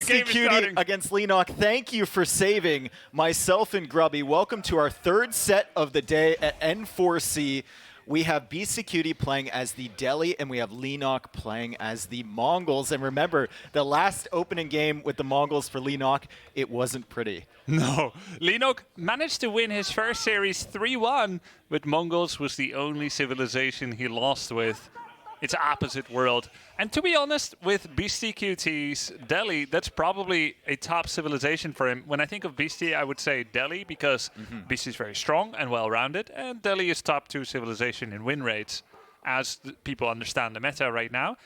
Beastyqt against Leenock. Thank you for saving myself and Grubby. Welcome to our third set of the day at N4C. We have Beastyqt playing as the Delhi, and we have Leenock playing as the Mongols. And remember, the last opening game with the Mongols for Leenock, it wasn't pretty. No. Leenock managed to win his first series 3-1, but Mongols was the only civilization he lost with. It's opposite world. And to be honest, with Beastyqt's Delhi, that's probably a top civilization for him. When I think of Beasty, I would say Delhi because Beasty is very strong and well-rounded, and Delhi is top 2 civilization in win rates, as people understand the meta right now.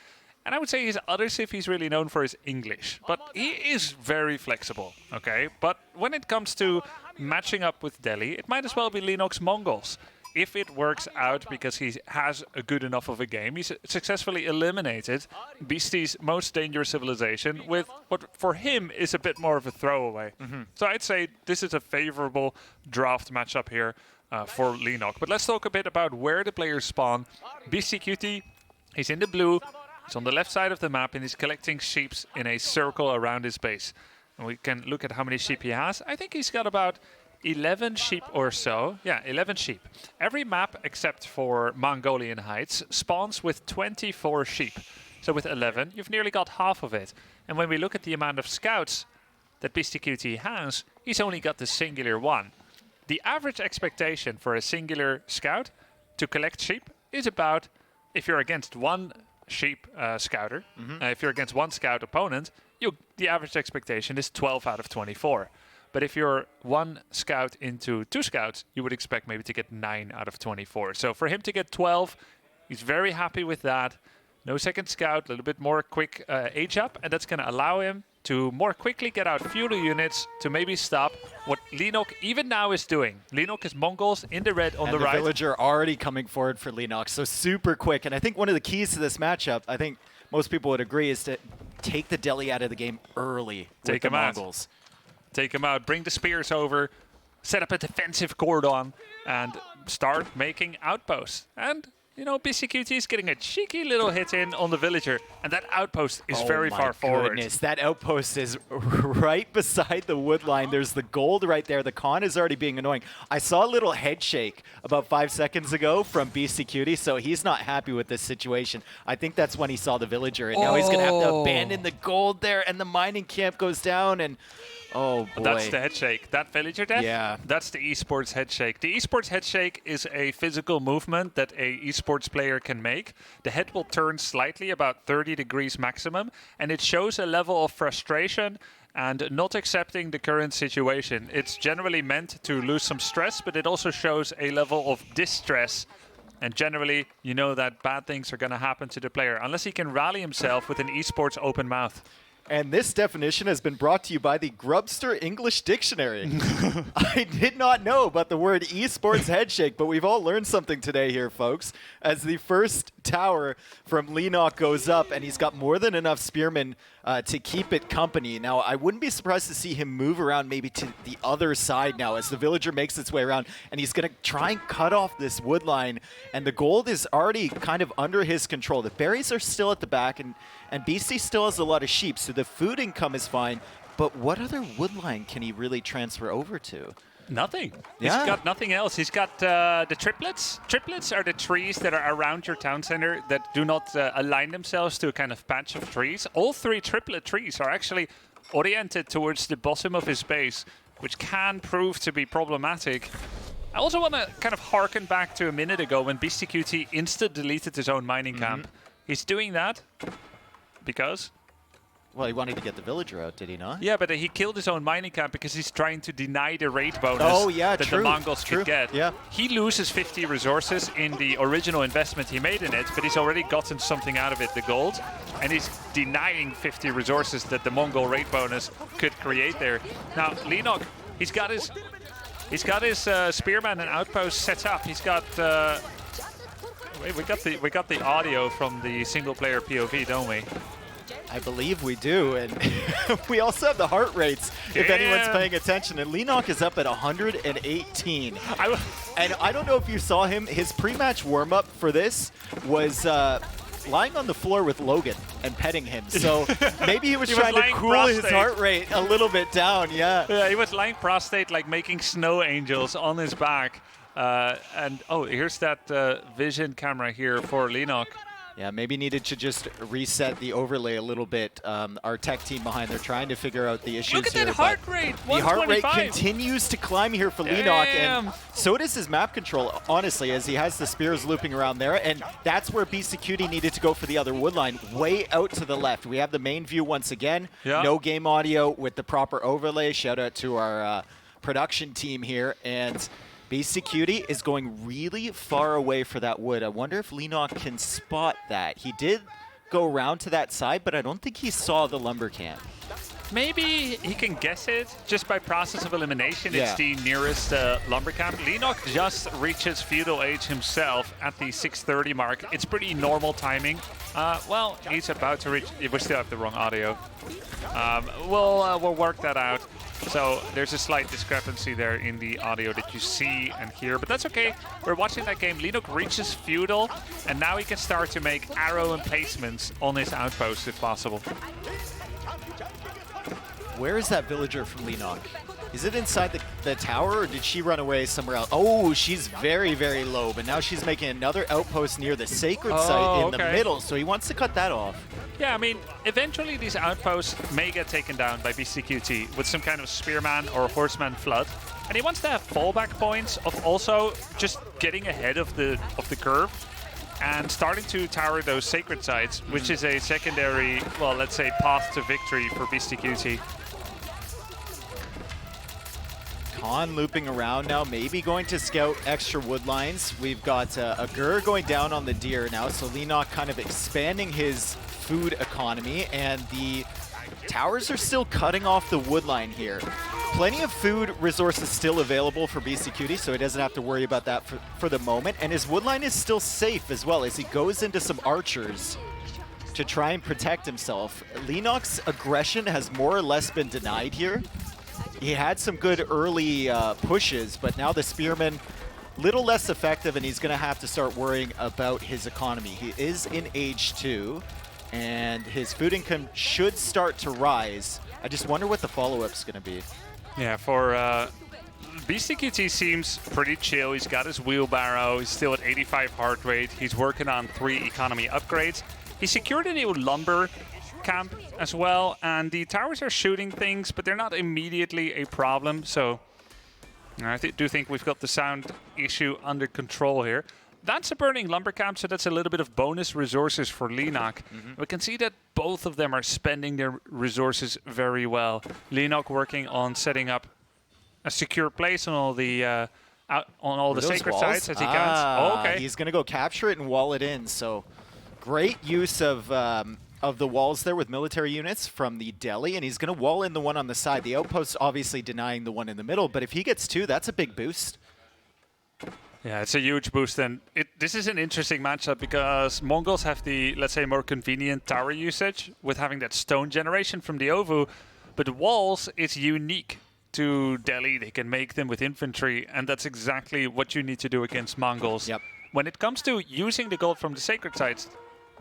And I would say his other civ he's really known for is English, but he is very flexible, okay? But when it comes to matching up with Delhi, it might as well be Leenock's Mongols. If it works out because he has a good enough of a game, he's successfully eliminated Beasty's most dangerous civilization with what for him is a bit more of a throwaway. So I'd say this is a favorable draft matchup here for Leenock. But let's talk a bit about where the players spawn. Beastyqt, he's in the blue, he's on the left side of the map, and he's collecting sheep in a circle around his base. And we can look at how many sheep he has. I think he's got about 11 sheep or so. Yeah, 11 sheep. Every map except for Mongolian Heights spawns with 24 sheep. So with 11, you've nearly got half of it. And when we look at the amount of scouts that Beastyqt has, he's only got the singular one. The average expectation for a singular scout to collect sheep is about, if you're against one sheep scouter, if you're against one scout opponent, the average expectation is 12 out of 24. But if you're one scout into 2 scouts, you would expect maybe to get 9 out of 24. So for him to get 12, he's very happy with that. No second scout, a little bit more quick age up, and that's going to allow him to more quickly get out feudal units to maybe stop what Leenock even now is doing. Leenock is Mongols in the red on the right. And the villager already coming forward for Leenock, so super quick. And I think one of the keys to this matchup, I think most people would agree, is to take the Delhi out of the game early with the Mongols. Take him out, bring the spears over, set up a defensive cordon, and start making outposts. And, you know, Beastyqt is getting a cheeky little hit in on the villager, and that outpost is very far forward. That outpost is right beside the wood line. There's the gold right there. The con is already being annoying. I saw a little head shake about 5 seconds ago from Beastyqt, so he's not happy with this situation. I think that's when he saw the villager, and now he's going to have to abandon the gold there, and the mining camp goes down, and oh boy. That's the head shake. That villager death? Yeah. That's the esports head shake. The esports head shake is a physical movement that a esports player can make. The head will turn slightly, about 30 degrees maximum, and it shows a level of frustration and not accepting the current situation. It's generally meant to lose some stress, but it also shows a level of distress. And generally, you know that bad things are going to happen to the player, unless he can rally himself with an esports open mouth. And this definition has been brought to you by the Grubster English Dictionary. I did not know about the word esports headshake, but we've all learned something today here, folks. As the first tower from Leenock goes up, and he's got more than enough spearmen to keep it company. Now, I wouldn't be surprised to see him move around maybe to the other side now as the villager makes its way around, and he's going to try and cut off this wood line, and the gold is already kind of under his control. The berries are still at the back, and Beasty still has a lot of sheep, so the food income is fine, but what other wood line can he really transfer over to? Nothing. Yeah. He's got nothing else. He's got the triplets. Triplets are the trees that are around your town center that do not align themselves to a kind of patch of trees. All 3 triplet trees are actually oriented towards the bottom of his base, which can prove to be problematic. I also want to kind of harken back to a minute ago when Beastyqt insta-deleted his own mining camp. He's doing that because... Well, he wanted to get the villager out, did he not? Yeah, but he killed his own mining camp because he's trying to deny the raid bonus that the Mongols could get. Yeah. He loses 50 resources in the original investment he made in it, but he's already gotten something out of it, the gold, and he's denying 50 resources that the Mongol raid bonus could create there. Now, Leenock, he's got his spearman and outpost set up. He's got wait, we got the audio from the single player POV, don't we? I believe we do, and we also have the heart rates, if anyone's paying attention. And Leenock is up at 118. And I don't know if you saw him, his pre-match warm-up for this was lying on the floor with Logan. and petting him. So maybe he was He was trying to lying cool his prostrate. heart rate a little bit down. Yeah. Yeah, he was lying prostate, like making snow angels on his back. And oh, here's that vision camera here for Leenock. Yeah, maybe needed to just reset the overlay a little bit. Our tech team behind, they're trying to figure out the issues Look at here. that heart rate, The heart rate 125. continues to climb here for Leenock, and Damn. so does his map control, honestly, as he has the spears looping around there. And that's where Beastyqt needed to go for the other wood line, way out to the left. We have the main view once again. Yeah. No game audio with the proper overlay. Shout out to our production team here. And Beastyqt is going really far away for that wood. I wonder if Leenock can spot that. He did go around to that side, but I don't think he saw the lumber camp. Maybe he can guess it just by process of elimination. Yeah. It's the nearest lumber camp. Leenock just reaches feudal age himself at the 6:30 mark. It's pretty normal timing. Well, he's about to reach. We still have the wrong audio. We'll work that out. So there's a slight discrepancy there in the audio that you see and hear, but that's okay. We're watching that game. Leenock reaches feudal, and now he can start to make arrow emplacements on his outpost if possible. Where is that villager from Leenock? Is it inside the tower, or did she run away somewhere else? Oh, she's very, very low, but now she's making another outpost near the sacred site in the middle, so he wants to cut that off. Yeah, I mean, eventually these outposts may get taken down by Beastyqt with some kind of spearman or horseman flood. And he wants to have fallback points of also just getting ahead of the curve and starting to tower those sacred sites, which is a secondary, well, let's say, path to victory for Beastyqt. Khan looping around now, maybe going to scout extra wood lines. We've got a Gur going down on the deer now, so Leenock kind of expanding his food economy, and the towers are still cutting off the wood line here. Plenty of food resources still available for Beastyqt, so he doesn't have to worry about that for the moment, and his wood line is still safe as well as he goes into some archers to try and protect himself. Leenock's aggression has more or less been denied here. He had some good early pushes, but now the spearman little less effective, and he's going to have to start worrying about his economy. He is in age 2, and his food income should start to rise. I just wonder what the follow-up's going to be. Yeah, for Beastyqt seems pretty chill. He's got his wheelbarrow. He's still at 85 heart rate. He's working on 3 economy upgrades. He secured a new lumber camp as well, and the towers are shooting things, but they're not immediately a problem. So I do think we've got the sound issue under control here. That's a burning lumber camp, so that's a little bit of bonus resources for Leenock. We can see that both of them are spending their resources very well. Leenock working on setting up a secure place on all the sacred walls? sites as he can. Oh, okay. He's going to go capture it and wall it in. So great use of the walls there with military units from the deli, and he's going to wall in the one on the side. The outpost obviously denying the one in the middle, but if he gets 2, that's a big boost. Yeah, it's a huge boost, and this is an interesting matchup because Mongols have the, let's say, more convenient tower usage with having that stone generation from the Ovu, but walls is unique to Delhi. They can make them with infantry, and that's exactly what you need to do against Mongols. Yep. When it comes to using the gold from the sacred sites,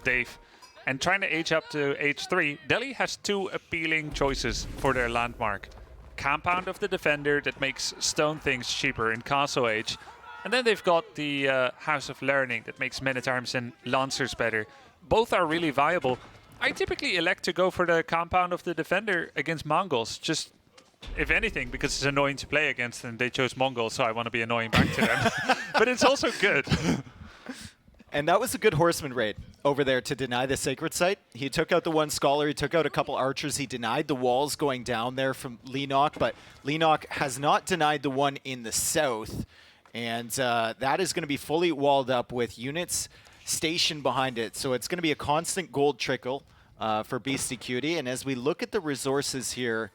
Dave, and trying to age up to age 3, Delhi has 2 appealing choices for their landmark. Compound of the Defender that makes stone things cheaper in Castle Age, and then they've got the House of Learning that makes men-at-arms and lancers better. Both are really viable. I typically elect to go for the Compound of the Defender against Mongols, just if anything, because it's annoying to play against, and they chose Mongols, so I want to be annoying back to them. But it's also good. And that was a good horseman raid over there to deny the sacred site. He took out the one scholar, he took out a couple archers, he denied the walls going down there from Leenock, but Leenock has not denied the one in the south. And that is going to be fully walled up with units stationed behind it. So it's going to be a constant gold trickle for Beastyqt. And as we look at the resources here,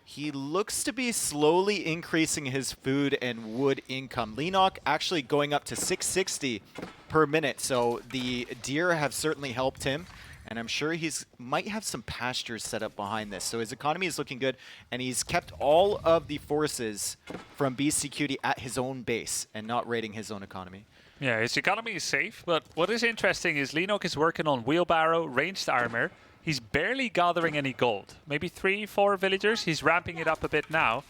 he looks to be slowly increasing his food and wood income. Leenock actually going up to 660 per minute. So the deer have certainly helped him. And I'm sure he's might have some pastures set up behind this. So his economy is looking good. And he's kept all of the forces from Beastyqt at his own base and not raiding his own economy. Yeah, his economy is safe, but what is interesting is Leenock is working on wheelbarrow, ranged armor. He's barely gathering any gold. Maybe 3, 4 villagers. He's ramping it up a bit now.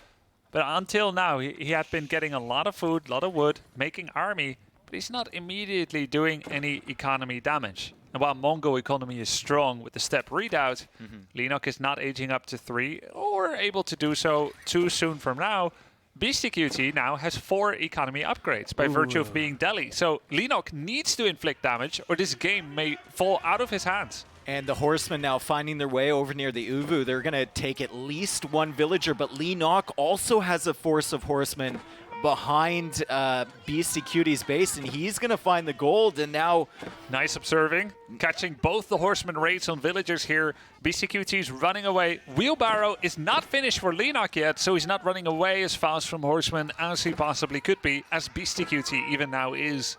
But until now, he had been getting a lot of food, a lot of wood, making army, but he's not immediately doing any economy damage. And while Mongol economy is strong with the step readout, Leenock is not aging up to 3 or able to do so too soon from now. Beastyqt now has 4 economy upgrades by virtue of being Delhi. So Leenock needs to inflict damage or this game may fall out of his hands. And the horsemen now finding their way over near the Uvu. They're going to take at least 1 villager, but Leenock also has a force of horsemen behind Beastyqt's base, and he's going to find the gold. And now... Nice observing. Catching both the horsemen raids on villagers here. Beastyqt's running away. Wheelbarrow is not finished for Leenock yet, so he's not running away as fast from horsemen as he possibly could be, as Beastyqt even now is.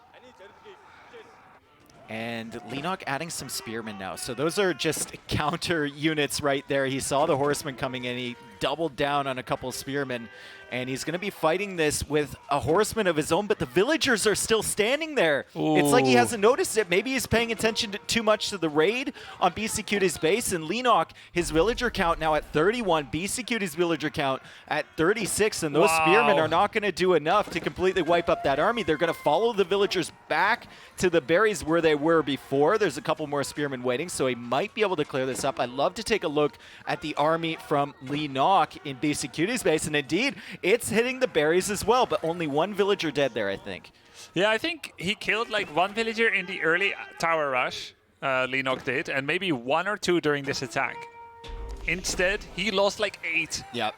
And Leenock adding some spearmen now. So those are just counter units right there. He saw the horsemen coming in. He doubled down on a couple of spearmen. And he's going to be fighting this with a horseman of his own, but the villagers are still standing there. Ooh. It's like he hasn't noticed it. Maybe he's paying attention too much to the raid on Beastyqt's base. And Leenock, his villager count now at 31. Beastyqt's villager count at 36. And those spearmen are not going to do enough to completely wipe up that army. They're going to follow the villagers back to the berries where they were before. There's a couple more spearmen waiting, so he might be able to clear this up. I'd love to take a look at the army from Leenock in Beastyqt's base. And indeed, it's hitting the berries as well, but only 1 villager dead there, I think. Yeah, I think he killed like 1 villager in the early tower rush, Leenock did, and maybe 1 or 2 during this attack. Instead, he lost like 8. Yep.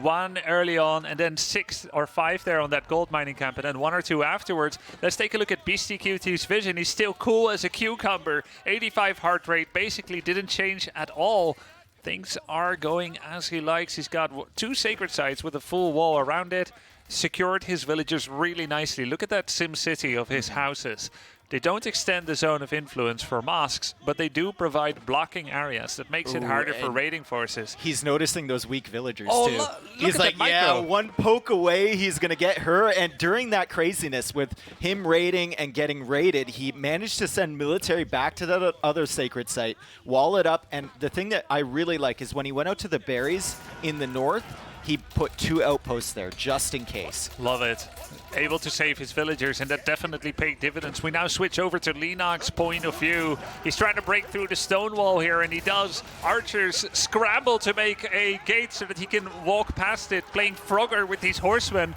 1 early on, and then 6 or 5 there on that gold mining camp, and then 1 or 2 afterwards. Let's take a look at Beastyqt's vision. He's still cool as a cucumber. 85 heart rate, basically didn't change at all. Things are going as he likes. He's got 2 sacred sites with a full wall around it. Secured his villagers really nicely. Look at that sim city of his houses. They don't extend the zone of influence for mosques, but they do provide blocking areas that makes it harder for raiding forces. He's noticing those weak villagers too. Look He's at like, that yeah, micro. 1 poke away, he's going to get her. And during that craziness with him raiding and getting raided, he managed to send military back to that other sacred site, wall it up. And the thing that I really like is when he went out to the berries in the north, he put 2 outposts there just in case. Love it. Able to save his villagers, and that definitely paid dividends. We now switch over to Leenock's point of view. He's trying to break through the stone wall here, and he does. Archers scramble to make a gate so that he can walk past it, playing Frogger with these horsemen.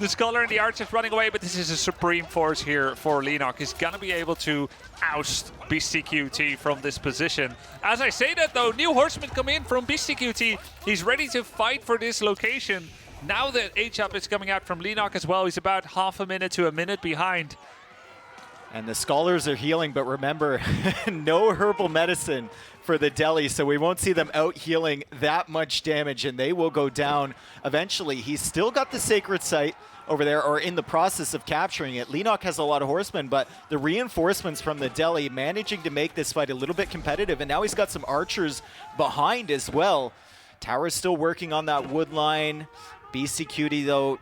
The Scholar and the Archers running away, but this is a supreme force here for Leenock. He's going to be able to oust Beastyqt from this position. As I say that, though, new horsemen come in from Beastyqt. He's ready to fight for this location. Now that H-up is coming out from Leenock as well, he's about half a minute to a minute behind. And the Scholars are healing, but remember, no herbal medicine for the Delhi, so we won't see them out healing that much damage, and they will go down eventually. He's still got the sacred site over there, or in the process of capturing it. Leenock has a lot of horsemen, but the reinforcements from the Delhi managing to make this fight a little bit competitive, and now he's got some archers behind as well. Tower's still working on that wood line. Beastyqt, though,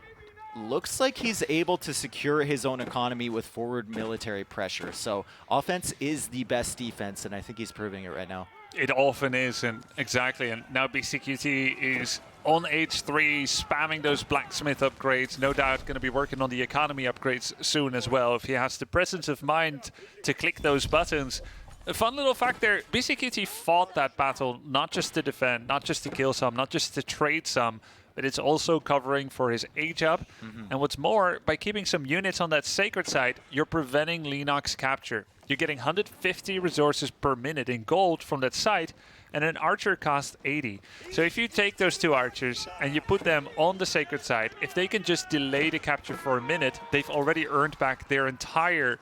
looks like he's able to secure his own economy with forward military pressure. So offense is the best defense, and I think he's proving it right now. It often is, and exactly. And now Beastyqt is on H3, spamming those blacksmith upgrades. No doubt going to be working on the economy upgrades soon as well, if he has the presence of mind to click those buttons. A fun little fact there, Beastyqt fought that battle not just to defend, not just to kill some, not just to trade some, but it's also covering for his age-up. And what's more, by keeping some units on that sacred site, you're preventing Leenock's capture. You're getting 150 resources per minute in gold from that site, and an archer costs 80. So if you take those 2 archers and you put them on the sacred site, if they can just delay the capture for a minute, they've already earned back their entire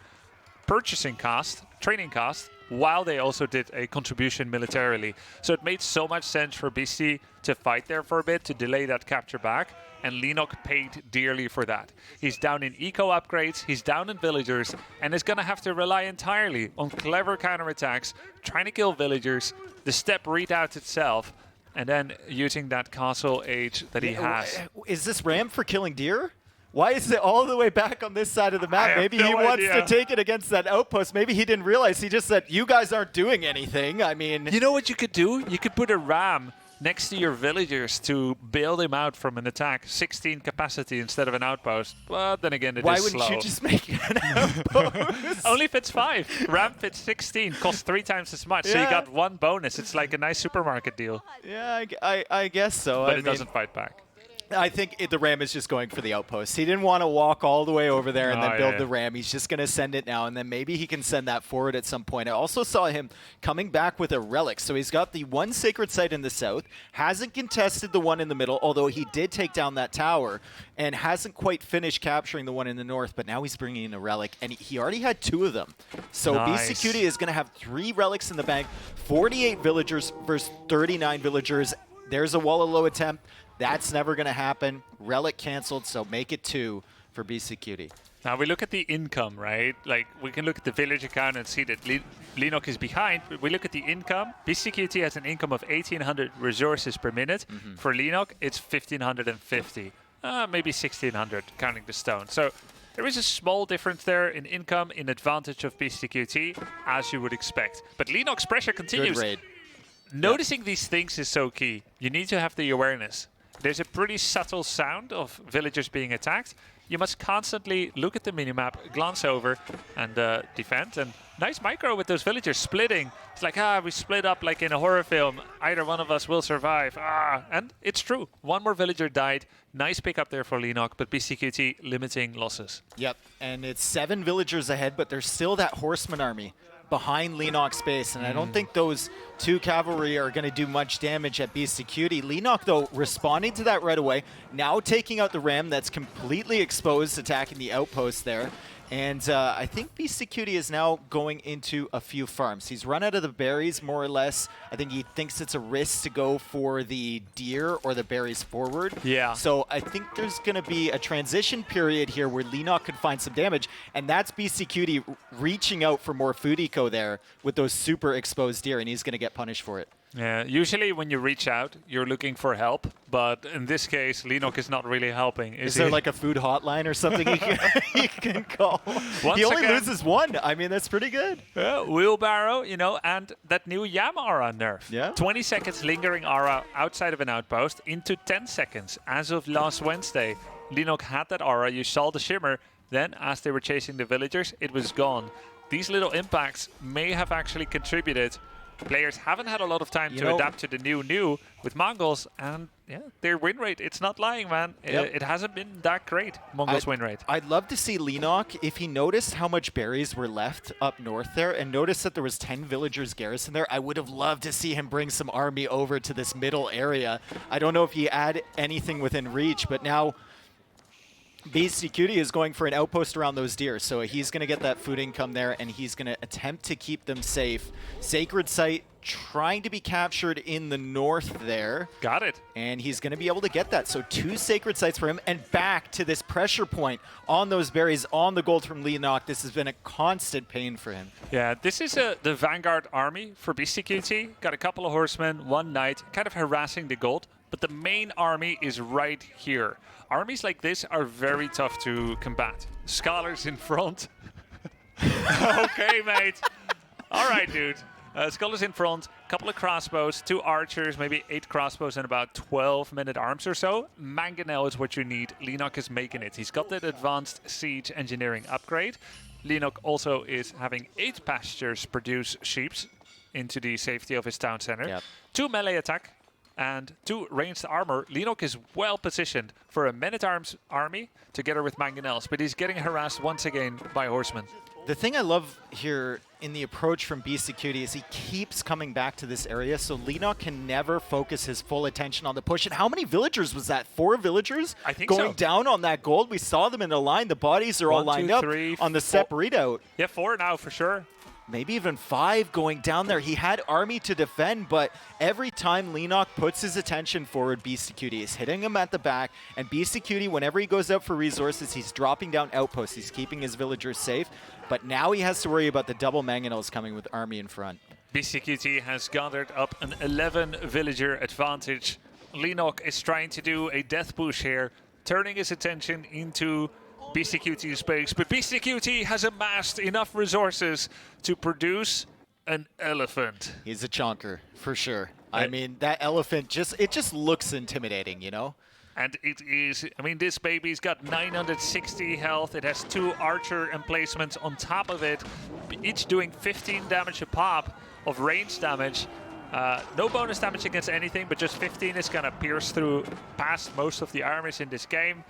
purchasing cost, training cost, while they also did a contribution militarily. So it made so much sense for BC to fight there for a bit, to delay that capture back, and Leenock paid dearly for that. He's down in eco upgrades, he's down in villagers, and is going to have to rely entirely on clever counterattacks, trying to kill villagers, the step readout itself, and then using that castle age that he has. Is this ram for killing deer? Why is it all the way back on this side of the map? Maybe he wants to take it against that outpost. Maybe he didn't realize. He just said, you guys aren't doing anything. I mean... You know what you could do? You could put a ram next to your villagers to bail him out from an attack. 16 capacity instead of an outpost. But then again, Why wouldn't you just make an outpost? Only fits 5. Ram fits 16. Costs 3 times as much. So you got 1 bonus. It's like a nice supermarket deal. Yeah, I guess so. But it doesn't fight back. I think the ram is just going for the outpost. He didn't want to walk all the way over there and then build the ram. He's just going to send it now, and then maybe he can send that forward at some point. I also saw him coming back with a relic. So he's got the one sacred site in the south, hasn't contested the one in the middle, although he did take down that tower, and hasn't quite finished capturing the one in the north, but now he's bringing in a relic, and he already had 2 of them. So Beastyqt is going to have 3 relics in the bank, 48 villagers versus 39 villagers. There's a wall of low attempt. That's never going to happen. Relic canceled, so make it 2 for Beastyqt. Now we look at the income, right? Like we can look at the village account and see that Leenock is behind, but we look at the income. Beastyqt has an income of 1,800 resources per minute. For Leenock, it's 1,550. Maybe 1,600, counting the stone. So there is a small difference there in income in advantage of Beastyqt, as you would expect. But Leenock's pressure continues. Good raid. Noticing these things is so key. You need to have the awareness. There's a pretty subtle sound of villagers being attacked. You must constantly look at the minimap, glance over, and defend. And nice micro with those villagers splitting. It's like, we split up like in a horror film. Either one of us will survive. And it's true. 1 more villager died. Nice pick up there for Leenock, but Beastyqt limiting losses. Yep, and it's 7 villagers ahead, but there's still that horseman army behind Leenock's base, and I don't think those 2 cavalry are going to do much damage at Beastyqt. Leenock, though, responding to that right away, now taking out the ram that's completely exposed, attacking the outpost there. And I think Beastyqt is now going into a few farms. He's run out of the berries, more or less. I think he thinks it's a risk to go for the deer or the berries forward. Yeah. So I think there's going to be a transition period here where Leenock could find some damage, and that's Beastyqt reaching out for more food eco there with those super exposed deer, and he's going to get punished for it. Yeah, usually when you reach out, you're looking for help, but in this case, Leenock is not really helping. Is there like a food hotline or something he can call? He only loses 1. I mean, that's pretty good. Yeah, wheelbarrow, you know, and that new Yam aura nerf. Yeah. 20 seconds lingering aura outside of an outpost into 10 seconds. As of last Wednesday, Leenock had that aura. You saw the shimmer. Then, as they were chasing the villagers, it was gone. These little impacts may have actually contributed. Players haven't had a lot of time to adapt to the new with Mongols, and yeah, their win rate, it's not lying, man. Yep. It hasn't been that great, Mongols' win rate. I'd love to see Leenock, if he noticed how much berries were left up north there and noticed that there was 10 villagers garrisoned there, I would have loved to see him bring some army over to this middle area. I don't know if he had anything within reach, but now Beastyqt is going for an outpost around those deer, so he's going to get that food income there, and he's going to attempt to keep them safe. Sacred Site trying to be captured in the north there. Got it. And he's going to be able to get that. So 2 Sacred Sites for him, and back to this pressure point on those berries, on the gold from Leenock. This has been a constant pain for him. Yeah, this is the vanguard army for Beastyqt. Got a couple of horsemen, 1 knight, kind of harassing the gold. But the main army is right here. Armies like this are very tough to combat. Scholars in front. Okay, mate. All right, dude. Scholars in front, couple of crossbows, 2 archers, maybe 8 crossbows, and about 12 men-at-arms or so. Mangonel is what you need. Leenock is making it. He's got that advanced siege engineering upgrade. Leenock also is having 8 pastures produce sheep into the safety of his town center. Yep. 2 melee attack and 2 ranged armor. Leenock is well positioned for a men-at-arms army together with Mangonels, but he's getting harassed once again by horsemen. The thing I love here in the approach from Beastyqt is he keeps coming back to this area, so Leenock can never focus his full attention on the push. And how many villagers was that? 4 villagers? I think going so. down on that gold. We saw them in a line. The bodies are all lined up on the step readout. Yeah, 4 now for sure. Maybe even 5 going down there. He had army to defend, but every time Leenock puts his attention forward, Beastyqt is hitting him at the back. And Beastyqt, whenever he goes out for resources, he's dropping down outposts. He's keeping his villagers safe. But now he has to worry about the double Mangonels coming with army in front. Beastyqt has gathered up an 11 villager advantage. Leenock is trying to do a death push here turning his attention into Beastyqt's base. But Beastyqt has amassed enough resources to produce an elephant. He's a chonker, for sure. I mean, that elephant it just looks intimidating, you know? And it is, I mean, this baby's got 960 health. It has 2 archer emplacements on top of it, each doing 15 damage a pop of range damage. No bonus damage against anything, but just 15 is going to pierce through past most of the armies in this game.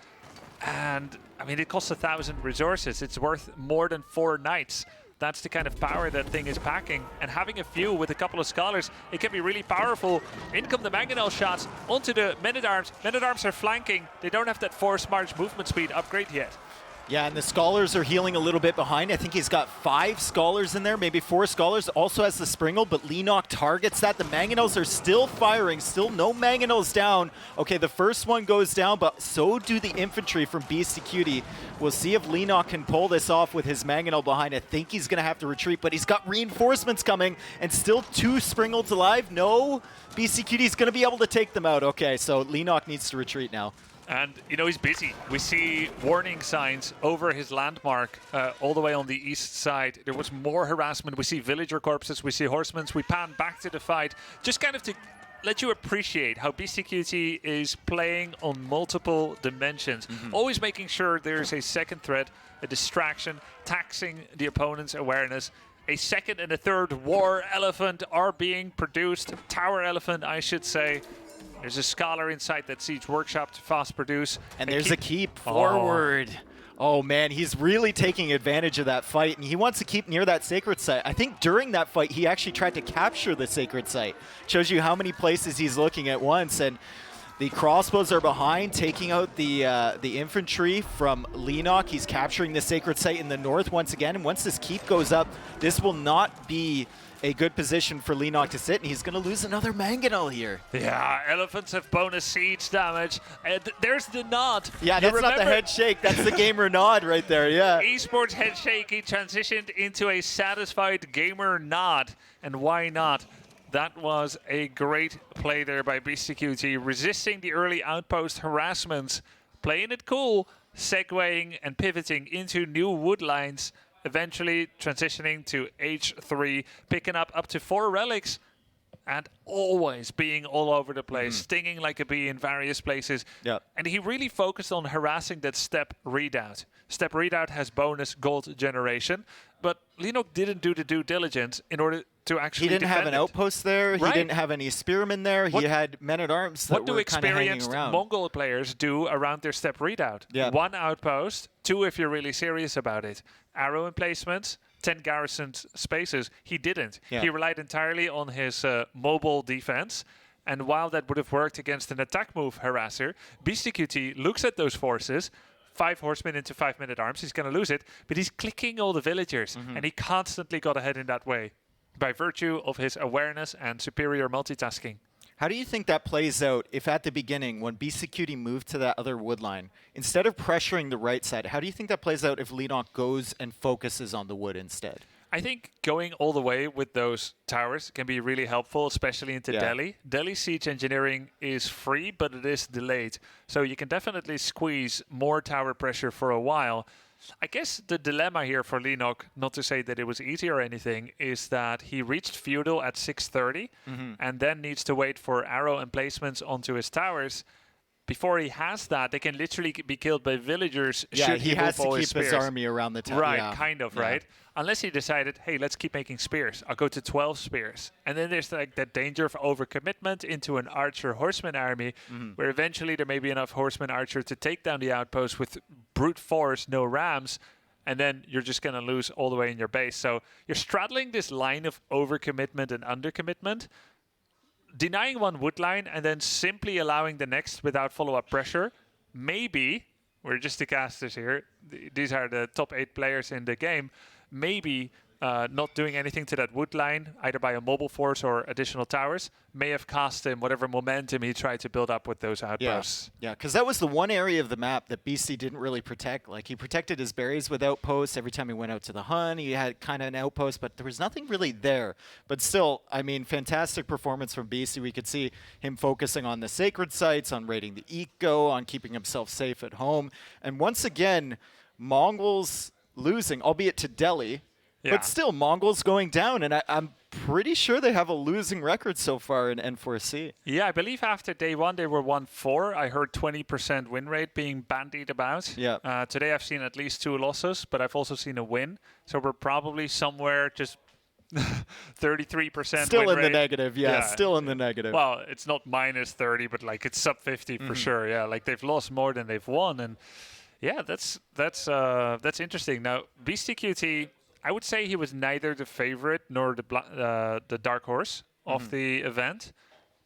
And, I mean, it costs 1,000 resources. It's worth more than 4 knights. That's the kind of power that thing is packing. And having a few with a couple of scholars, it can be really powerful. In come the mangonel shots onto the men-at-arms. Men-at-arms are flanking. They don't have that force march movement speed upgrade yet. Yeah, and the scholars are healing a little bit behind. I think he's got 5 scholars in there, maybe 4 scholars. Also has the Springle, but Leenock targets that. The mangonels are still firing, still no mangonels down. Okay, the first one goes down, but so do the infantry from Beastyqt. We'll see if Leenock can pull this off with his mangonel behind. I think he's going to have to retreat, but he's got reinforcements coming, and still 2 Springles alive. No, Beastyqt's going to be able to take them out. Okay, so Leenock needs to retreat now. And, you know, he's busy. We see warning signs over his landmark all the way on the east side. There was more harassment. We see villager corpses. We see horsemen. We pan back to the fight. Just kind of to let you appreciate how Beastyqt is playing on multiple dimensions. Always making sure there's a second threat, a distraction, taxing the opponent's awareness. A second and a third war elephant are being produced. Tower elephant, I should say. There's a scholar inside that Siege Workshop to fast produce. And there's a keep forward. Oh, man, he's really taking advantage of that fight, and he wants to keep near that sacred site. I think during that fight, he actually tried to capture the sacred site. Shows you how many places he's looking at once, and the crossbows are behind, taking out the infantry from Leenock. He's capturing the sacred site in the north once again, and once this keep goes up, this will not be a good position for Leenock to sit, and he's going to lose another mangonel here. Yeah, elephants have bonus siege damage. There's the nod. Yeah, that's not the head shake. That's the gamer nod right there, yeah. Esports head shake, he transitioned into a satisfied gamer nod. And why not? That was a great play there by Beastyqt, resisting the early outpost harassments, playing it cool, segueing and pivoting into new wood lines, eventually transitioning to H3, picking up to 4 relics, and always being all over the place, stinging like a bee in various places. Yep. And he really focused on harassing that step redoubt. Step redoubt has bonus gold generation, but Leenock didn't do the due diligence in order to actually He didn't have an outpost there. Right. He didn't have any spearmen there. He had men-at-arms that were kind of hanging around. What do experienced Mongol players do around their step redoubt? Yeah. 1 outpost, 2 if you're really serious about it. Arrow emplacements, 10 garrison spaces. He didn't. Yeah. He relied entirely on his mobile defense. And while that would have worked against an attack move harasser, Beastyqt looks at those forces, 5 horsemen into 5 men-at-arms. He's going to lose it, but he's clicking all the villagers, and he constantly got ahead in that way by virtue of his awareness and superior multitasking. How do you think that plays out if at the beginning, when Beastyqt moved to that other wood line, instead of pressuring the right side, how do you think that plays out if Leenock goes and focuses on the wood instead? I think going all the way with those towers can be really helpful, especially into Delhi. Delhi siege engineering is free, but it is delayed. So you can definitely squeeze more tower pressure for a while. I guess the dilemma here for Leenock, not to say that it was easy or anything, is that he reached feudal at 6:30 and then needs to wait for arrow emplacements onto his towers. Before he has that, they can literally be killed by villagers. Yeah, should he has to move all keep his spears. his army around the tower. Right, Yeah. kind of, Yeah. right? Unless he decided, hey, let's keep making spears. I'll go to 12 spears. And then there's like that danger of overcommitment into an archer horseman army, where eventually there may be enough horseman archer to take down the outpost with brute force, no rams, and then you're just going to lose all the way in your base. So you're straddling this line of overcommitment and undercommitment, denying one wood line and then simply allowing the next without follow-up pressure. Maybe, we're just the casters here, these are the top 8 players in the game, maybe not doing anything to that wood line, either by a mobile force or additional towers, may have cost him whatever momentum he tried to build up with those outposts. Yeah, because that was the one area of the map that Beasty didn't really protect. Like, he protected his berries with outposts. Every time he went out to the hunt, he had kind of an outpost, but there was nothing really there. But still, I mean, fantastic performance from Beasty. We could see him focusing on the sacred sites, on raiding the eco, on keeping himself safe at home. And once again, Mongols losing, albeit to Delhi, but still, Mongols going down, and I'm pretty sure they have a losing record so far in N4C. Yeah, I believe after day one they were 1-4. I heard 20% win rate being bandied about. Yeah. Today I've seen at least 2 losses, but I've also seen a win. So we're probably somewhere just 33% Still win in rate. the negative, yeah, still in the negative. Well, it's not minus 30, but like it's sub 50 for sure. Yeah, like they've lost more than they've won, and yeah, that's interesting. Now, Beastyqt, I would say he was neither the favorite nor the dark horse of the event,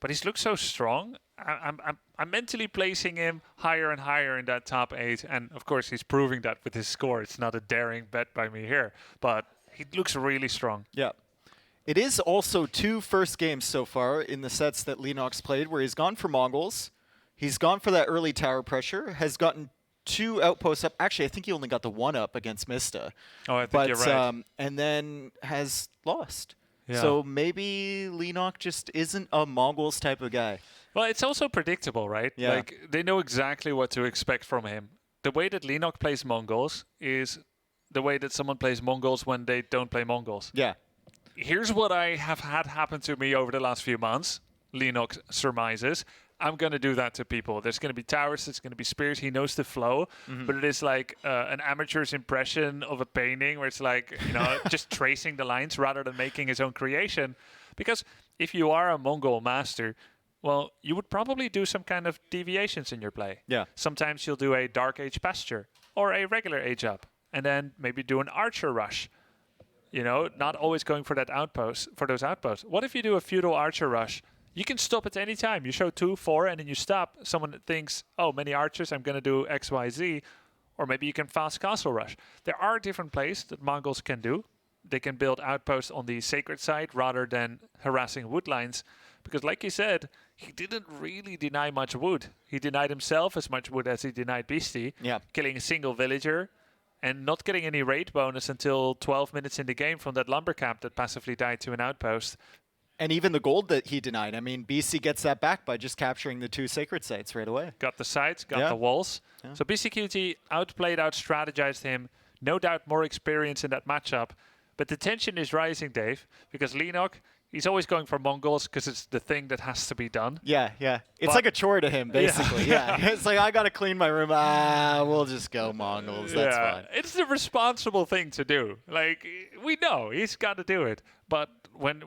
but he's looked so strong. I'm mentally placing him higher and higher in that top 8, and of course he's proving that with his score. It's not a daring bet by me here, but he looks really strong. Yeah. It is also 2 first games so far in the sets that Leenock's played where he's gone for Mongols, he's gone for that early tower pressure, has gotten 2 outposts up. Actually, I think he only got the 1 up against Mista. Oh, I think you're right. And then has lost. Yeah. So maybe Leenock just isn't a Mongols type of guy. Well, it's also predictable, right? Yeah. Like, they know exactly what to expect from him. The way that Leenock plays Mongols is the way that someone plays Mongols when they don't play Mongols. Yeah. Here's what I have had happen to me over the last few months, Leenock surmises. I'm going to do that to people. There's going to be towers, there's going to be spears. He knows the flow, but it is like an amateur's impression of a painting where it's like, you know, just tracing the lines rather than making his own creation. Because if you are a Mongol master, well, you would probably do some kind of deviations in your play. Yeah. Sometimes you'll do a Dark Age pasture or a regular Age up, and then maybe do an archer rush. You know, not always going for that outpost, for those outposts. What if you do a feudal archer rush? You can stop at any time. You show 2, 4, and then you stop. Someone thinks, oh, many archers, I'm going to do X, Y, Z. Or maybe you can fast castle rush. There are different plays that Mongols can do. They can build outposts on the sacred side rather than harassing wood lines. Because like you said, he didn't really deny much wood. He denied himself as much wood as he denied Beasty. Yeah. Killing a single villager and not getting any raid bonus until 12 minutes in the game from that lumber camp that passively died to an outpost. And even the gold that he denied. I mean, BC gets that back by just capturing the 2 sacred sites right away. Got the sites, got the walls. Yeah. So Beastyqt outplayed, out-strategized him. No doubt more experience in that matchup. But the tension is rising, Dave, because Leenock, he's always going for Mongols because it's the thing that has to be done. Yeah, yeah. It's like a chore to him, basically. Yeah. It's like, I got to clean my room. We'll just go Mongols. That's fine. It's the responsible thing to do. Like, we know he's got to do it. But when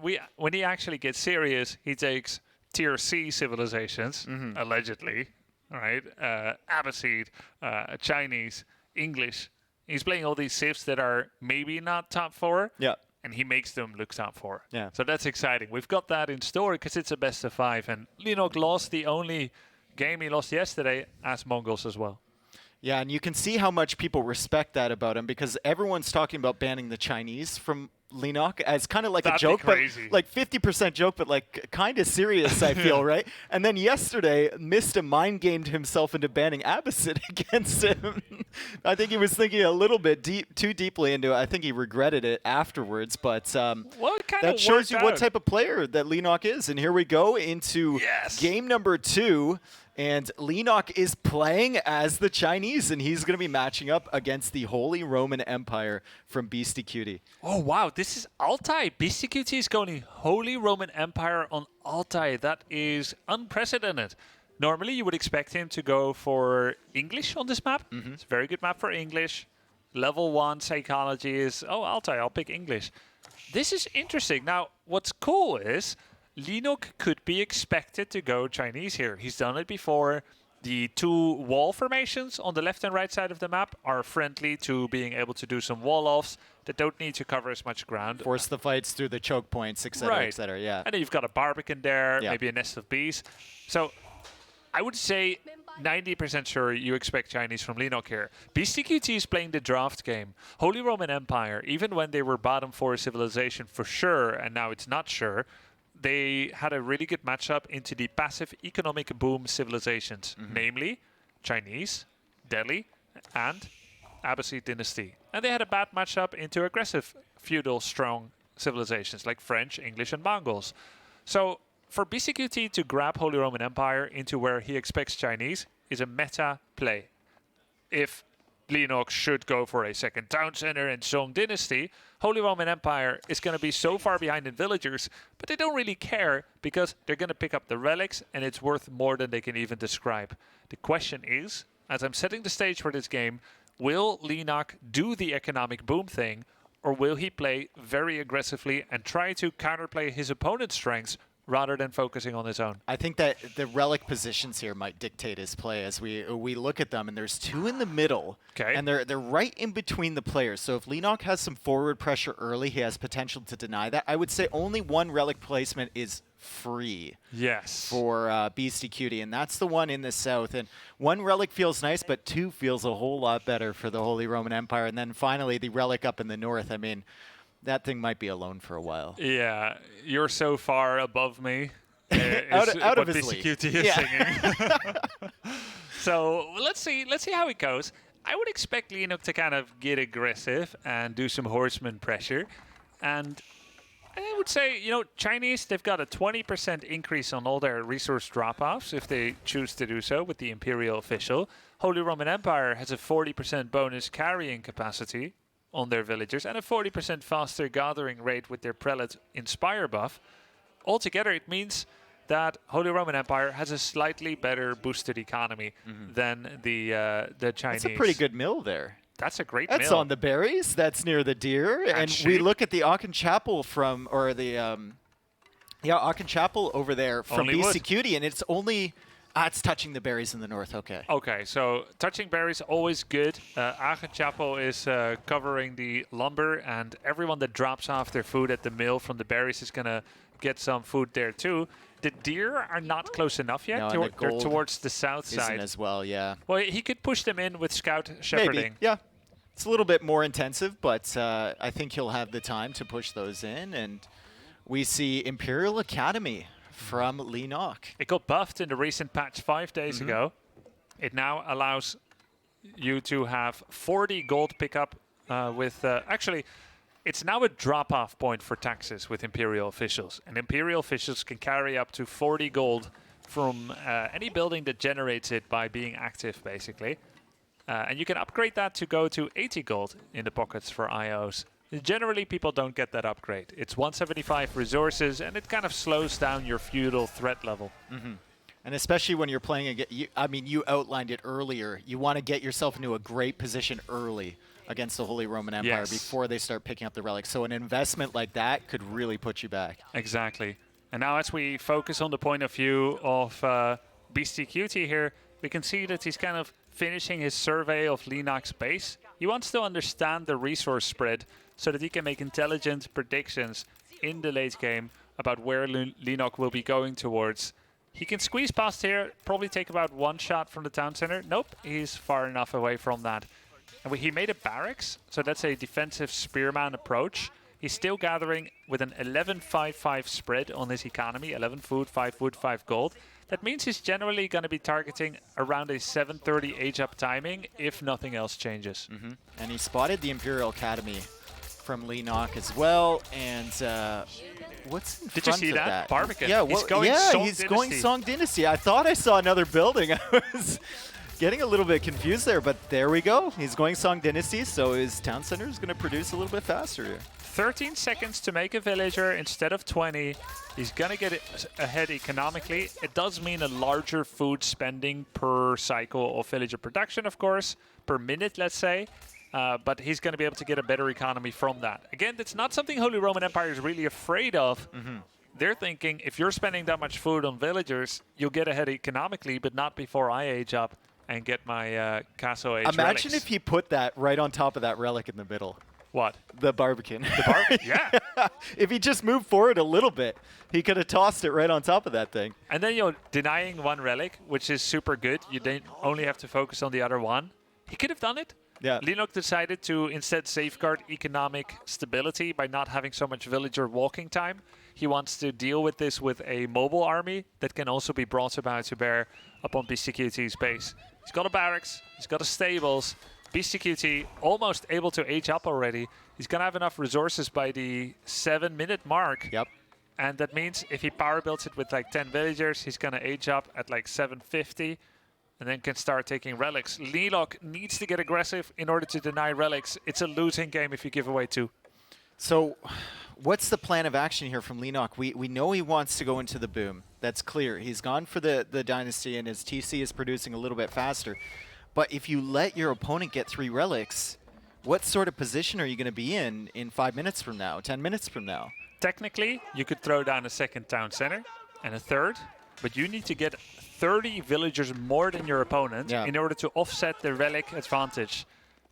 he actually gets serious, he takes tier C civilizations, allegedly, right? Abbasid, Chinese, English. He's playing all these civs that are maybe not top 4. Yeah. And he makes them look top 4. Yeah. So that's exciting. We've got that in store because it's a best of 5. And Leenock lost the only game he lost yesterday as Mongols as well. Yeah, and you can see how much people respect that about him because everyone's talking about banning the Chinese from Leenock as kind of like a joke, but like 50% joke, but like kind of serious, I feel, right? And then yesterday, Mista mind gamed himself into banning Abbasid against him. I think he was thinking a little bit too deeply into it. I think he regretted it afterwards, but that shows you what type of player that Leenock is. And here we go into game number 2. And Leenock is playing as the Chinese, and he's going to be matching up against the Holy Roman Empire from Beastyqt. Oh, wow. This is Altai. Beastyqt is going Holy Roman Empire on Altai. That is unprecedented. Normally, you would expect him to go for English on this map. It's a very good map for English. Level 1 psychology is, oh, Altai, I'll pick English. This is interesting. Now, what's cool is Leenock could be expected to go Chinese here. He's done it before. The 2 wall formations on the left and right side of the map are friendly to being able to do some wall-offs that don't need to cover as much ground. Force the fights through the choke points, et cetera, yeah. And then you've got a barbican there, maybe a nest of bees. So I would say 90% sure you expect Chinese from Leenock here. Beastyqt is playing the draft game. Holy Roman Empire, even when they were bottom 4 civilization for sure, and now it's not sure, they had a really good matchup into the passive economic boom civilizations, namely Chinese, Delhi, and Abbasid dynasty. And they had a bad matchup into aggressive, feudal, strong civilizations like French, English, and Mongols. So for Beastyqt to grab Holy Roman Empire into where he expects Chinese is a meta play. If Leenock should go for a second town center in Song dynasty, Holy Roman Empire is going to be so far behind in villagers, but they don't really care because they're going to pick up the relics and it's worth more than they can even describe. The question is, as I'm setting the stage for this game, will Leenock do the economic boom thing, or will he play very aggressively and try to counterplay his opponent's strengths rather than focusing on his own? I think that the relic positions here might dictate his play as we look at them, and there's 2 in the middle, and they're right in between the players. So if Leenock has some forward pressure early, he has potential to deny that. I would say only 1 relic placement is free for Beastyqt, and that's the one in the south. And 1 relic feels nice, but 2 feels a whole lot better for the Holy Roman Empire. And then finally the relic up in the north. I mean, that thing might be alone for a while. Yeah, you're so far above me. out of his league. Beastyqt is singing. So let's see how it goes. I would expect Leenock to kind of get aggressive and do some horseman pressure. And I would say, you know, Chinese, they've got a 20% increase on all their resource drop-offs if they choose to do so with the Imperial official. Holy Roman Empire has a 40% bonus carrying capacity on their villagers and a 40% faster gathering rate with their prelate inspire buff. Altogether, it means that Holy Roman Empire has a slightly better boosted economy than the Chinese. That's a pretty good mill there. That's a great That's mill. on the berries. That's near the deer. And we look at the Aachen Chapel from, or the, Aachen Chapel over there from Beastyqt, and it's only, it's touching the berries in the north. Okay. Okay, so touching berries, always good. Aachen Chapel is covering the lumber, and everyone that drops off their food at the mill from the berries is going to get some food there too. The deer are not close enough yet. No, They're towards the south side. As well, yeah. Well, he could push them in with scout shepherding. Maybe, yeah. It's a little bit more intensive, but I think he'll have the time to push those in. And we see Imperial Academy from Leenock. It got buffed in the recent patch 5 days ago. It now allows you to have 40 gold pickup with... actually, it's now a drop-off point for taxes with Imperial officials. And Imperial officials can carry up to 40 gold from any building that generates it by being active, basically. And you can upgrade that to go to 80 gold in the pockets for IOs. Generally, people don't get that upgrade. It's 175 resources, and it kind of slows down your feudal threat level. And especially when you're playing, you outlined it earlier. You want to get yourself into a great position early against the Holy Roman Empire before they start picking up the relics. So an investment like that could really put you back. Exactly. And now as we focus on the point of view of Beastyqt here, we can see that he's kind of finishing his survey of Leenock's base. He wants to understand the resource spread so that he can make intelligent predictions in the late game about where Leenock will be going towards. He can squeeze past here, probably take about 1 shot from the town center. Nope, he's far enough away from that. And he made a barracks, so that's a defensive spearman approach. He's still gathering with an 11-5-5 spread on his economy, 11 food, 5 wood, 5 gold. That means he's generally going to be targeting around a 7:30 age-up timing if nothing else changes. And he spotted the Imperial Academy from Leenock as well. And what's in Did front you see of that? Barbican. Yeah, he's going Song he's Dynasty. going Song Dynasty. I thought I saw another building. I was getting a little bit confused there, but there we go. He's going Song Dynasty, so his town center is going to produce a little bit faster here. 13 seconds to make a villager instead of 20. He's going to get it ahead economically. It does mean a larger food spending per cycle of villager production, of course, per minute, let's say. But he's going to be able to get a better economy from that. Again, that's not something Holy Roman Empire is really afraid of. They're thinking, if you're spending that much food on villagers, you'll get ahead economically, but not before I age up and get my castle age Imagine relics. if he put that right on top of that relic in the middle. What? The Barbican. Yeah. If he just moved forward a little bit, he could have tossed it right on top of that thing. And then you're denying one relic, which is super good. You don't only have to focus on the other one. He could have done it. Yeah. Leenock decided to instead safeguard economic stability by not having so much villager walking time. He wants to deal with this with a mobile army that can also be brought about to bear upon Beastyqt's base. He's got a barracks, he's got a stables. Beastyqt almost able to age up already. He's going to have enough resources by the 7-minute mark. Yep. And that means if he power builds it with like 10 villagers, he's going to age up at like 750 and then can start taking relics. Leenock needs to get aggressive in order to deny relics. It's a losing game if you give away 2. So what's the plan of action here from Leenock? We know he wants to go into the boom. That's clear. He's gone for the dynasty, and his TC is producing a little bit faster. But if you let your opponent get 3 relics, what sort of position are you going to be in 5 minutes from now, 10 minutes from now? Technically, you could throw down a second town center and a third, but you need to get 30 villagers more than your opponent in order to offset the relic advantage.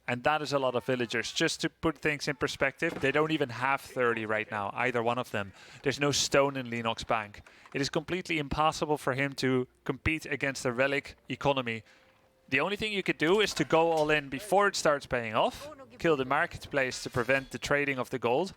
And that is a lot of villagers. Just to put things in perspective, they don't even have 30 right now, either one of them. There's no stone in Leenock's bank. It is completely impossible for him to compete against the relic economy. The only thing you could do is to go all in before it starts paying off, kill the marketplace to prevent the trading of the gold.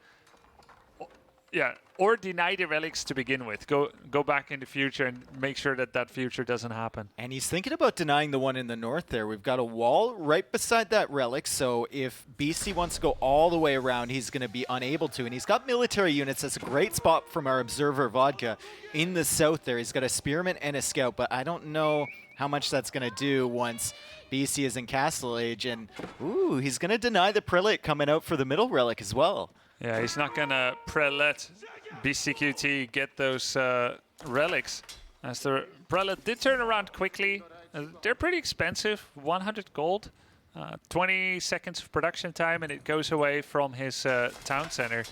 Yeah, or deny the relics to begin with. Go back in the future and make sure that that future doesn't happen. And he's thinking about denying the one in the north there. We've got a wall right beside that relic, so if BC wants to go all the way around, he's going to be unable to. And he's got military units. That's a great spot from our observer, Vodka, in the south there. He's got a spearman and a scout, but I don't know how much that's going to do once BC is in Castle Age. And, ooh, he's going to deny the prelate coming out for the middle relic as well. Yeah, he's not going to let Beastyqt get those relics. As the prelate did turn around quickly. They're pretty expensive, 100 gold, 20 seconds of production time, and it goes away from his town center.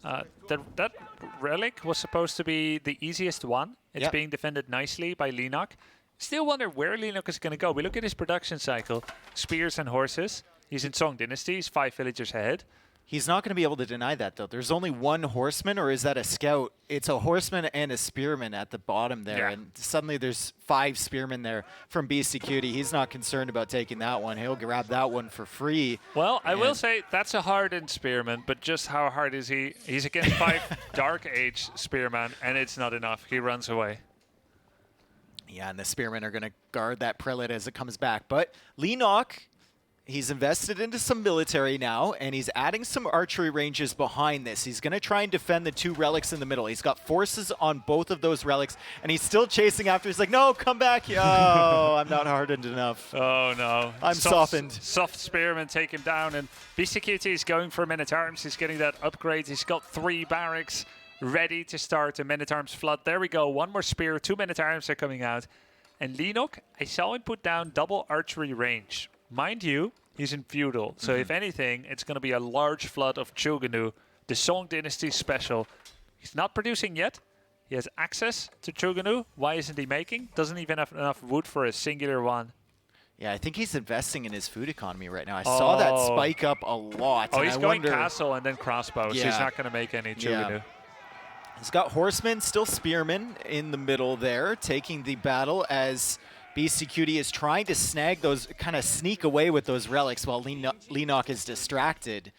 That relic was supposed to be the easiest one. It's being defended nicely by Leenock. Still wonder where Leenock is going to go. We look at his production cycle, spears and horses. He's in Song Dynasty, he's 5 villagers ahead. He's not going to be able to deny that, though. There's only one horseman, or is that a scout? It's a horseman and a spearman at the bottom there, and suddenly there's 5 spearmen there from Beastyqt. He's not concerned about taking that one. He'll grab that one for free. Well, I will say that's a hardened spearman, but just how hard is he? He's against 5 Dark Age spearmen, and it's not enough. He runs away. Yeah, and the spearmen are going to guard that prelate as it comes back. But Leenock, he's invested into some military now, and he's adding some archery ranges behind this. He's going to try and defend the 2 relics in the middle. He's got forces on both of those relics, and he's still chasing after. He's like, no, come back. Oh, I'm not hardened enough. Oh, no. I'm softened. Soft spearman taken down, and Beastyqt is going for men-at-arms. He's getting that upgrade. He's got 3 barracks ready to start a men-at-arms flood. There we go. 1 more spear, 2 men-at-arms are coming out. And Leenock, I saw him put down double archery range. Mind you, he's in feudal, so if anything, it's going to be a large flood of Chuganu, the Song Dynasty special. He's not producing yet. He has access to Chuganu. Why isn't he making? Doesn't even have enough wood for a singular one. Yeah, I think he's investing in his food economy right now. I saw that spike up a lot. Oh, he's going castle and then crossbow, so he's not going to make any Chuganu. Yeah. He's got horsemen, still spearmen in the middle there, taking the battle as Beastyqt is trying to snag those, kind of sneak away with those relics while Leenock is distracted.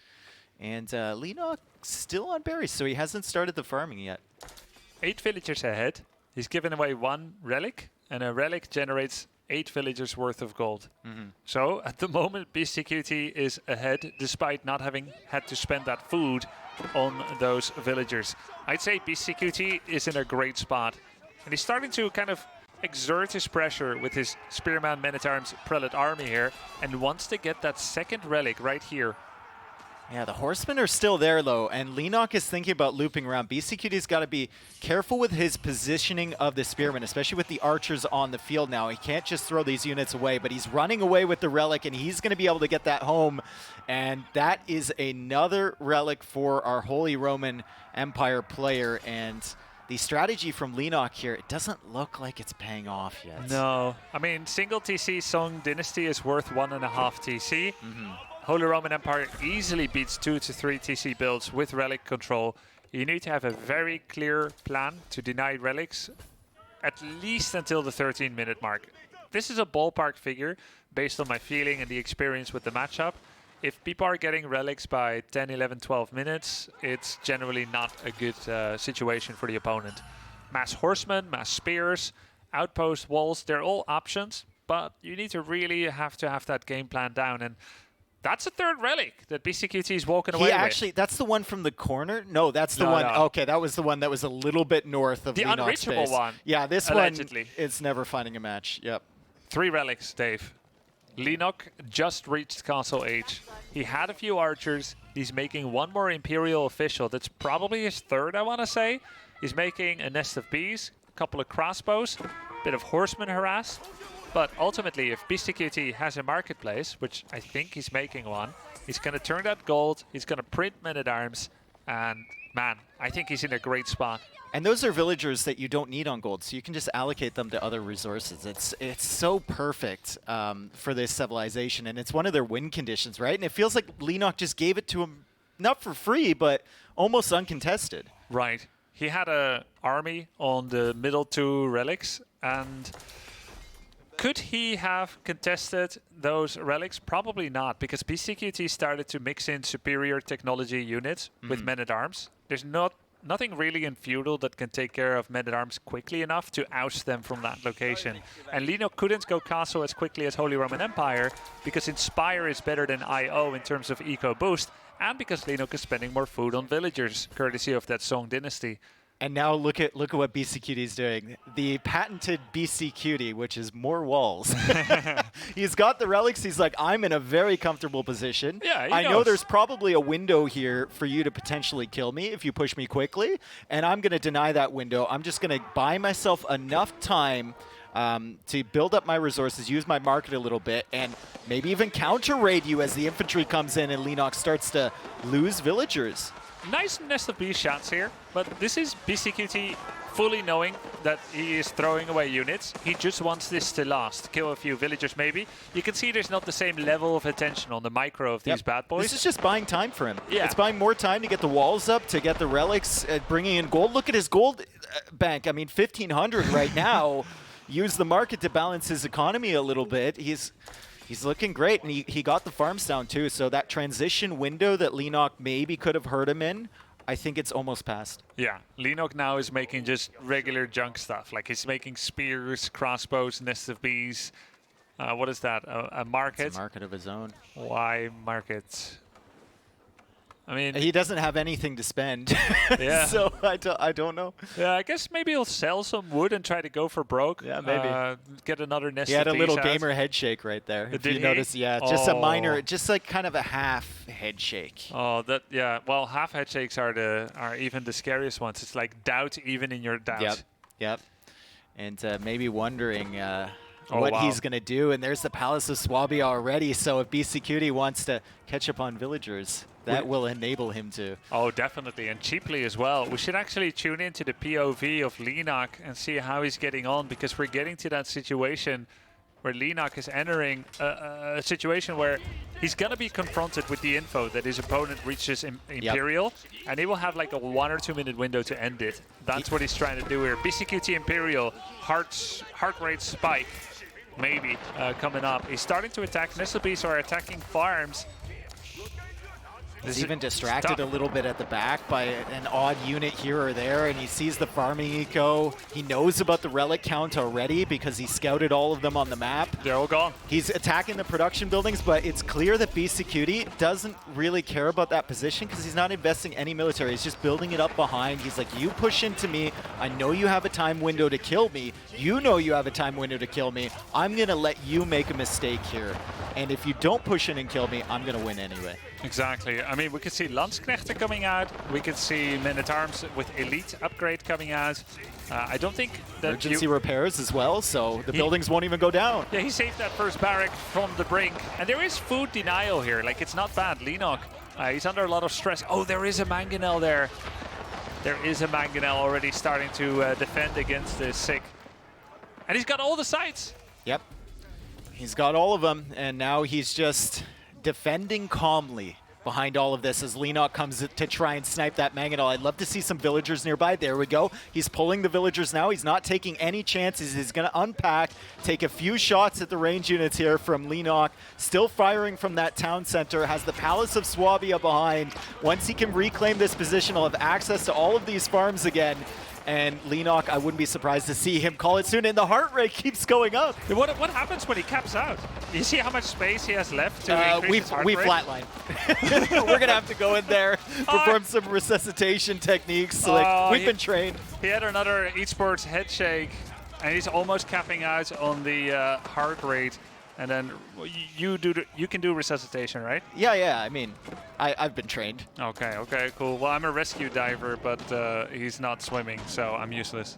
And Leenock still on berries, so he hasn't started the farming yet. 8 villagers ahead. He's given away 1 relic, and a relic generates 8 villagers worth of gold. So at the moment, Beastyqt is ahead, despite not having had to spend that food on those villagers. I'd say Beastyqt is in a great spot, and he's starting to kind of exert his pressure with his spearman, men-at-arms, prelate army here, and wants to get that second relic right here. Yeah, the horsemen are still there, though, and Leenock is thinking about looping around. Beastyqt's got to be careful with his positioning of the spearmen, especially with the archers on the field now. He can't just throw these units away, but he's running away with the relic, and he's going to be able to get that home. And that is another relic for our Holy Roman Empire player, and the strategy from Leenock here, it doesn't look like it's paying off yet. No. I mean, single TC Song Dynasty is worth 1.5 TC. Holy Roman Empire easily beats 2 to 3 TC builds with relic control. You need to have a very clear plan to deny relics at least until the 13-minute mark. This is a ballpark figure based on my feeling and the experience with the matchup. If people are getting relics by 10, 11, 12 minutes, it's generally not a good situation for the opponent. Mass horsemen, mass spears, outpost walls, they're all options, but you need to really have that game plan down. And that's a third relic that Beastyqt is walking away with. That's the one from the corner? No, that's the one. No. Okay, that was the one that was a little bit north of the Leenock's unreachable base. one. Yeah, this allegedly. one, it's never finding a match. Yep. 3 relics, Dave. Leenock just reached Castle H. He had a few archers. He's making one more Imperial official. That's probably his third, I want to say. He's making a nest of bees, a couple of crossbows, a bit of horseman harass. But ultimately, if Beastyqt has a marketplace, which I think he's making one, he's going to turn that gold, he's going to print men-at-arms, and man, I think he's in a great spot. And those are villagers that you don't need on gold, so you can just allocate them to other resources. It's so perfect for this civilization, and it's one of their win conditions, right? And it feels like Leenock just gave it to him, not for free, but almost uncontested. Right. He had an army on the middle 2 relics, and could he have contested those relics? Probably not, because Beastyqt started to mix in superior technology units with men-at-arms. There's nothing really in Feudal that can take care of men-at-arms quickly enough to oust them from that location. And Leenock couldn't go castle as quickly as Holy Roman Empire, because Inspire is better than IO in terms of eco boost, and because Leenock is spending more food on villagers, courtesy of that Song dynasty. And now look at what Beastyqt is doing. The patented Beastyqt, which is more walls. He's got the relics. He's like, I'm in a very comfortable position. Yeah, I know there's probably a window here for you to potentially kill me if you push me quickly, and I'm going to deny that window. I'm just going to buy myself enough time to build up my resources, use my market a little bit, and maybe even counter-raid you as the infantry comes in and Leenock starts to lose villagers. Nice nest of bee shots here, but this is Beastyqt fully knowing that he is throwing away units. He just wants this to last, kill a few villagers maybe. You can see there's not the same level of attention on the micro of these bad boys. This is just buying time for him. Yeah. It's buying more time to get the walls up, to get the relics, bringing in gold. Look at his gold bank. I mean, 1,500 right now. Use the market to balance his economy a little bit. He's looking great, and he got the farms down too, so that transition window that Leenock maybe could have hurt him in, I think it's almost past. Yeah, Leenock now is making just regular junk stuff. Like he's making spears, crossbows, nests of bees. What is that, a market? It's a market of his own. Why market? I mean, he doesn't have anything to spend, yeah. So I don't know. Yeah, I guess maybe he'll sell some wood and try to go for broke. Yeah, maybe. Get another nest. He had a little out. gamer head shake right there. If Did you he? notice, yeah, just a minor, just like kind of a half head shake. Oh, that yeah. Well, half head shakes are even the scariest ones. It's like doubt even in your doubt. Yep. And maybe wondering what he's going to do. And there's the Palace of Swabia already. So if Beastyqt wants to catch up on villagers, that will enable him to. Oh, definitely, and cheaply as well. We should actually tune into the POV of Leenock and see how he's getting on, because we're getting to that situation where Leenock is entering a situation where he's going to be confronted with the info that his opponent reaches Imperial, and he will have like a 1 or 2 minute window to end it. That's what he's trying to do here. Beastyqt Imperial, heart rate spike, maybe coming up. He's starting to attack. Nestle Bees are attacking farms. He's even distracted a little bit at the back by an odd unit here or there, and he sees the farming eco. He knows about the relic count already because he scouted all of them on the map. They're all gone. He's attacking the production buildings, but it's clear that Beastyqt doesn't really care about that position because he's not investing any military. He's just building it up behind. He's like, you push into me. I know you have a time window to kill me. You know you have a time window to kill me. I'm going to let you make a mistake here. And if you don't push in and kill me, I'm going to win anyway. Exactly. I mean, we could see Landsknechten coming out. We could see Men-at-Arms with Elite upgrade coming out. I don't think that emergency repairs as well, so the buildings won't even go down. Yeah, he saved that first barrack from the brink. And there is food denial here. Like, it's not bad. Leenock, he's under a lot of stress. Oh, there is a Mangonel there. There is a Mangonel already starting to defend against the sick. And he's got all the sites. Yep. He's got all of them, and now he's just defending calmly behind all of this as Leenock comes to try and snipe that Mangonel. I'd love to see some villagers nearby. There we go. He's pulling the villagers now. He's not taking any chances. He's going to unpack, take a few shots at the range units here from Leenock. Still firing from that town center. Has the Palace of Swabia behind. Once he can reclaim this position, he'll have access to all of these farms again. And Leenock, I wouldn't be surprised to see him call it soon. And the heart rate keeps going up. What happens when he caps out? You see how much space he has left to increase his heart we rate? flatline. We're going to have to go in there, perform some resuscitation techniques. We've been trained. He had another esports head shake, and he's almost capping out on the heart rate. And then you can do resuscitation, right? Yeah. I mean, I've been trained. Okay, cool. Well, I'm a rescue diver, but he's not swimming, so I'm useless.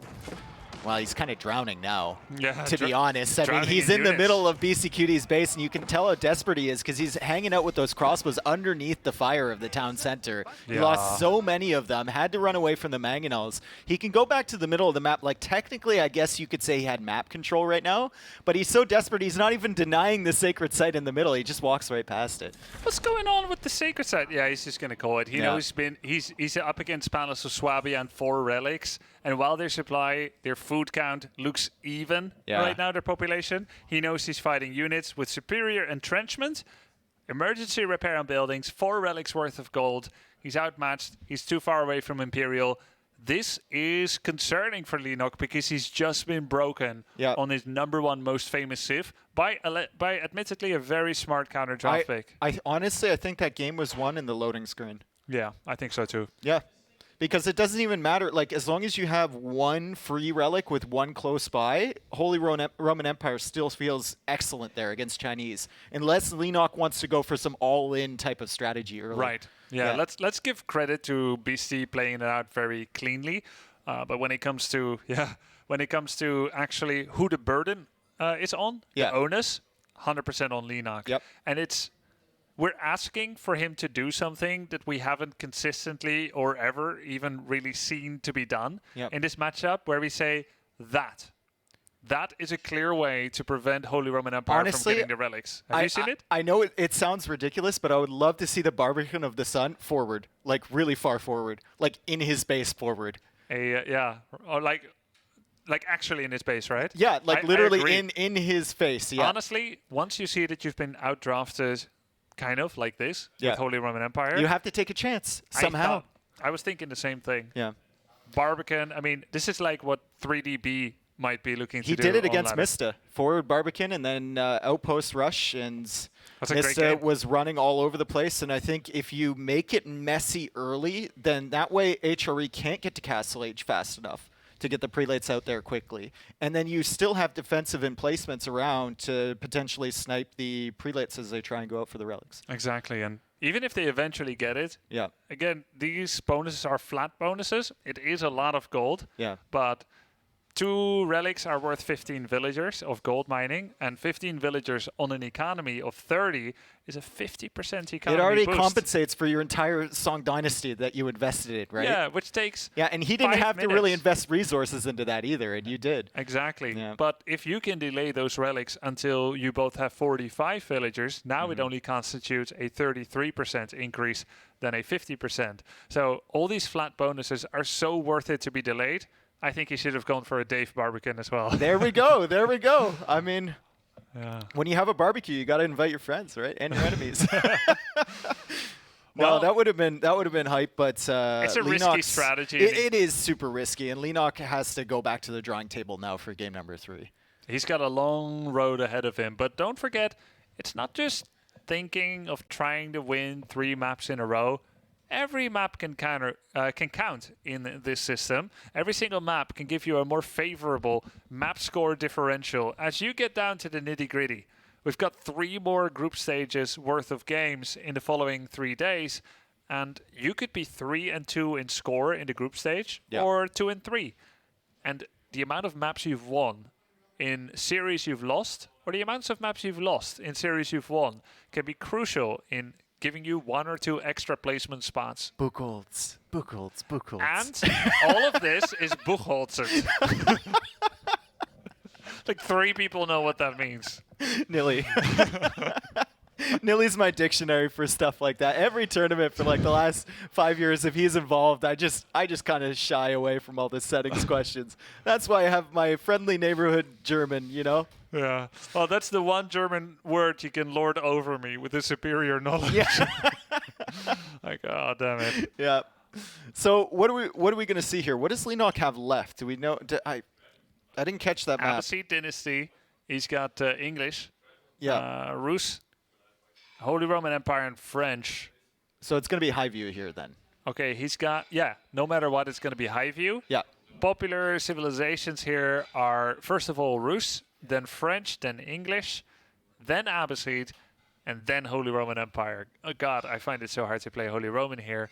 Well, he's kind of drowning now, Yeah, to be honest. I mean, he's in the middle of Beastyqt's base, and you can tell how desperate he is because he's hanging out with those crossbows underneath the fire of the town center. He Yeah. lost so many of them, had to run away from the Mangonels. He can go back to the middle of the map. Like, technically, I guess you could say he had map control right now, but he's so desperate, he's not even denying the sacred site in the middle. He just walks right past it. What's going on with the sacred site? Yeah, he's just going to call it. He Yeah. knows he's up against Palace of Swabia and 4 relics, and while their food count looks even right now, their population, he knows he's fighting units with superior entrenchment, emergency repair on buildings, 4 relics worth of gold. He's outmatched. He's too far away from Imperial. This is concerning for Leenock because he's just been broken on his #1 most famous Civ by admittedly a very smart counter draft pick. I honestly, I think that game was won in the loading screen. Yeah, I think so too. Yeah. Because it doesn't even matter. Like, as long as you have 1 free relic with 1 close by, Holy Roman Empire still feels excellent there against Chinese. Unless Leenock wants to go for some all-in type of strategy early. Right. Yeah. Let's give credit to Beasty playing it out very cleanly. But when it comes to actually who the burden is on, the onus, 100% on Leenock. Yep. And we're asking for him to do something that we haven't consistently or ever even really seen to be done in this matchup, where we say that is a clear way to prevent Holy Roman Empire from getting the relics. Have you seen it? I know it sounds ridiculous, but I would love to see the Barbican of the Sun forward, like really far forward, like in his base forward. Or like actually in his base, right? Yeah, like literally I in his face. Yeah. Honestly, once you see that you've been outdrafted kind of like this with Holy Roman Empire, you have to take a chance somehow. I was thinking the same thing. Yeah. Barbican, I mean, this is like what 3DB might be looking to do. He did it against ladder. MiSTA. Forward Barbican and then outpost rush, and MiSTA was running all over the place. And I think if you make it messy early, then that way HRE can't get to Castle Age fast enough to get the prelates out there quickly. And then you still have defensive emplacements around to potentially snipe the prelates as they try and go out for the relics. Exactly. And even if they eventually get it, again, these bonuses are flat bonuses. It is a lot of gold. Yeah. But 2 relics are worth 15 villagers of gold mining, and 15 villagers on an economy of 30 is a 50% economy It already boost. compensates for your entire Song Dynasty that you invested in, right? Yeah, which takes and he didn't 5 have to minutes. really invest resources into that either, and you did. Exactly. Yeah. But if you can delay those relics until you both have 45 villagers, now it only constitutes a 33% increase than a 50%. So all these flat bonuses are so worth it to be delayed. I think he should have gone for a Dave Barbican as well. There we go. There we go. I mean, when you have a barbecue, you got to invite your friends, right, and your enemies. Well, that would have been hype, but it's a risky strategy. It is super risky, and Leenock has to go back to the drawing table now for game number 3. He's got a long road ahead of him, but don't forget, it's not just thinking of trying to win 3 maps in a row. Every map can count in this system. Every single map can give you a more favorable map score differential as you get down to the nitty-gritty. We've got 3 more group stages worth of games in the following 3 days, and you could be 3-2 in score in the group stage, or 2-3. And the amount of maps you've won in series you've lost, or the amounts of maps you've lost in series you've won, can be crucial in giving you 1 or 2 extra placement spots. Buchholz. And all of this is Buchholzers. Like 3 people know what that means. Nilly. Nilly's my dictionary for stuff like that. Every tournament for like the last 5 years, if he's involved, I just kind of shy away from all the settings questions. That's why I have my friendly neighborhood German, you know? Yeah. Well, that's the one German word you can lord over me with a superior knowledge. Yeah. Like, oh, damn it. Yeah. So what are we going to see here? What does Leenock have left? Do we know? I didn't catch that map. Abbasid Dynasty. He's got English. Yeah. Rus. Holy Roman Empire and French. So it's going to be high view here then. Okay, he's got, no matter what, it's going to be high view. Yeah. Popular civilizations here are, first of all, Rus, then French, then English, then Abbasid, and then Holy Roman Empire. Oh, God, I find it so hard to play Holy Roman here.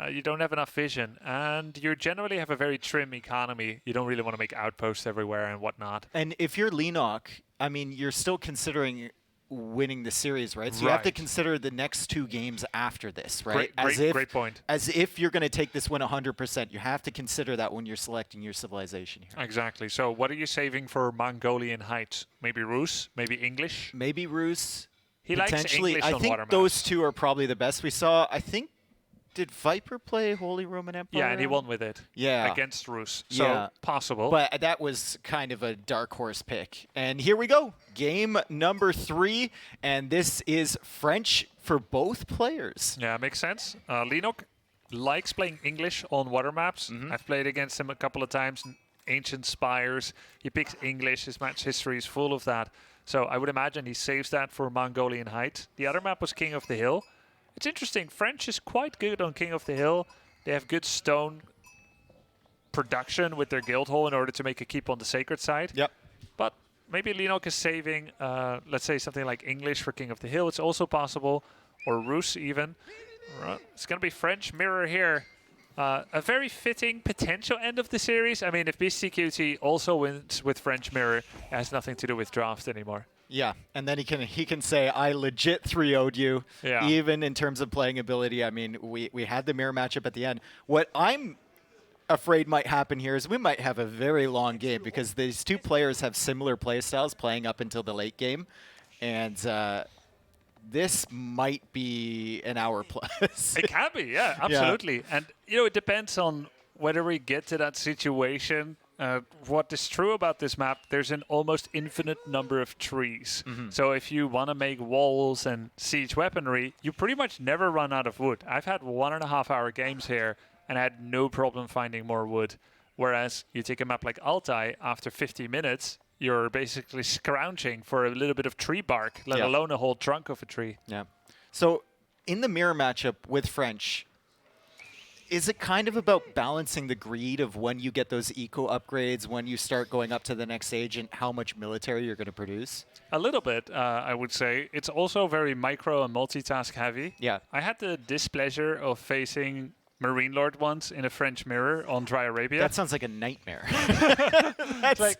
You don't have enough vision, and you generally have a very trim economy. You don't really want to make outposts everywhere and whatnot. And if you're Leenock, I mean, you're still considering winning the series, right? So you have to consider the next 2 games after this, right? Great point. As if you're going to take this win 100%. You have to consider that when you're selecting your civilization here. Exactly. So what are you saving for Mongolian heights? Maybe Rus? Maybe English? Maybe Rus. He likes English I on think water maps. those 2 are probably the best. We saw, I think, did Viper play Holy Roman Empire? Yeah, and he won with it. Yeah. Against Rus. So possible. But that was kind of a dark horse pick. And here we go. Game number 3. And this is French for both players. Yeah, makes sense. Leenock likes playing English on water maps. I've played against him a couple of times. Ancient Spires. He picks English. His match history is full of that. So I would imagine he saves that for Mongolian Height. The other map was King of the Hill. It's interesting. French is quite good on King of the Hill. They have good stone production with their guild hall in order to make a keep on the sacred side. Yep. But maybe Leenock is saving, let's say, something like English for King of the Hill. It's also possible. Or Rus even. It's going to be French mirror here. A very fitting potential end of the series. I mean, if Beastyqt also wins with French mirror, it has nothing to do with draft anymore. Yeah, and then he can say, I legit 3-0'd you, even in terms of playing ability. I mean, we had the mirror matchup at the end. What I'm afraid might happen here is we might have a very long game because these 2 players have similar play styles playing up until the late game. And this might be an hour plus. It can be, yeah, absolutely. Yeah. And, it depends on whether we get to that situation. What is true about this map, there's an almost infinite number of trees. So if you want to make walls and siege weaponry, you pretty much never run out of wood. I've had 1.5-hour games here, and I had no problem finding more wood. Whereas you take a map like Altai, after 50 minutes, you're basically scrounging for a little bit of tree bark, let alone a whole trunk of a tree. Yeah. So in the mirror matchup with French, is it kind of about balancing the greed of when you get those eco upgrades, when you start going up to the next stage, and how much military you're going to produce? A little bit, I would say. It's also very micro and multitask heavy. Yeah. I had the displeasure of facing MarineLorD once in a French mirror on Dry Arabia. That sounds like a nightmare. That's like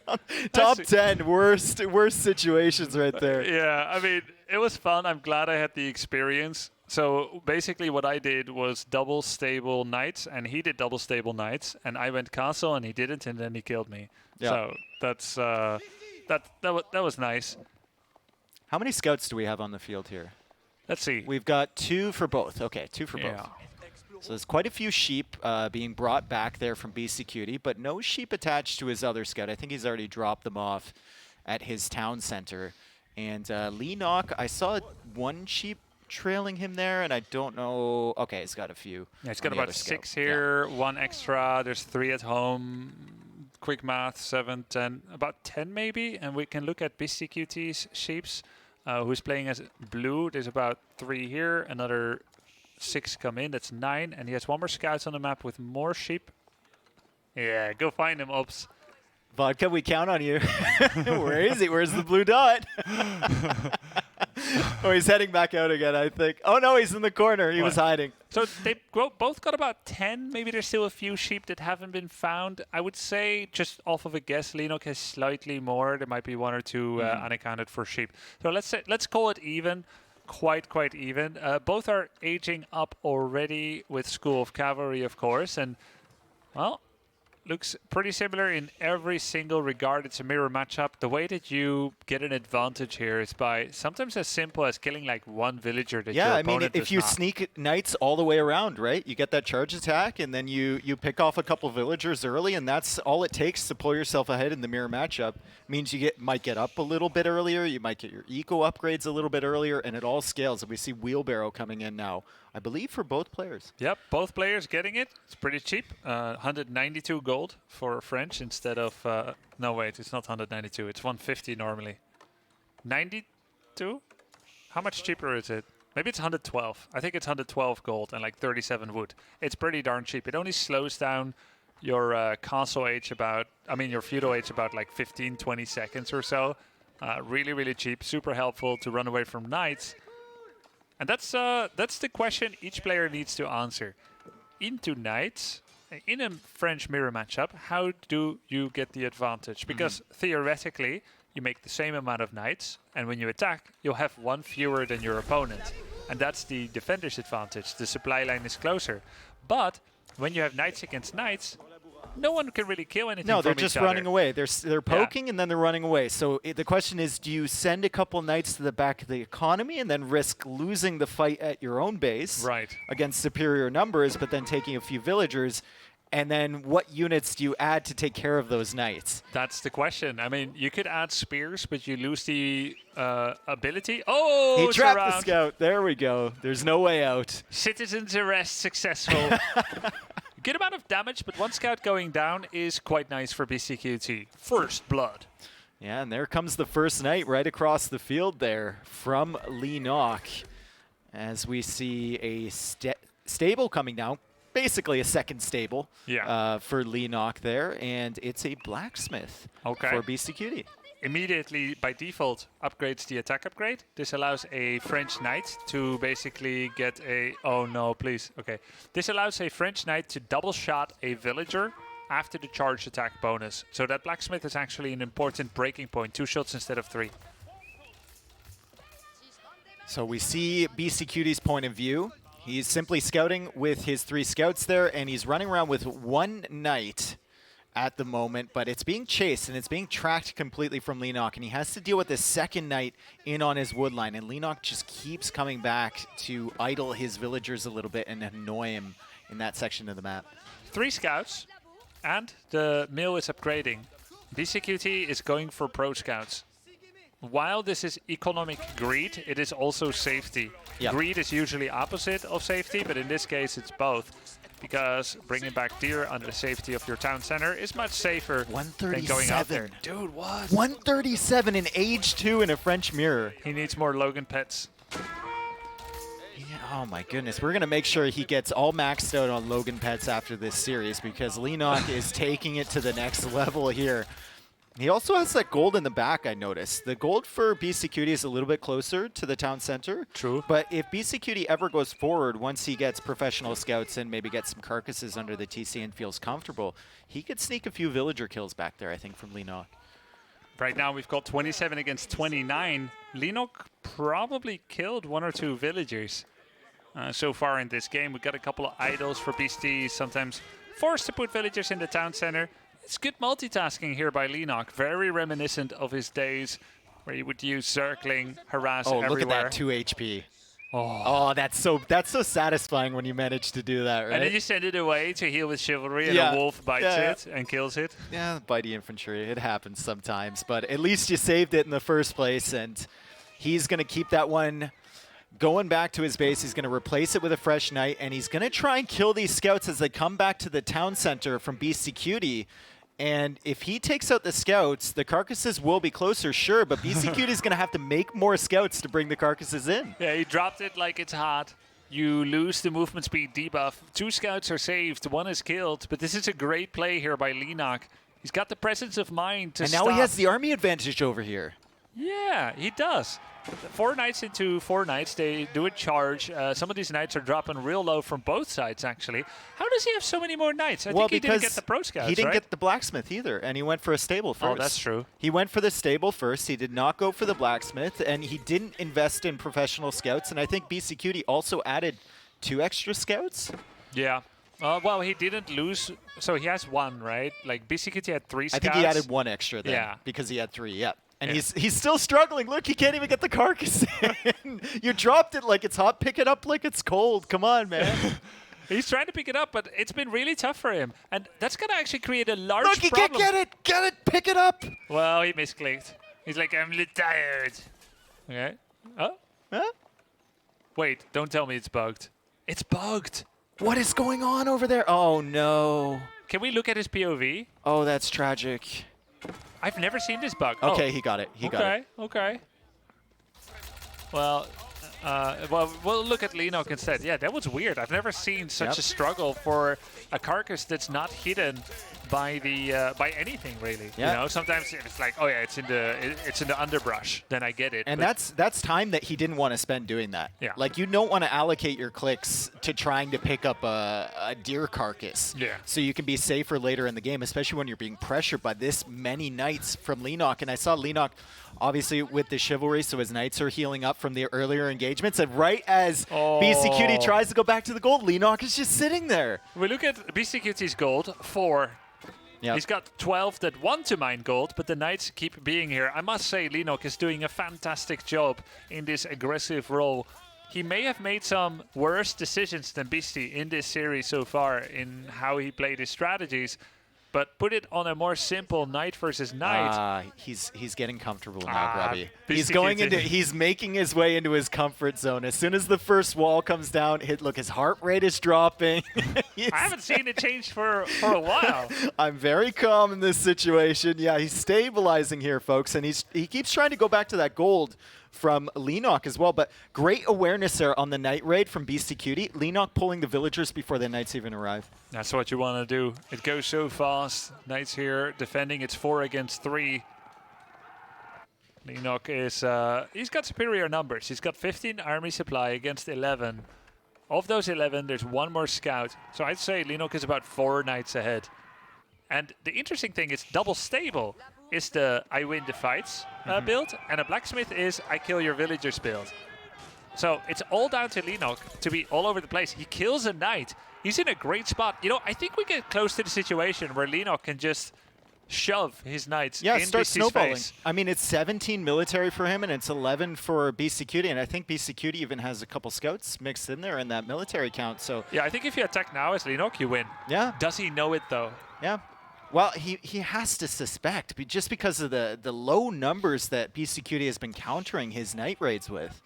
top 10 worst situations right there. Yeah, I mean, it was fun. I'm glad I had the experience. So basically what I did was double stable knights, and he did double stable knights, and I went castle, and he didn't, and then he killed me. Yeah. So that's that was nice. How many scouts do we have on the field here? Let's see. We've got 2 for both. Okay, 2 for both. So there's quite a few sheep being brought back there from Beastyqt, but no sheep attached to his other scout. I think he's already dropped them off at his town center. And Leenock, I saw 1 sheep trailing him there, and I don't know. Okay, he's got a few. Yeah, he's got about 6 here, 1 extra. There's 3 at home. Quick math, 7, 10, about 10 maybe. And we can look at Beastyqt's sheeps, who's playing as blue. There's about 3 here, another 6 come in. That's 9, and he has 1 more scouts on the map with more sheep. Yeah, go find him, Ops. Vodka, we count on you. Where is he? Where's the blue dot? Oh, he's heading back out again, I think. Oh, no, he's in the corner. He was hiding. So they both got about 10. Maybe there's still a few sheep that haven't been found. I would say, just off of a guess, Leenock has slightly more. There might be 1 or 2 unaccounted for sheep. So let's call it even. Quite even. Both are aging up already with School of Cavalry, of course. And, well, looks pretty similar in every single regard. It's a mirror matchup. The way that you get an advantage here is by sometimes as simple as killing like one villager that your Yeah, I opponent mean, if does you not. sneak knights all the way around, right? You get that charge attack, and then you pick off a couple villagers early, and that's all it takes to pull yourself ahead in the mirror matchup. Means you might get up a little bit earlier, you might get your eco upgrades a little bit earlier, and it all scales. And we see Wheelbarrow coming in now, I believe, for both players. Yep, both players getting it. It's pretty cheap. 192 gold for French instead of... no, wait, it's not 192. It's 150 normally. 92? How much cheaper is it? Maybe it's 112. I think it's 112 gold and like 37 wood. It's pretty darn cheap. It only slows down your castle age your feudal age about like 15, 20 seconds or so. Really, really cheap. Super helpful to run away from knights. And that's the question each player needs to answer. Into knights, in a French mirror matchup, how do you get the advantage? Because theoretically, you make the same amount of knights, and when you attack, you'll have one fewer than your opponent. And that's the defender's advantage. The supply line is closer. But when you have knights against knights, no one can really kill anything No, from they're each just other. running away. They're poking and then they're running away. So the question is, do you send a couple knights to the back of the economy and then risk losing the fight at your own base against superior numbers, but then taking a few villagers? And then what units do you add to take care of those knights? That's the question. I mean, you could add spears, but you lose the ability. Oh, he trapped the scout. There we go. There's no way out. Citizens arrest successful. Good amount of damage, but one scout going down is quite nice for Beastyqt. First blood. Yeah, and there comes the first knight right across the field there from Leenock. As we see a stable coming down. Basically a second stable for Leenock there, and it's a blacksmith for Beastyqt. Immediately, by default, upgrades the attack upgrade. This allows a French knight to basically get a... Oh, no, please. Okay. This allows a French knight to double shot a villager after the charge attack bonus. So that blacksmith is actually an important breaking point. 2 shots instead of 3. So we see Beastyqt's point of view. He's simply scouting with his 3 scouts there, and he's running around with 1 knight at the moment, but it's being chased, and it's being tracked completely from Leenock, and he has to deal with this second knight in on his wood line, and Leenock just keeps coming back to idle his villagers a little bit and annoy him in that section of the map. 3 scouts, and the mill is upgrading. Beastyqt is going for pro scouts. While this is economic greed, it is also safety. Yep. Greed is usually opposite of safety, but in this case it's both. Because bringing back deer under the safety of your town center is much safer than going out there. Dude, what? 137 in age 2 in a French mirror. He needs more Logan pets. Yeah, oh my goodness. We're going to make sure he gets all maxed out on Logan pets after this series, because Leenock is taking it to the next level here. He also has that gold in the back, I noticed. The gold for Beastyqt is a little bit closer to the town center. True. But if Beastyqt ever goes forward, once he gets professional scouts and maybe gets some carcasses under the TC and feels comfortable, he could sneak a few villager kills back there, I think, from Leenock. Right now we've got 27 against 29. Leenock probably killed 1 or 2 villagers so far in this game. We've got a couple of idols for Beastie, sometimes forced to put villagers in the town center. It's good multitasking here by Leenock, very reminiscent of his days where he would use circling, harass everywhere. Oh, look at that 2 HP. Oh, that's so satisfying when you manage to do that, right? And then you send it away to heal with chivalry, and a wolf bites it and kills it. Yeah, bitey infantry. It happens sometimes, but at least you saved it in the first place, and he's going to keep that one going back to his base. He's going to replace it with a fresh knight, and he's going to try and kill these scouts as they come back to the town center from Beastyqt. And if he takes out the scouts, the carcasses will be closer, sure, but Beastyqt is going to have to make more scouts to bring the carcasses in. Yeah, he dropped it like it's hot. You lose the movement speed debuff. 2 scouts are saved, 1 is killed, but this is a great play here by Leenock. He's got the presence of mind to stop. And now he has the army advantage over here. Yeah, he does. 4 knights into 4 knights. They do a charge. Some of these knights are dropping real low from both sides, actually. How does he have so many more knights? I think he didn't get the pro scouts, he didn't right? get the blacksmith either, and he went for a stable first. Oh, that's true. He went for the stable first. He did not go for the blacksmith, and he didn't invest in professional scouts. And I think Beastyqt also added 2 extra scouts. Yeah. Well, he didn't lose, so he has 1, right? Like Beastyqt had 3 scouts. I think he added 1 extra then. Yeah. Because he had 3. Yeah. And he's still struggling. Look, he can't even get the carcass in. You dropped it like it's hot. Pick it up like it's cold. Come on, man. He's trying to pick it up, but it's been really tough for him. And that's going to actually create a large Look, he problem. can't get it. Get it. Pick it up. Well, he misclicked. He's like, I'm a little tired. Okay. Oh. Huh? Wait, don't tell me it's bugged. It's bugged. What is going on over there? Oh, no. Can we look at his POV? Oh, that's tragic. I've never seen this bug. Okay, he got it. He got it. Okay. Well, we'll look at Leenock instead. Yeah, that was weird. I've never seen such a struggle for a carcass that's not hidden by the by anything really. Yeah. You know, sometimes it's like, oh yeah, it's in the underbrush. Then I get it. And but that's time that he didn't want to spend doing that. Yeah. Like, you don't want to allocate your clicks to trying to pick up a deer carcass. Yeah. So you can be safer later in the game, especially when you're being pressured by this many knights from Leenock. And I saw Leenock, obviously, with the chivalry, so his knights are healing up from the earlier engagements. And right as Beastyqt tries to go back to the gold, Leenock is just sitting there. we look at Beastyqt's gold 4. Yep. He's got 12 that want to mine gold, but the knights keep being here. I must say, Leenock is doing a fantastic job in this aggressive role. He may have made some worse decisions than Beasty in this series so far in how he played his strategies, but put it on a more simple knight versus knight. He's getting comfortable now, Grubby. Beastyqt. He's making his way into his comfort zone. As soon as the first wall comes down, look, his heart rate is dropping. I haven't seen it change for a while. I'm very calm in this situation. Yeah, he's stabilizing here, folks, and he keeps trying to go back to that gold from Leenock as well, but great awareness there on the night raid from Beastyqt. Leenock pulling the villagers before the knights even arrive. That's what you want to do. It goes so fast. Knights here defending. It's 4 against 3. Leenock is he's got superior numbers. He's got 15 army supply against 11. Of those 11, there's 1 more scout. So I'd say Leenock is about 4 knights ahead. And the interesting thing is double stable is the I win the fights build, and a blacksmith is I kill your villagers build. So it's all down to Leenock to be all over the place. He kills a knight. He's in a great spot. You know, I think we get close to the situation where Leenock can just shove his knights in start Beasty's snowballing. face. I mean, it's 17 military for him, and it's 11 for Beastyqt, and I think Beastyqt even has a couple scouts mixed in there in that military count. So Yeah, I think if you attack now as Leenock, you win. yeah, Does he know it, though? yeah. Well, he has to suspect, just because of the low numbers that Beastyqt has been countering his night raids with.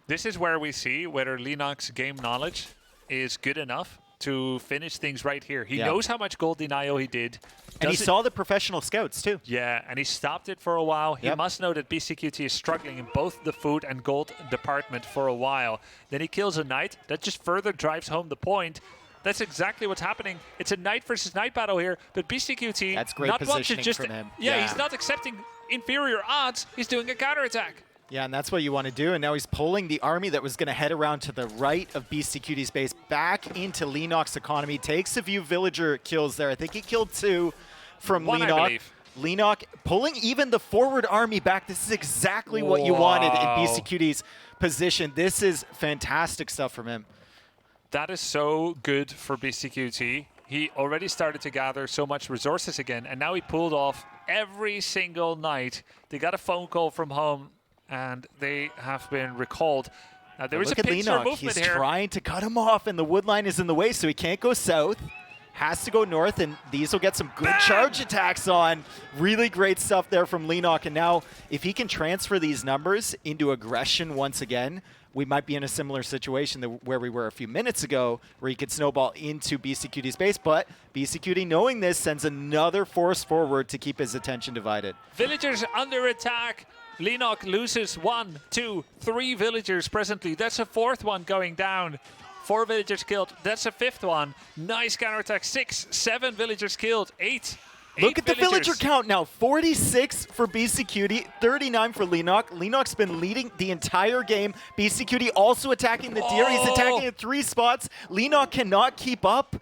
This is where we see whether Leenock's game knowledge is good enough to finish things right here. He knows how much gold denial he did. And he saw the professional scouts, too. Yeah, and he stopped it for a while. He must know that Beastyqt is struggling in both the food and gold department for a while. Then he kills a knight. That just further drives home the point. That's exactly what's happening. It's a knight versus knight battle here, but Beastyqt That's great not want to positioning just from him. Yeah, he's not accepting inferior odds. He's doing a counterattack. Yeah, and that's what you want to do. And now he's pulling the army that was going to head around to the right of Beastyqt's base back into Leenock's economy. Takes a few villager kills there. I think he killed 2 from 1, I Leenock. believe. Leenock pulling even the forward army back. This is exactly what you wanted in Beastyqt's position. This is fantastic stuff from him. That is so good for Beastyqt. He already started to gather so much resources again, and now he pulled off every single night. They got a phone call from home, and they have been recalled. Now, there is a pincer movement He's here. trying to cut him off, and the wood line is in the way, so he can't go south. Has to go north, and these will get some good charge attacks on. Really great stuff there from Leenock. And now, if he can transfer these numbers into aggression once again, we might be in a similar situation where we were a few minutes ago, where he could snowball into Beastyqt's base. But Beastyqt, knowing this, sends another force forward to keep his attention divided. Villagers under attack. Leenock loses 1, 2, 3 villagers presently. That's a 4th one going down. 4 villagers killed. That's a 5th one. Nice counterattack. 6, 7 villagers killed. 8. Look at the villagers. villager count now. 46 for Beastyqt, 39 for Leenock. Leenock's been leading the entire game. Beastyqt also attacking the deer. He's attacking in 3 spots. Leenock cannot keep up.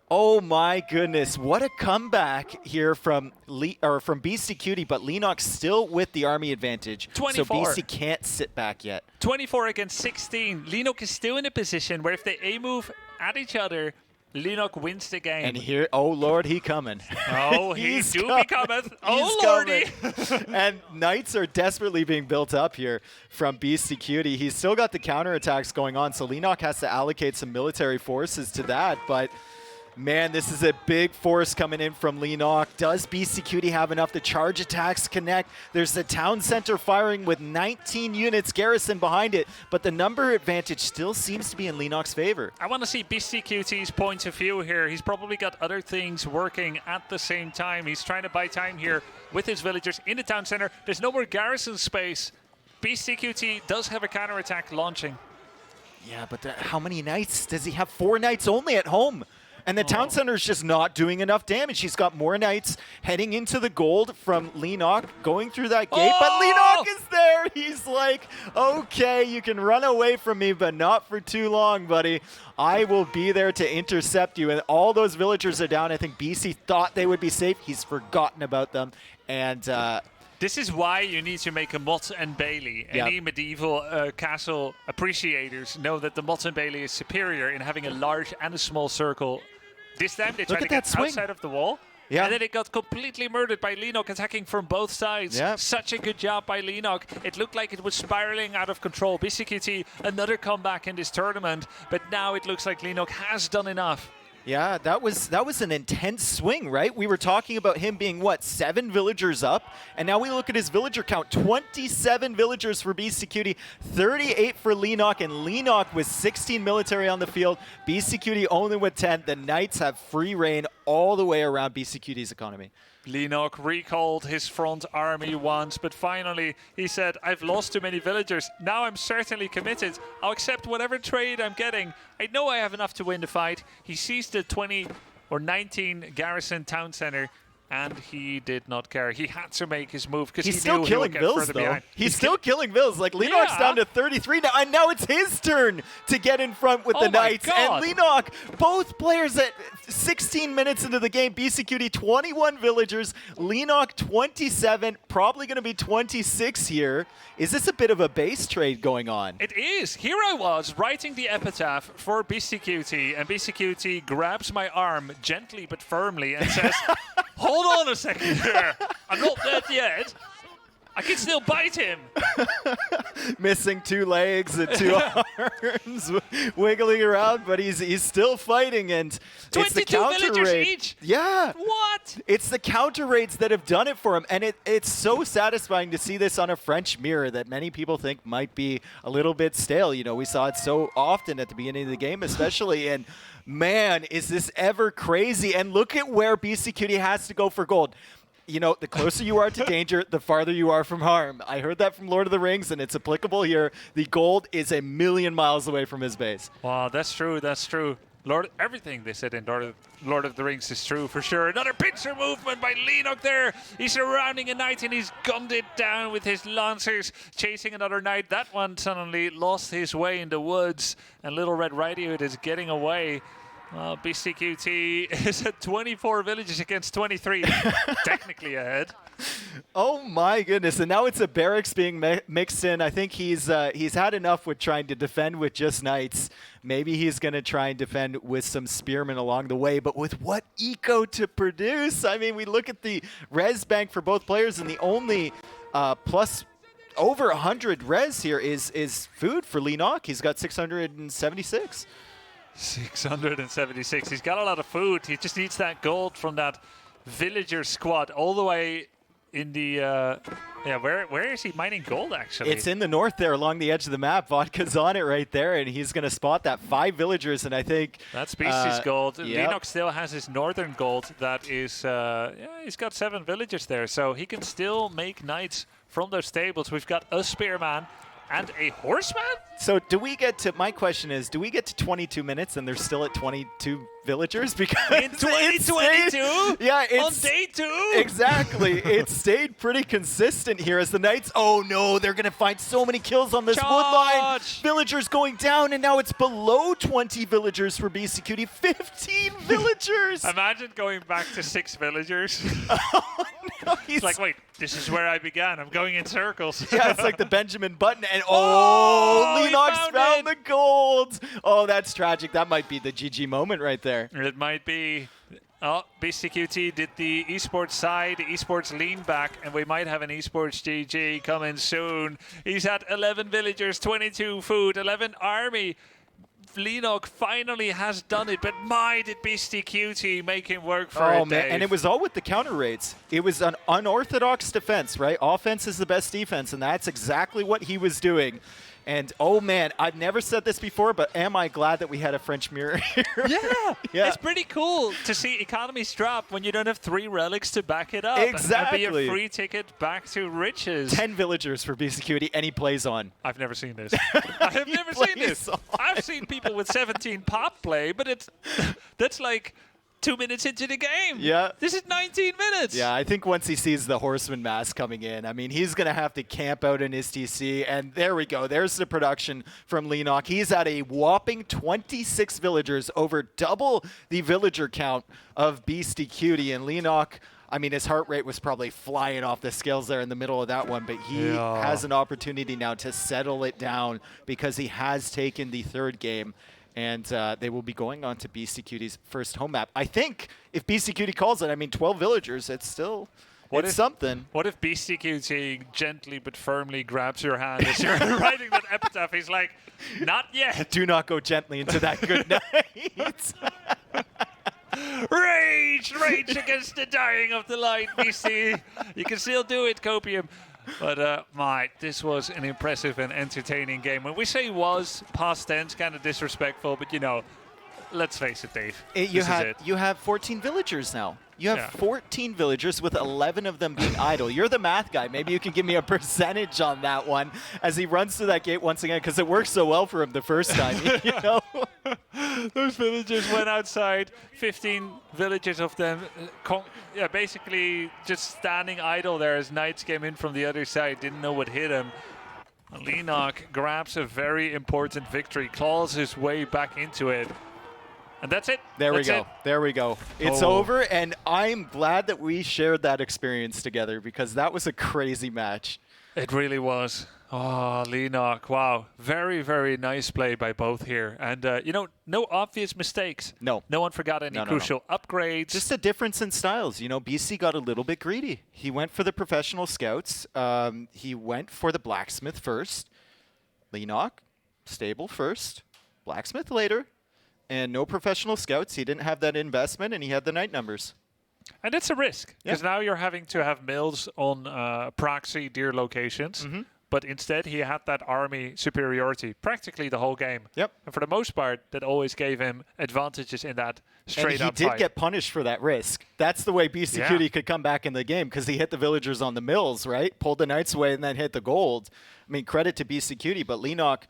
Oh my goodness, what a comeback here from Beastyqt, but Leenock still with the army advantage. 24. So Beasty can't sit back yet. 24 against 16. Leenock is still in a position where if they A-move at each other, Leenock wins the game. And here, oh Lord, he coming. Oh, he do be cometh. Oh, He's Lordy. coming. And Knights are desperately being built up here from Beastyqt. He's still got the counterattacks going on, so Leenock has to allocate some military forces to that. But man, this is a big force coming in from Leenock. Does Beastyqt have enough? The charge attacks connect. There's the town center firing with 19 units garrison behind it, but the number advantage still seems to be in Leenock's favor. I want to see Beastyqt's point of view here. He's probably got other things working at the same time. He's trying to buy time here with his villagers in the town center. There's no more garrison space. Beastyqt does have a counterattack launching. Yeah, but how many knights? Does he have 4 knights only at home? And the town center is just not doing enough damage. He's got more knights heading into the gold from Leenock, going through that gate. But Leenock is there. He's like, okay, you can run away from me, but not for too long, buddy. I will be there to intercept you. And all those villagers are down. I think BC thought they would be safe. He's forgotten about them. And this is why you need to make a Mott and Bailey. Yep. Any medieval castle appreciators know that the Mott and Bailey is superior in having a large and a small circle. This time they tried to get outside of the wall. Yeah. And then it got completely murdered by Leenock, attacking from both sides. Yeah. Such a good job by Leenock. It looked like it was spiraling out of control. Beastyqt, another comeback in this tournament. But now it looks like Leenock has done enough. yeah, that was an intense swing, right? We were talking about him being, what, 7 villagers up? And now we look at his villager count. 27 villagers for Beastyqt, 38 for Leenock, and Leenock with 16 military on the field. Beastyqt only with 10. The Knights have free reign all the way around Beastyqt's economy. Leenock recalled his front army once, but finally he said, I've lost too many villagers. Now I'm certainly committed. I'll accept whatever trade I'm getting. I know I have enough to win the fight. He seized the 20 or 19 garrison town center, and he did not care. He had to make his move because he still knew killing he would get Vills, further though. behind. He's still killing Vills. Like, Leenock's down to 33 now, and now it's his turn to get in front with the Knights. And Leenock, both players at 16 minutes into the game. Beastyqt 21 villagers, Leenock 27, probably going to be 26 here. Is this a bit of a base trade going on? It is. Here I was writing the epitaph for Beastyqt, and Beastyqt grabs my arm gently but firmly and says, hold on a second here. I'm not dead yet. I can still bite him. Missing 2 legs and 2 arms, wiggling around, but he's still fighting, and 22 it's the counter villagers raid. each. Yeah. What? It's the counter raids that have done it for him, and it's so satisfying to see this on a French mirror that many people think might be a little bit stale. You know, we saw it so often at the beginning of the game, especially, and man, is this ever crazy. And look at where Beastyqt has to go for gold. You know, the closer you are to danger, the farther you are from harm. I heard that from Lord of the Rings, and it's applicable here. The gold is a million miles away from his base. Wow, that's true. That's true. Everything they said in Lord of the Rings is true for sure. Another pincer movement by Leenock there. He's surrounding a knight and he's gunned it down with his lancers, chasing another knight. That one suddenly lost his way in the woods, and Little Red Riding Hood is getting away. Well, Beastyqt is at 24 villages against 23, technically ahead. Oh my goodness! And now it's a barracks being mixed in. I think he's had enough with trying to defend with just knights. Maybe he's going to try and defend with some spearmen along the way. But with what eco to produce? I mean, we look at the res bank for both players, and the only plus over 100 res here is food for Leenock. He's got 676. 676. He's got a lot of food. He just needs that gold from that villager squad all the way in the where is he mining gold actually? It's in the north there along the edge of the map. Vodka's on it right there, and he's going to spot that 5 villagers, and I think that's Beasty's gold. Yep. Leenock still has his northern gold. That is he's got 7 villagers there, so he can still make knights from those stables. We've got a spearman and a horseman? So do we get to, my question is, do we get to 22 minutes and they're still at 22 villagers? Because in 2022? Yeah, on day 2? Exactly. It stayed pretty consistent here as the Knights, oh no, they're going to find so many kills on this wood line. Villagers going down, and now it's below 20 villagers for Beastyqt. 15 villagers. Imagine going back to 6 villagers. Oh, no, it's like, wait, this is where I began. I'm going in circles. Yeah, it's like the Benjamin Button, and Leenock's found the gold. Oh, that's tragic. That might be the GG moment right there. there. It might be. Oh, Beastyqt did the esports side, the esports lean back, and we might have an esports GG coming soon. He's at 11 villagers, 22 food, 11 army. Leenock finally has done it, but my, did Beastyqt make him work for it, man, Dave. and it was all with the counter rates. It was an unorthodox defense, right? Offense is the best defense, and that's exactly what he was doing. And, oh, man, I've never said this before, but am I glad that we had a French mirror here? Yeah, it's pretty cool to see economies drop when you don't have 3 relics to back it up. Exactly. And be a free ticket back to riches. 10 villagers for Beastyqt, and he plays on. I've never seen this. I have never seen this. I've seen people with 17 pop play, but that's like 2 minutes into the game. Yeah. This is 19 minutes. Yeah, I think once he sees the Horseman mask coming in, I mean, he's going to have to camp out in his TC, and there we go. There's the production from Leenock. He's at a whopping 26 villagers, over double the villager count of Beastyqt, and Leenock, I mean, his heart rate was probably flying off the scales there in the middle of that one, but he has an opportunity now to settle it down because he has taken the 3rd game. And they will be going on to Beastyqt's first home map. I think if Beastyqt calls it, I mean, 12 villagers, it's still something. What if Beastyqt gently but firmly grabs your hand as you're writing that epitaph? He's like, not yet. Do not go gently into that good night. Rage against the dying of the light, BC. You can still do it, Copium. But, this was an impressive and entertaining game. When we say was, past tense, kind of disrespectful, but, you know, let's face it, Dave. You have 14 villagers now. You have 14 villagers with 11 of them being idle. You're the math guy. Maybe you can give me a percentage on that one as he runs through that gate once again, because it worked so well for him the first time. You know? Those villagers went outside, 15 villagers of them, basically just standing idle there as Knights came in from the other side, didn't know what hit him. Leenock grabs a very important victory, claws his way back into it. And that's it. There we go. It's over, and I'm glad that we shared that experience together because that was a crazy match. It really was. Oh, Leenock, wow. Very, very nice play by both here. And, no obvious mistakes. No. No one forgot any crucial upgrades. Just a difference in styles. You know, BC got a little bit greedy. He went for the professional scouts. He went for the blacksmith first. Leenock, stable first. Blacksmith later. And no professional scouts. He didn't have that investment, and he had the night numbers. And it's a risk, because now you're having to have mills on proxy deer locations. But instead, he had that army superiority practically the whole game. Yep. And for the most part, that always gave him advantages in that straight up fight. And he did get punished for that risk. That's the way Beastyqt could come back in the game, because he hit the villagers on the mills, right? Pulled the knights away and then hit the gold. I mean, credit to Beastyqt, but Leenock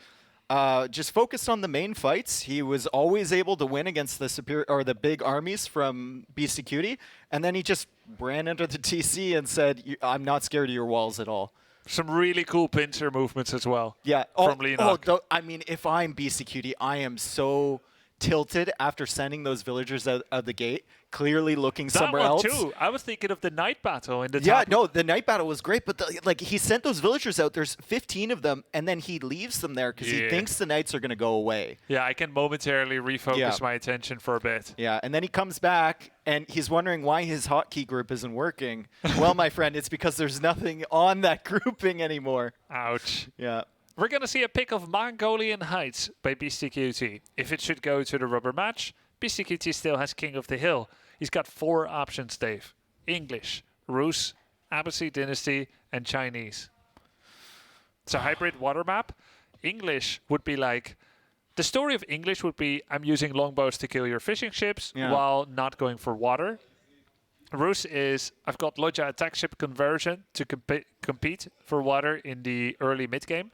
just focused on the main fights. He was always able to win against the big armies from Beastyqt, and then he just ran under the TC and said, "I'm not scared of your walls at all." Some really cool pincer movements as well. Yeah, from Leenock. I mean, if I'm Beastyqt, I am so tilted after sending those villagers out of the gate, clearly looking somewhere else. That one too. I was thinking of the night battle in the top. Yeah, no, the night battle was great, but he sent those villagers out. There's 15 of them, and then he leaves them there because he thinks the knights are going to go away. Yeah, I can momentarily refocus my attention for a bit. Yeah, and then he comes back, and he's wondering why his hotkey group isn't working. Well, my friend, it's because there's nothing on that grouping anymore. Ouch. Yeah. We're going to see a pick of Mongolian Heights by Beastyqt. If it should go to the rubber match, Beastyqt still has King of the Hill. He's got 4 options, Dave. English, Rus, Abbasid Dynasty, and Chinese. It's a hybrid water map. English would be like... The story of English would be, I'm using longbows to kill your fishing ships while not going for water. Rus is, I've got Lodja attack ship conversion to compete for water in the early mid-game.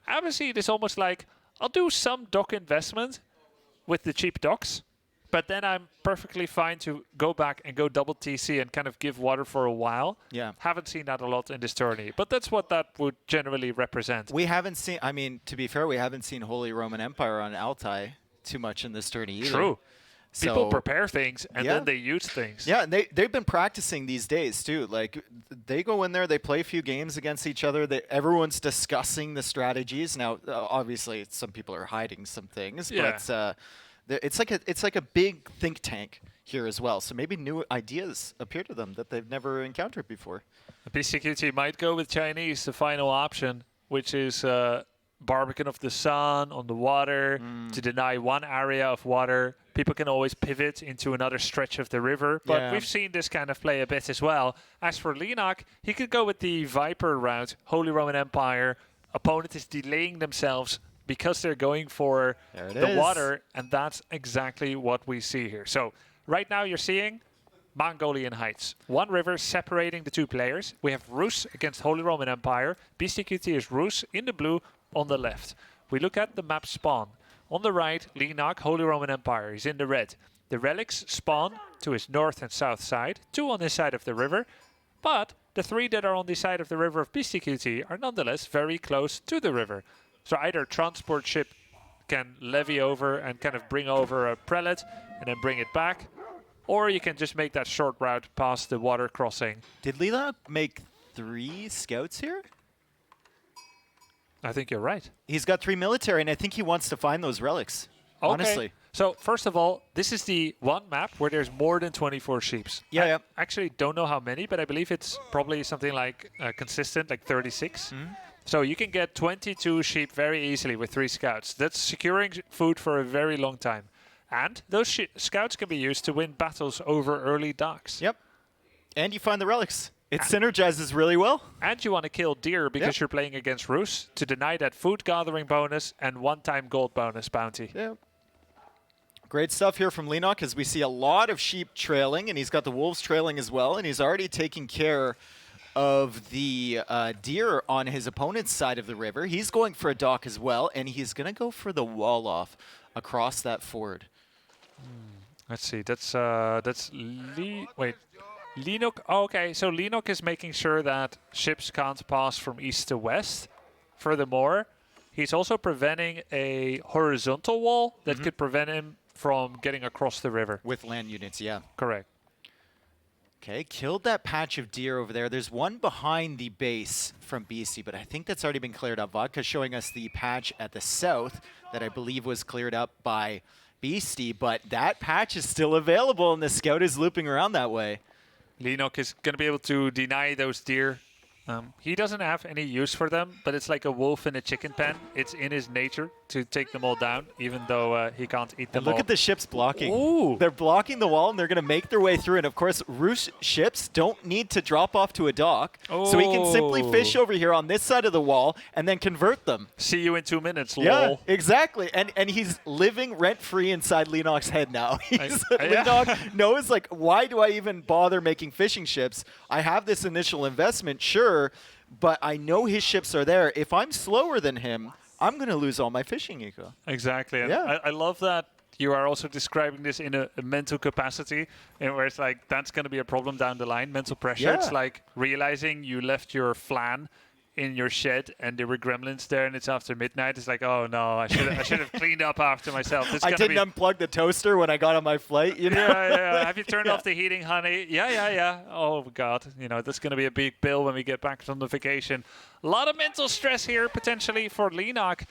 Abbasid is almost like, I'll do some dock investment with the cheap docks, but then I'm perfectly fine to go back and go double TC and kind of give water for a while. Yeah. Haven't seen that a lot in this tourney, but that's what that would generally represent. We haven't seen, I mean, to be fair, we haven't seen Holy Roman Empire on Altai too much in this tourney either. True. So, people prepare things and then they use things. Yeah, and they've been practicing these days too. Like they go in there, they play a few games against each other. Everyone's discussing the strategies. Now, obviously, some people are hiding some things, but It's like a big think tank here as well. So maybe new ideas appear to them that they've never encountered before. Beastyqt might go with Chinese, the final option, which is Barbican of the Sun on the water to deny one area of water. People can always pivot into another stretch of the river, but we've seen this kind of play a bit as well. As for Leenock, he could go with the Viper route, Holy Roman Empire. Opponent is delaying themselves because they're going for the water, and that's exactly what we see here. So right now you're seeing Mongolian Heights. One river separating the two players. We have Rus against Holy Roman Empire. Beastyqt is Rus in the blue on the left. We look at the map spawn. On the right, Leenock, Holy Roman Empire. He's in the red. The relics spawn to his north and south side. 2 on this side of the river. But the 3 that are on the side of the river of Beastyqt are nonetheless very close to the river. So either transport ship can levy over and kind of bring over a prelate and then bring it back. Or you can just make that short route past the water crossing. Did Leenock make 3 scouts here? I think you're right. He's got 3 military, and I think he wants to find those relics. Okay. Honestly. So first of all, this is the one map where there's more than 24 sheeps. Yeah. I actually don't know how many, but I believe it's probably something like consistent, like 36. So you can get 22 sheep very easily with 3 scouts. That's securing food for a very long time. And those scouts can be used to win battles over early docks. Yep. And you find the relics. It synergizes really well. And you want to kill deer because you're playing against Rus to deny that food gathering bonus and one-time gold bonus bounty. Yep. Great stuff here from Leenock as we see a lot of sheep trailing, and he's got the wolves trailing as well, and he's already taking care of the deer on his opponent's side of the river. He's going for a dock as well, and he's going to go for the wall off across that ford. Let's see. That's Leenock. Oh, okay, so Leenock is making sure that ships can't pass from east to west. Furthermore, he's also preventing a horizontal wall that could prevent him from getting across the river. With land units, yeah. Correct. Okay, killed that patch of deer over there. There's one behind the base from BC, but I think that's already been cleared up. Vodka's showing us the patch at the south that I believe was cleared up by Beasty, but that patch is still available, and the scout is looping around that way. Leenock is going to be able to deny those deer. He doesn't have any use for them, but it's like a wolf in a chicken pen. It's in his nature to take them all down, even though he can't eat them all. Look at the ships blocking. Ooh. They're blocking the wall, and they're going to make their way through. And, of course, Rus ships don't need to drop off to a dock. So he can simply fish over here on this side of the wall and then convert them. See you in 2 minutes, lol. Yeah, exactly. And he's living rent-free inside Leenock's head now. Leenock knows, like, why do I even bother making fishing ships? I have this initial investment, sure, but I know his ships are there. If I'm slower than him, I'm going to lose all my fishing eco. Exactly. And I love that you are also describing this in a mental capacity, and where it's like that's going to be a problem down the line, mental pressure. It's like realizing you left your flan in your shed and there were gremlins there and it's after midnight. It's like, oh no, I should have cleaned up after myself. I didn't unplug the toaster when I got on my flight. You know? Yeah. Have you turned off the heating, honey? Yeah. Oh God, that's going to be a big bill when we get back from the vacation. A lot of mental stress here potentially for Leenock.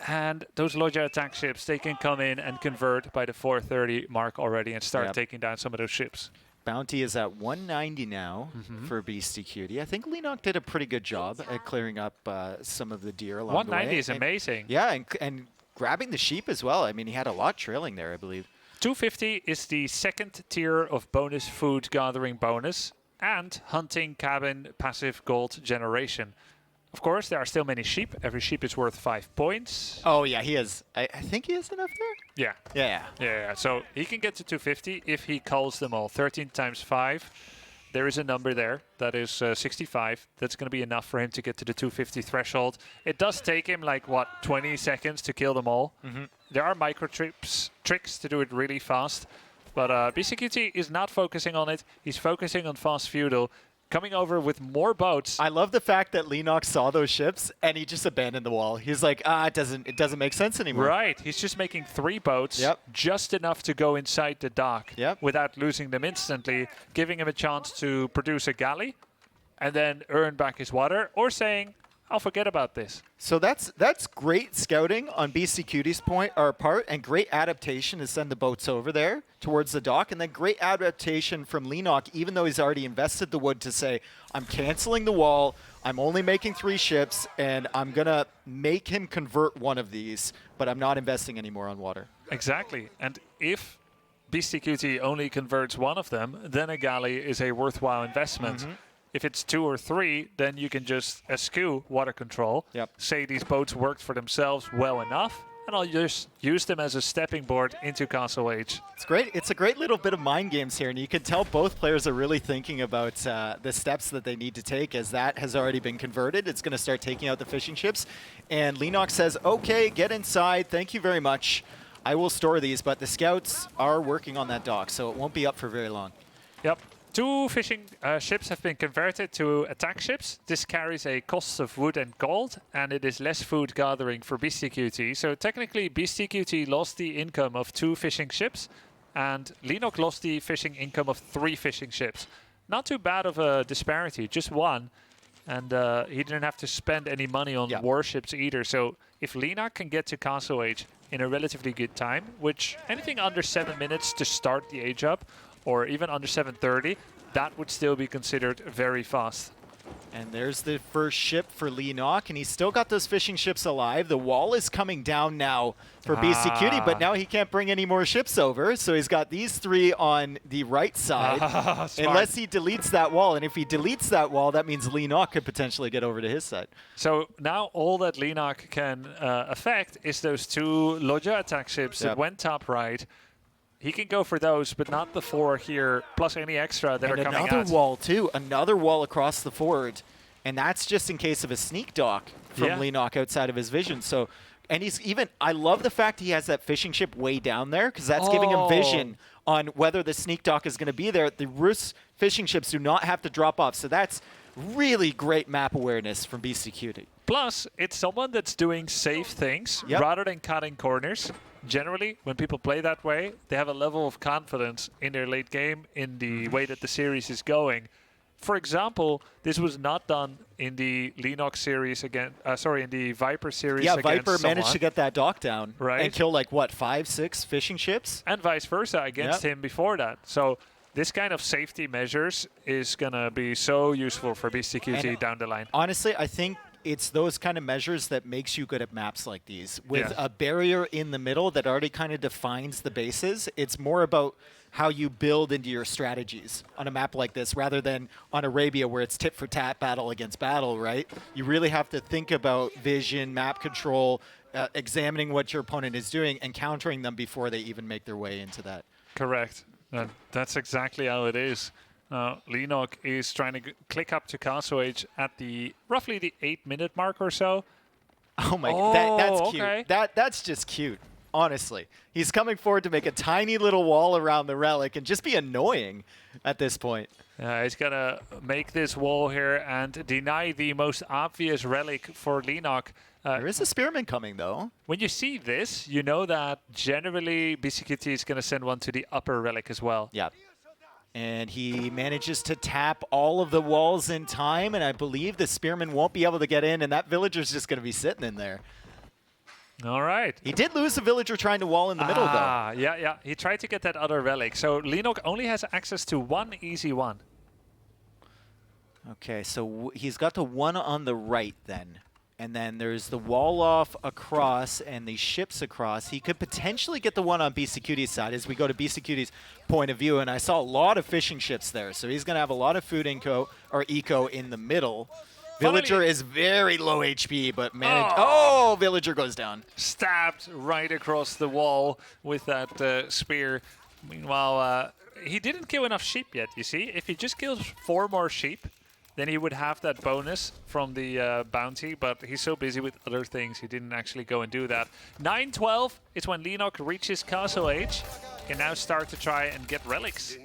And those Loggia attack ships, they can come in and convert by the 4:30 mark already and start taking down some of those ships. Bounty is at 190 now for Beastyqt. I think Leenock did a pretty good job at clearing up some of the deer along the way. 190 is amazing. Yeah, and grabbing the sheep as well. I mean, he had a lot trailing there, I believe. 250 is the second tier of bonus food gathering bonus and hunting cabin passive gold generation. Of course, there are still many sheep. Every sheep is worth 5 points. Oh, yeah, he has. I think he has enough there? Yeah. So he can get to 250 if he culls them all. 13 times 5. There is a number there. That is 65. That's going to be enough for him to get to the 250 threshold. It does take him, 20 seconds to kill them all. There are micro tricks to do it really fast. But Beastyqt is not focusing on it. He's focusing on fast feudal. Coming over with more boats. I love the fact that Leenock saw those ships and he just abandoned the wall. He's like, it doesn't make sense anymore. Right. He's just making 3 boats, just enough to go inside the dock without losing them instantly, giving him a chance to produce a galley and then earn back his water, or saying, I'll forget about this. So that's great scouting on Beastyqt's part, and great adaptation to send the boats over there towards the dock, and then great adaptation from Leenock, even though he's already invested the wood, to say, I'm canceling the wall, I'm only making 3 ships, and I'm going to make him convert one of these, but I'm not investing any more on water. Exactly. And if Beastyqt only converts one of them, then a galley is a worthwhile investment. If it's 2 or 3, then you can just eschew water control. Yep. Say these boats worked for themselves well enough, and I'll just use them as a stepping board into Castle Age. It's great. It's a great little bit of mind games here, and you can tell both players are really thinking about the steps that they need to take, as that has already been converted. It's going to start taking out the fishing ships, and Leenock says, okay, get inside. Thank you very much. I will store these, but the scouts are working on that dock, so it won't be up for very long. Yep. 2 fishing ships have been converted to attack ships. This carries a cost of wood and gold, and it is less food gathering for Beastyqt. So technically, Beastyqt lost the income of 2 fishing ships, and Leenock lost the fishing income of 3 fishing ships. Not too bad of a disparity, just 1. And he didn't have to spend any money on warships either. So if Leenock can get to Castle Age in a relatively good time, which anything under 7 minutes to start the age up, or even under 7:30, that would still be considered very fast. And there's the first ship for Leenock, and he's still got those fishing ships alive. The wall is coming down now for Beastyqt, but now he can't bring any more ships over, so he's got these 3 on the right side, unless he deletes that wall. And if he deletes that wall, that means Leenock could potentially get over to his side. So now all that Leenock can affect is those 2 Lodja attack ships that went top right. He can go for those, but not the 4 here, plus any extra that are coming out. Another wall, too. Another wall across the ford. And that's just in case of a sneak dock from Leenock outside of his vision. So, and he's even, I love the fact he has that fishing ship way down there, because that's giving him vision on whether the sneak dock is going to be there. The Rus fishing ships do not have to drop off. So that's really great map awareness from Beastyqt. Plus, it's someone that's doing safe things rather than cutting corners. Generally, when people play that way, they have a level of confidence in their late game in the way that the series is going. For example, this was not done in the Leenock series in the Viper series. Yeah, against Viper someone. managed to get that dock down and kill like, what, 5, 6 fishing ships? And vice versa against him before that. So this kind of safety measures is going to be so useful for Beastyqt down the line. Honestly, I think it's those kind of measures that makes you good at maps like these. With a barrier in the middle that already kind of defines the bases, it's more about how you build into your strategies on a map like this rather than on Arabia where it's tit for tat, battle against battle, right? You really have to think about vision, map control, examining what your opponent is doing and countering them before they even make their way into that. Correct. That's exactly how it is. Leenock is trying to click up to Castle Age at roughly the 8-minute mark or so. Oh my god, that's cute. That's just cute, honestly. He's coming forward to make a tiny little wall around the relic and just be annoying at this point. He's going to make this wall here and deny the most obvious relic for Leenock. There is a spearman coming, though. When you see this, you know that generally Beastyqt is going to send one to the upper relic as well. Yeah. And he manages to tap all of the walls in time, and I believe the spearman won't be able to get in, and that villager's just going to be sitting in there. All right. He did lose a villager trying to wall in the middle, though. Yeah. He tried to get that other relic. So Leenock only has access to 1 easy one. Okay, so he's got the one on the right then. And then there's the wall off across and the ships across. He could potentially get the one on Beastyqt's side as we go to Beastyqt's point of view. And I saw a lot of fishing ships there. So he's going to have a lot of food eco in the middle. Villager is very low HP, but managed. Oh, Villager goes down. Stabbed right across the wall with that spear. Meanwhile, he didn't kill enough sheep yet, you see. If he just kills 4 more sheep, then he would have that bonus from the bounty, but he's so busy with other things, he didn't actually go and do that. 9:12 is when Leenock reaches Castle Age. He can now start to try and get relics.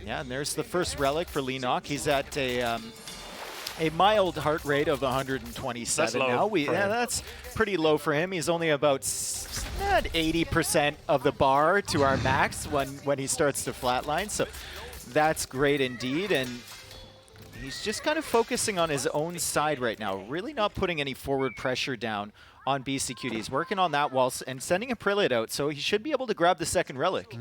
Yeah, and there's the first relic for Leenock. He's at a mild heart rate of 127 now. That's pretty low for him. He's only about 80% of the bar to our max when he starts to flatline, so that's great indeed. And He's just kind of focusing on his own side right now, really not putting any forward pressure down on Beastyqt. He's working on that and sending a Prelate out, so he should be able to grab the second relic.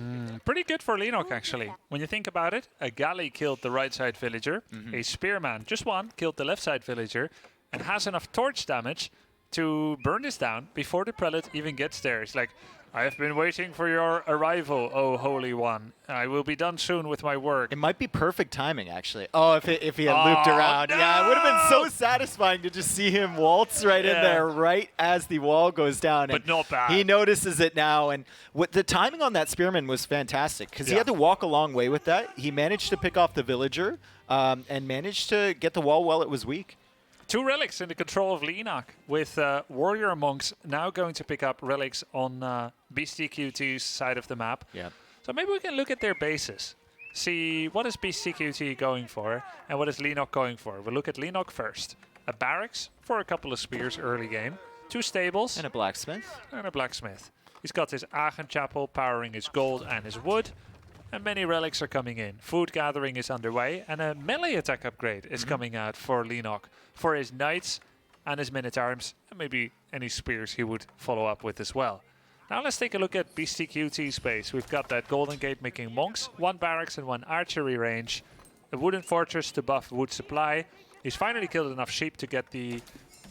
Pretty good for Leenock, actually. When you think about it, a galley killed the right side villager, a spearman, just one, killed the left side villager, and has enough torch damage to burn this down before the Prelate even gets there. It's like, I have been waiting for your arrival, oh Holy One. I will be done soon with my work. It might be perfect timing, actually. Oh, if he had looped around. No! Yeah, it would have been so satisfying to just see him waltz right in there right as the wall goes down. But not bad. He notices it now. And the timing on that spearman was fantastic because he had to walk a long way with that. He managed to pick off the villager and managed to get the wall while it was weak. 2 relics in the control of Leenock, with warrior monks now going to pick up relics on Beastyqt's side of the map. Yeah. So maybe we can look at their bases, see what is Beastyqt going for and what is Leenock going for. We'll look at Leenock first. A barracks for a couple of spears early game, 2 stables. And a blacksmith. And a blacksmith. He's got his Aachen Chapel powering his gold and his wood. And many relics are coming in. Food gathering is underway, and a melee attack upgrade is coming out for Leenock, for his knights and his men-at-arms, and maybe any spears he would follow up with as well. Now let's take a look at Beastyqt's base. We've got that Golden Gate making monks, 1 barracks and 1 archery range, a wooden fortress to buff wood supply. He's finally killed enough sheep to get the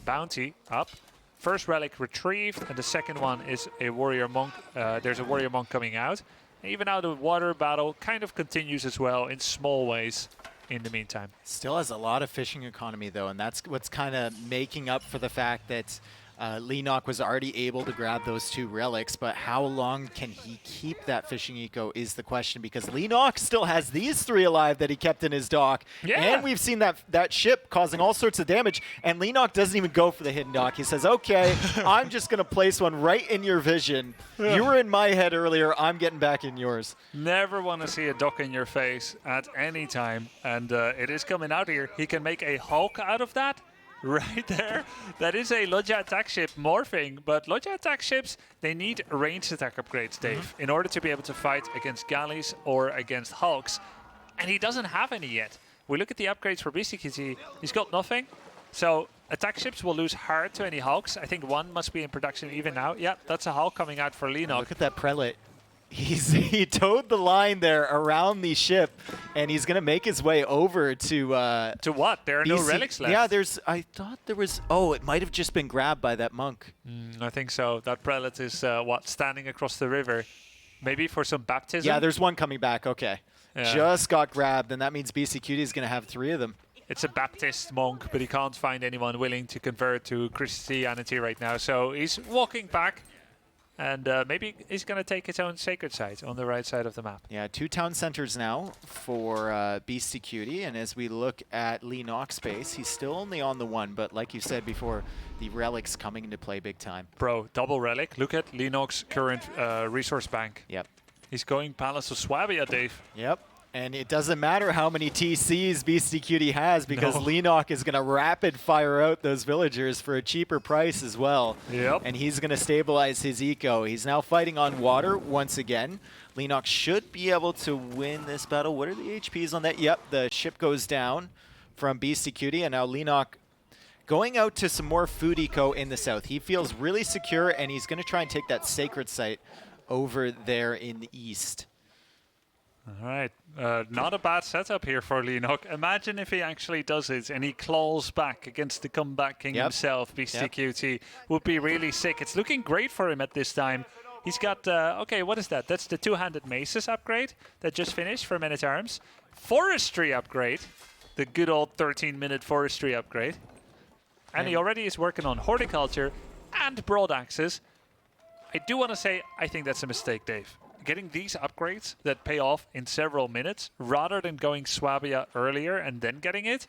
bounty up. First relic retrieved, and the second one is a warrior monk. There's a warrior monk coming out. Even now the water battle kind of continues as well in small ways in the meantime. Still has a lot of fishing economy, though, and that's what's kind of making up for the fact that Leenock was already able to grab those 2 relics, but how long can he keep that fishing eco is the question, because Leenock still has these 3 alive that he kept in his dock, and we've seen that ship causing all sorts of damage, and Leenock doesn't even go for the hidden dock. He says, okay, I'm just going to place one right in your vision. You were in my head earlier, I'm getting back in yours. Never want to see a dock in your face at any time, and it is coming out here. He can make a Hulk out of that. Right there. That is a Loggia attack ship morphing, but Loggia attack ships, they need ranged attack upgrades, Dave, in order to be able to fight against galleys or against hulks. And he doesn't have any yet. We look at the upgrades for Beastyqt, he's got nothing. So attack ships will lose hard to any hulks. I think 1 must be in production even now. Yeah, that's a hulk coming out for Leenock. Look at that Prelate. He towed the line there around the ship, and he's going to make his way over to what? There are no relics left. Yeah, I thought there was. Oh, it might have just been grabbed by that monk. I think so. That Prelate is standing across the river, maybe for some baptism. Yeah, there's one coming back. Okay, just got grabbed, and that means Beastyqt is going to have 3 of them. It's a Baptist monk, but he can't find anyone willing to convert to Christianity right now, so he's walking back. And maybe he's going to take his own sacred site on the right side of the map. Yeah, 2 town centers now for Beastyqt. And as we look at Leenock's base, he's still only on the 1. But like you said before, the relics coming into play big time. Bro, double relic. Look at Leenock's current resource bank. Yep. He's going Palace of Swabia, Dave. Yep. And it doesn't matter how many TCs Beastyqt has, because Leenock is going to rapid fire out those villagers for a cheaper price as well. Yep. And he's going to stabilize his eco. He's now fighting on water once again. Leenock should be able to win this battle. What are the HPs on that? Yep, the ship goes down from Beastyqt, and now Leenock going out to some more food eco in the south. He feels really secure, and he's going to try and take that sacred site over there in the east. All right, not a bad setup here for Leenock. Imagine if he actually does it and he claws back against the comeback king himself. Beastyqt would be really sick. It's looking great for him at this time. He's got, okay, what is that? That's the 2-handed maces upgrade that just finished for Men-at-Arms. Forestry upgrade, the good old 13-minute forestry upgrade. And he already is working on horticulture and broad axes. I do want to say, I think that's a mistake, Dave. Getting these upgrades that pay off in several minutes, rather than going Swabia earlier and then getting it,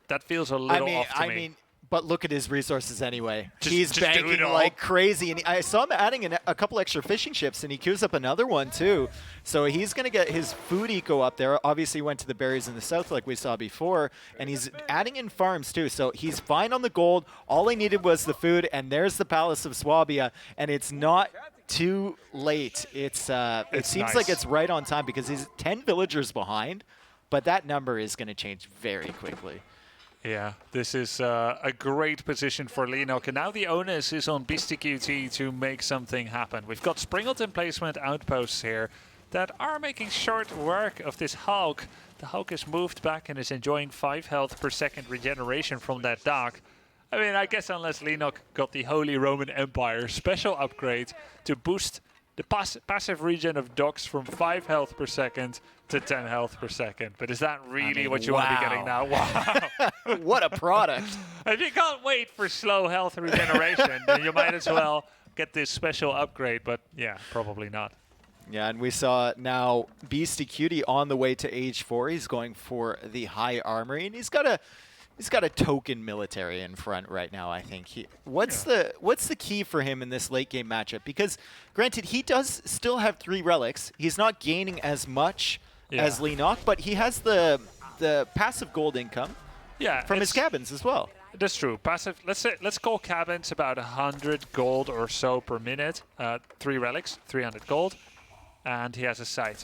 that feels a little off to me. I mean, but look at his resources anyway. He's banking like crazy. And I saw him adding a couple extra fishing ships, and he queues up another one too. So he's going to get his food eco up there. Obviously, he went to the berries in the south like we saw before, and he's adding in farms too. So he's fine on the gold. All he needed was the food, and there's the Palace of Swabia, and it's not too late. It seems like it's right on time, because he's 10 villagers behind, but that number is going to change very quickly. Yeah, this is a great position for Leenock. And now the onus is on Beastyqt to make something happen. We've got Springald emplacement outposts here that are making short work of this Hulk. The Hulk has moved back and is enjoying 5 health per second regeneration from that dock. I mean, I guess unless Leenock got the Holy Roman Empire special upgrade to boost the passive regen of docks from 5 health per second to 10 health per second. But is that really what you want to be getting now? Wow. What a product. If you can't wait for slow health regeneration, then you might as well get this special upgrade. But yeah, probably not. Yeah, and we saw now Beastyqt on the way to age 4. He's going for the high armory, and he's got a token military in front right now, I think. What's the key for him in this late game matchup? Because granted, he does still have 3 relics. He's not gaining as much as Leenock, but he has the passive gold income from his cabins as well. That's true. Passive, let's call cabins about 100 gold or so per minute. 3 relics, 300 gold. And he has a site.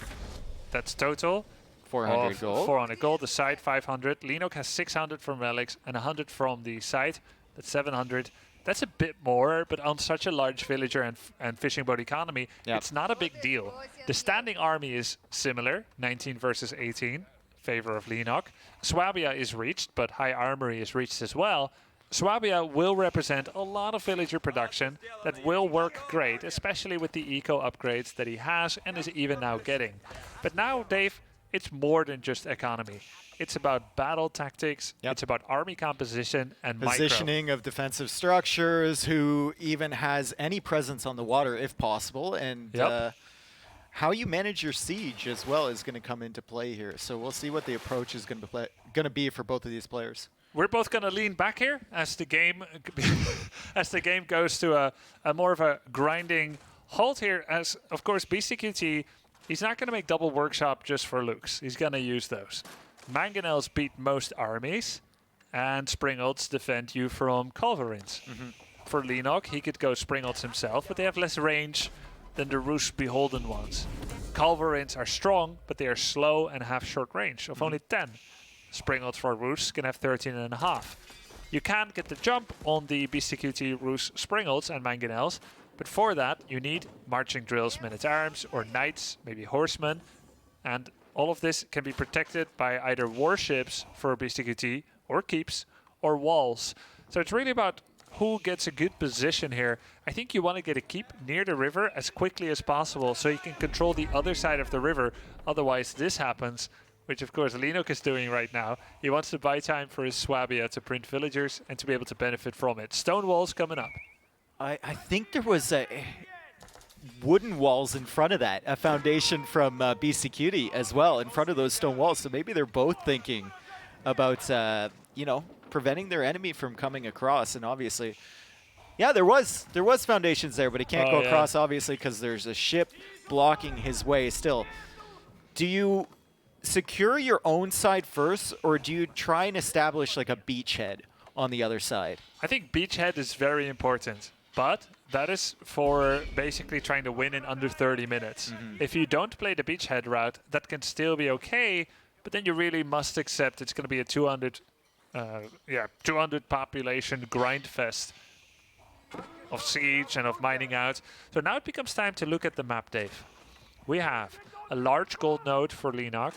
That's total. 400 gold. 400 gold. The site 500. Leenock has 600 from relics and 100 from the site. That's 700. That's a bit more, but on such a large villager and fishing boat economy, it's not a big deal. The standing army is similar, 19 versus 18, favor of Leenock. Swabia is reached, but high armory is reached as well. Swabia will represent a lot of villager production that will work great, especially with the eco upgrades that he has and is even now getting. But now, Dave, it's more than just economy. It's about battle tactics, it's about army composition and positioning of defensive structures, who even has any presence on the water if possible, and how you manage your siege as well is going to come into play here. So we'll see what the approach is going to be for both of these players. We're both going to lean back here as the game goes to a more of a grinding halt here. As of course Beastyqt, he's not going to make double workshop just for looks. He's going to use those. Mangonels beat most armies, and Springalds defend you from culverins. For Leenock, he could go Springalds himself, but they have less range than the Roos beholden ones. Culverins are strong, but they are slow and have short range of only 10. Springalds for Roos can have 13.5. You can get the jump on the Beastyqt Roos Springalds and Mangonels, but for that you need marching drills, men-at-arms, or knights, maybe horsemen, and all of this can be protected by either warships for Beastyqt, or keeps, or walls. So it's really about who gets a good position here. I think you want to get a keep near the river as quickly as possible so you can control the other side of the river. Otherwise this happens, which of course Leenock is doing right now. He wants to buy time for his Swabia to print villagers and to be able to benefit from it. Stone walls coming up. I think there was wooden walls in front of that, a foundation from Beastyqt as well in front of those stone walls. So maybe they're both thinking about, preventing their enemy from coming across. And obviously, there was foundations there, but he can't go across obviously because there's a ship blocking his way still. Do you secure your own side first, or do you try and establish like a beachhead on the other side? I think beachhead is very important, but that is for basically trying to win in under 30 minutes. If you don't play the beachhead route, that can still be okay, but then you really must accept it's going to be a 200 population grind fest of siege and of mining out. So now it becomes time to look at the map, Dave. We have a large gold node for Leenock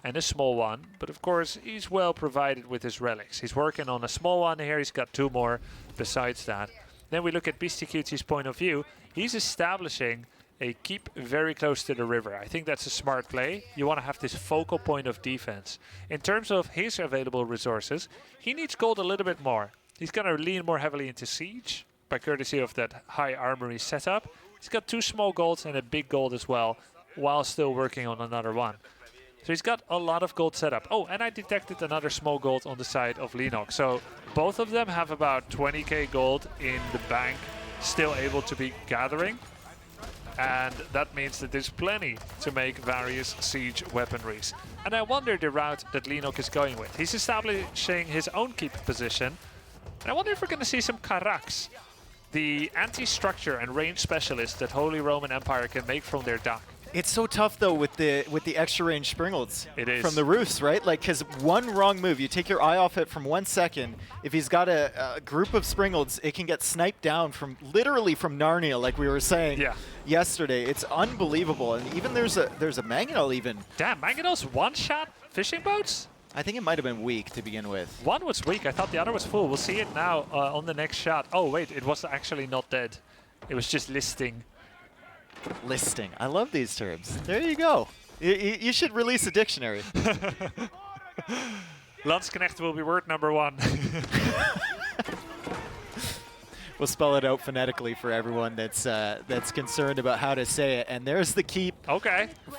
and a small one, but of course he's well provided with his relics. He's working on a small one here, he's got 2 more besides that. Then we look at Beastyqt's point of view. He's establishing a keep very close to the river. I think that's a smart play. You want to have this focal point of defense. In terms of his available resources, he needs gold a little bit more. He's going to lean more heavily into siege by courtesy of that high armory setup. He's got 2 small golds and a big gold as well, while still working on another one. So he's got a lot of gold set up. Oh, and I detected another small gold on the side of Leenock. So both of them have about 20k gold in the bank, still able to be gathering. And that means that there's plenty to make various siege weaponries. And I wonder the route that Leenock is going with. He's establishing his own keep position. And I wonder if we're going to see some Karaks, the anti-structure and range specialists that Holy Roman Empire can make from their dock. It's so tough though with the extra range springles It is. from the roofs, right? Like, because one wrong move, you take your eye off it from 1 second. If he's got a group of springles, it can get sniped down from literally from Narnia, like we were saying yesterday. It's unbelievable. And even there's a mangonel even. Damn, mangonel's one-shot fishing boats? I think it might have been weak to begin with. One was weak. I thought the other was full. We'll see it now on the next shot. Oh wait, it was actually not dead. It was just listing. Listing. I love these terms. There you go. You should release a dictionary. Landsknecht will be word number 1. We'll spell it out phonetically for everyone that's concerned about how to say it. And there's the keep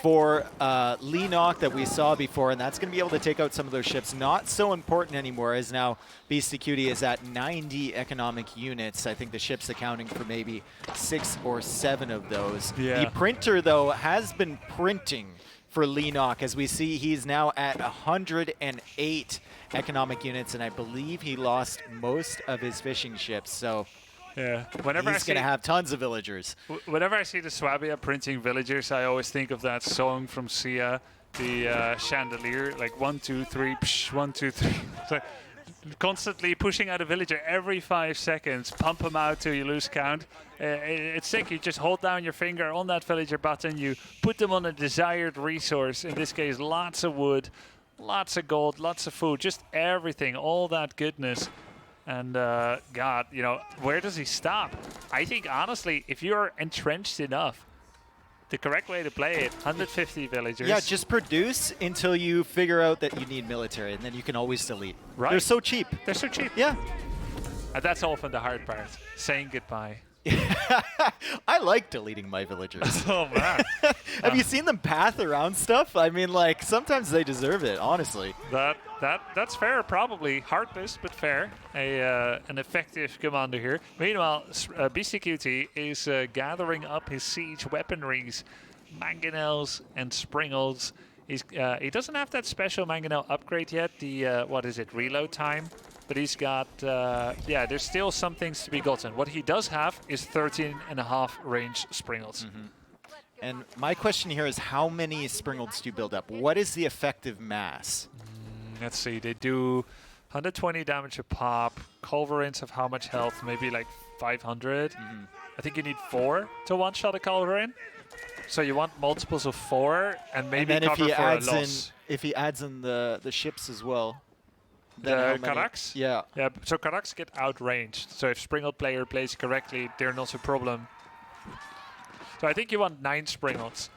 for Leenock that we saw before, and that's going to be able to take out some of those ships. Not so important anymore, as now Beastyqt is at 90 economic units. I think the ship's accounting for maybe 6 or 7 of those. Yeah. The printer, though, has been printing for Leenock. As we see, he's now at 108 economic units, and I believe he lost most of his fishing ships. So yeah, he's going to have tons of villagers. Whenever I see the Swabia printing villagers, I always think of that song from Sia, the chandelier, like 1, 2, 3, psh, 1, 2, 3. So constantly pushing out a villager every 5 seconds, pump them out till you lose count. It's sick. You just hold down your finger on that villager button, you put them on a desired resource, in this case lots of wood, lots of gold, lots of food, just everything, all that goodness. And God, you know, where does he stop? I think, honestly, if you're entrenched enough, the correct way to play it, 150 villagers. Yeah, just produce until you figure out that you need military, and then you can always delete. Right. They're so cheap. They're so cheap. Yeah. And that's often the hard part, saying goodbye. I like deleting my villagers. Oh, man. Have you seen them path around stuff? I mean, like, sometimes they deserve it, honestly. That's fair, probably. Heartless, but fair. An effective commander here. Meanwhile, Beastyqt is gathering up his siege weaponries, mangonels and springles. He doesn't have that special mangonel upgrade yet, the, what is it, reload time? But he's got, yeah, there's still some things to be gotten. What he does have is 13.5 range springles. Mm-hmm. And my question here is, how many springles do you build up? What is the effective mass? Let's see, they do 120 damage a pop. Culverins have how much health? Maybe like 500. Mm-hmm. I think you need 4 to one-shot a Culverin. So you want multiples of 4 and maybe and then cover for a loss. if he adds in the ships as well. The Karaks? Yeah. Yeah, so Karaks get outranged. So if Springle player plays correctly, they're not a problem. So I think you want 9 Springles.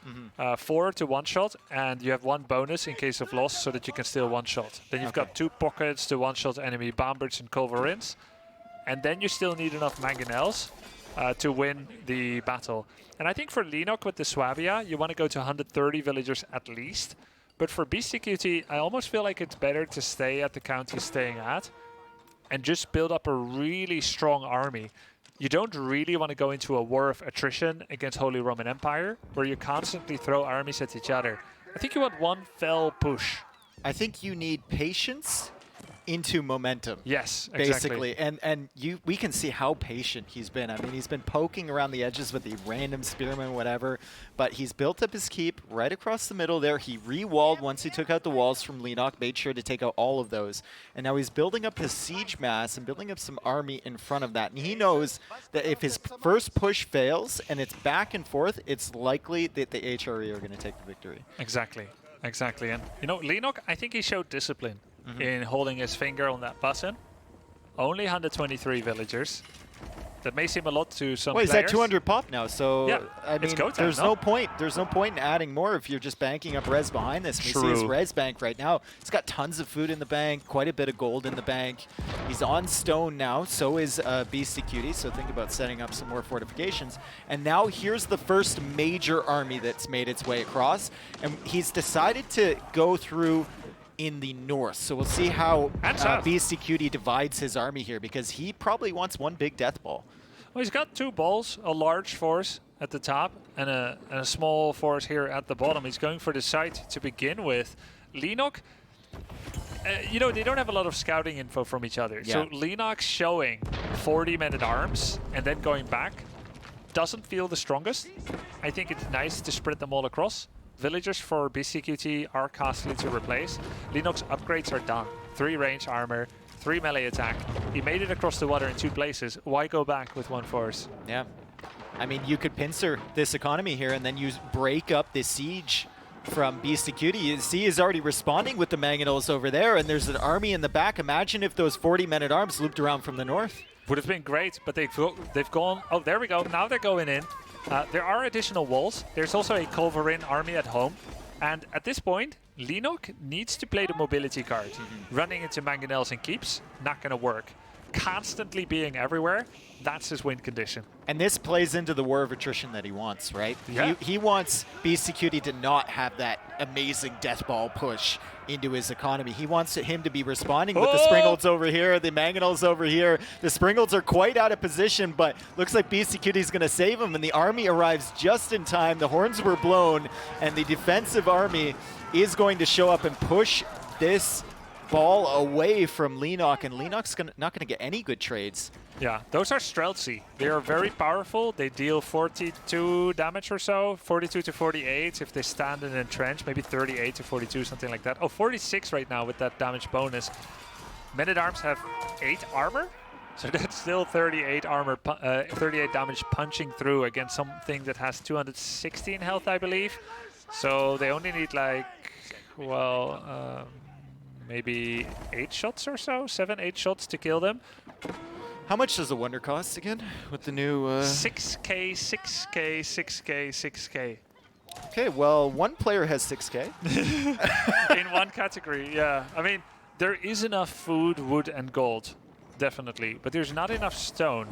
4 to one-shot, and you have 1 bonus in case of loss so that you can still one-shot. Then you've got 2 pockets to one-shot enemy Bombards and Culverins. And then you still need enough Mangonels to win the battle. And I think for Leenock with the Swabia, you want to go to 130 villagers at least. But for Beastyqt, I almost feel like it's better to stay at the count he's staying at and just build up a really strong army. You don't really want to go into a war of attrition against Holy Roman Empire, where you constantly throw armies at each other. I think you want one fell push. I think you need patience into momentum. Yes, basically. exactly. And we can see how patient he's been. I mean, he's been poking around the edges with the random spearmen, whatever, but he's built up his keep right across the middle there. He re-walled once he took out the walls from Leenock, made sure to take out all of those. And now he's building up his siege mass and building up some army in front of that. And he knows that if his first push fails and it's back and forth, it's likely that the HRE are going to take the victory. Exactly. Exactly. And, you know, Leenock, I think he showed discipline in holding his finger on that button. Only 123 villagers. That may seem a lot to some players. Well, he's at 200 pop now, so yeah, I mean, there's no point in adding more if you're just banking up res behind this. We see his res bank right now. He's got tons of food in the bank, quite a bit of gold in the bank. He's on stone now, so is Beastyqt, so think about setting up some more fortifications. And now here's the first major army that's made its way across, and he's decided to go through in the north. So we'll see how Beastyqt divides his army here, because he probably wants one big death ball. Well, he's got 2 balls, a large force at the top and a small force here at the bottom. He's going for the site to begin with. Leenock, you know, they don't have a lot of scouting info from each other. Yeah. So Leenock's showing 40 men-at-arms and then going back. doesn't feel the strongest. I think it's nice to spread them all across. Villagers for Beastyqt are costly to replace. Leenock's upgrades are done. 3 range armor, 3 melee attack. He made it across the water in 2 places. Why go back with 1 force? Yeah. I mean, you could pincer this economy here and then you break up this siege from Beastyqt. You see he's already responding with the Mangonels over there, and there's an army in the back. Imagine if those 40 men-at-arms looped around from the north. Would have been great, but they've gone... Oh, there we go. Now they're going in. There are additional walls. There's also a Culverin army at home. And at this point, Leenock needs to play the mobility card. Running into Mangonels and keeps, not going to work. Constantly being everywhere, that's his win condition. And this plays into the war of attrition that he wants, right? Yeah. He wants Beastyqt to not have that amazing death ball push into his economy. He wants him to be responding with the Springolds over here, the Mangonels over here. The Springolds are quite out of position, but looks like Beastyqt is going to save him, and the army arrives just in time. The horns were blown, and the defensive army is going to show up and push this ball away from Leenock, and Leenock's not going to get any good trades. Yeah, those are Streltsy. They are very powerful. They deal 42 damage or so, 42 to 48 if they stand in a trench, maybe 38 to 42, something like that. Oh, 46 right now with that damage bonus. Men-at-Arms have 8 armor, so that's still 38 armor, 38 damage punching through against something that has 216 health, I believe. So they only need like, well, maybe 8 shots or so, 7, 8 shots to kill them. How much does the Wonder cost again with the new... 6k, 6k, 6k, 6k. Okay, well, one player has 6k. In one category, yeah. I mean, there is enough food, wood, and gold, definitely. But there's not enough stone.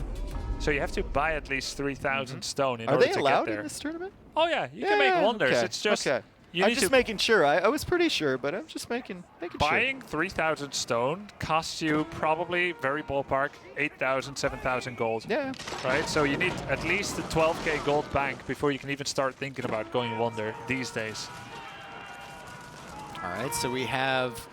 So you have to buy at least 3,000 stone in order to get there. Are they allowed in this tournament? Oh, yeah. You can make wonders. Okay. It's just... Okay. You I'm need just to making sure. I was pretty sure, but I'm just making buying 3,000 stone costs you probably, very ballpark, 8,000, 7,000 gold. Yeah. Right? So you need at least a 12k gold bank before you can even start thinking about going Wonder these days. All right, so we have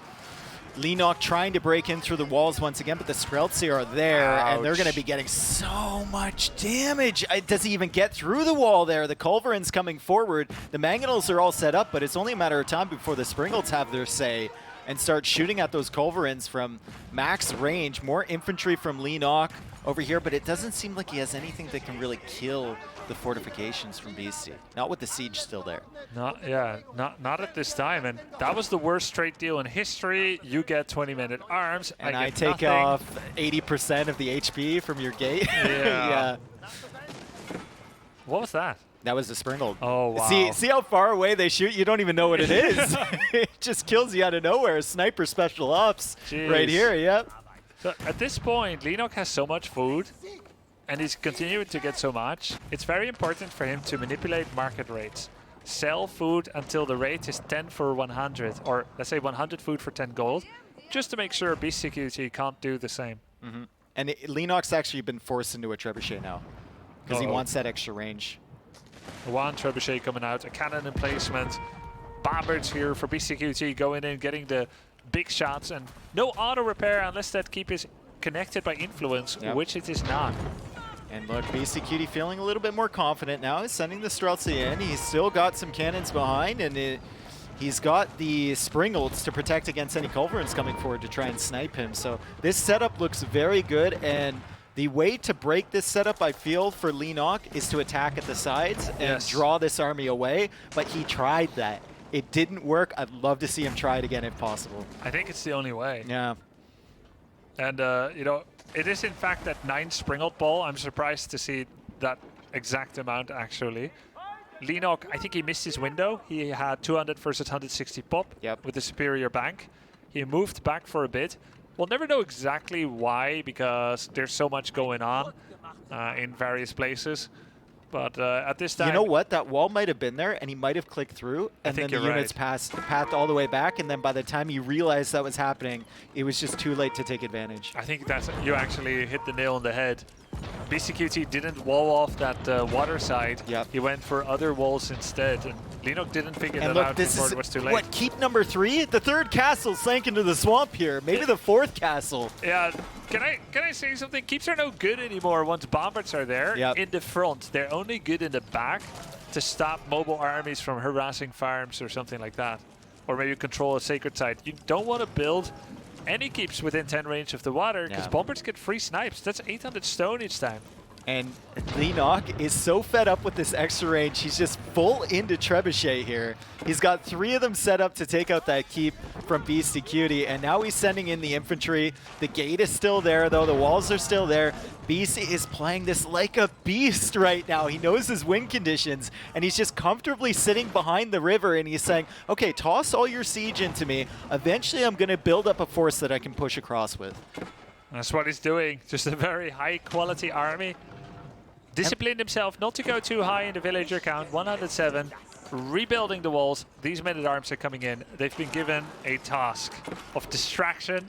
Leenock trying to break in through the walls once again, but the Streltsy are there, and they're going to be getting so much damage. Does he even get through the wall there? The Culverin's coming forward. The Mangonels are all set up, but it's only a matter of time before the Springolds have their say and start shooting at those Culverins from max range. More infantry from Leenock over here, but it doesn't seem like he has anything that can really kill the fortifications from BC. Not with the siege still there. Not at this time. And that was the worst trade deal in history. You get 20 men-at-arms. And I take off 80% of the HP from your gate. Yeah. What was that? That was the Springold. Oh, wow. See how far away they shoot? You don't even know what it is. It just kills you out of nowhere. Sniper special ops right here, yep. So at this point, Leenock has so much food, and he's continuing to get so much. It's very important for him to manipulate market rates. Sell food until the rate is 10 for 100, or let's say 100 food for 10 gold, just to make sure Beastyqt can't do the same. And Leenock's actually been forced into a trebuchet now, because he wants that extra range. One trebuchet coming out, a cannon in placement. Bombers here for Beastyqt going in, getting the big shots, and no auto repair unless that keep is connected by influence, which it is not. And look, Beastyqt feeling a little bit more confident now. He's sending the Streltsy in. He's still got some cannons behind, and he's got the Springolds to protect against any Culverins coming forward to try and snipe him. So this setup looks very good, and the way to break this setup, I feel, for Leenock is to attack at the sides and draw this army away, but he tried that. It didn't work. I'd love to see him try it again if possible. I think it's the only way. Yeah. And, you know, it is in fact that 9 Springold ball. I'm surprised to see that exact amount, actually. Leenock, I think he missed his window. He had 200 versus 160 pop with a superior bank. He moved back for a bit. We'll never know exactly why, because there's so much going on in various places. But at this time... You know what? That wall might have been there, and he might have clicked through, and then the units pathed all the way back, and then by the time he realized that was happening, it was just too late to take advantage. I think that's you actually hit the nail on the head. Beastyqt didn't wall off that water side. Yep. He went for other walls instead, and Leenock didn't figure And that look, out this before is it was too late. what, keep number 3? The 3rd castle sank into the swamp here. Maybe the 4th castle. Yeah, can I say something? Keeps are no good anymore once bombards are there. Yep. In the front, they're only good in the back to stop mobile armies from harassing farms or something like that. Or maybe control a sacred site. You don't want to build any keeps within 10 range of the water, because bombards get free snipes. That's 800 stone each time. And Leenock is so fed up with this extra range, he's just full into trebuchet here. He's got 3 of them set up to take out that keep from Beastyqt, and now he's sending in the infantry. The gate is still there, though. The walls are still there. Beasty is playing this like a beast right now. He knows his win conditions, and he's just comfortably sitting behind the river, and he's saying, okay, toss all your siege into me. Eventually, I'm going to build up a force that I can push across with. That's what he's doing. Just a very high-quality army. Disciplined himself not to go too high in the villager count, 107. Rebuilding the walls. These men-at-arms are coming in. They've been given a task of distraction,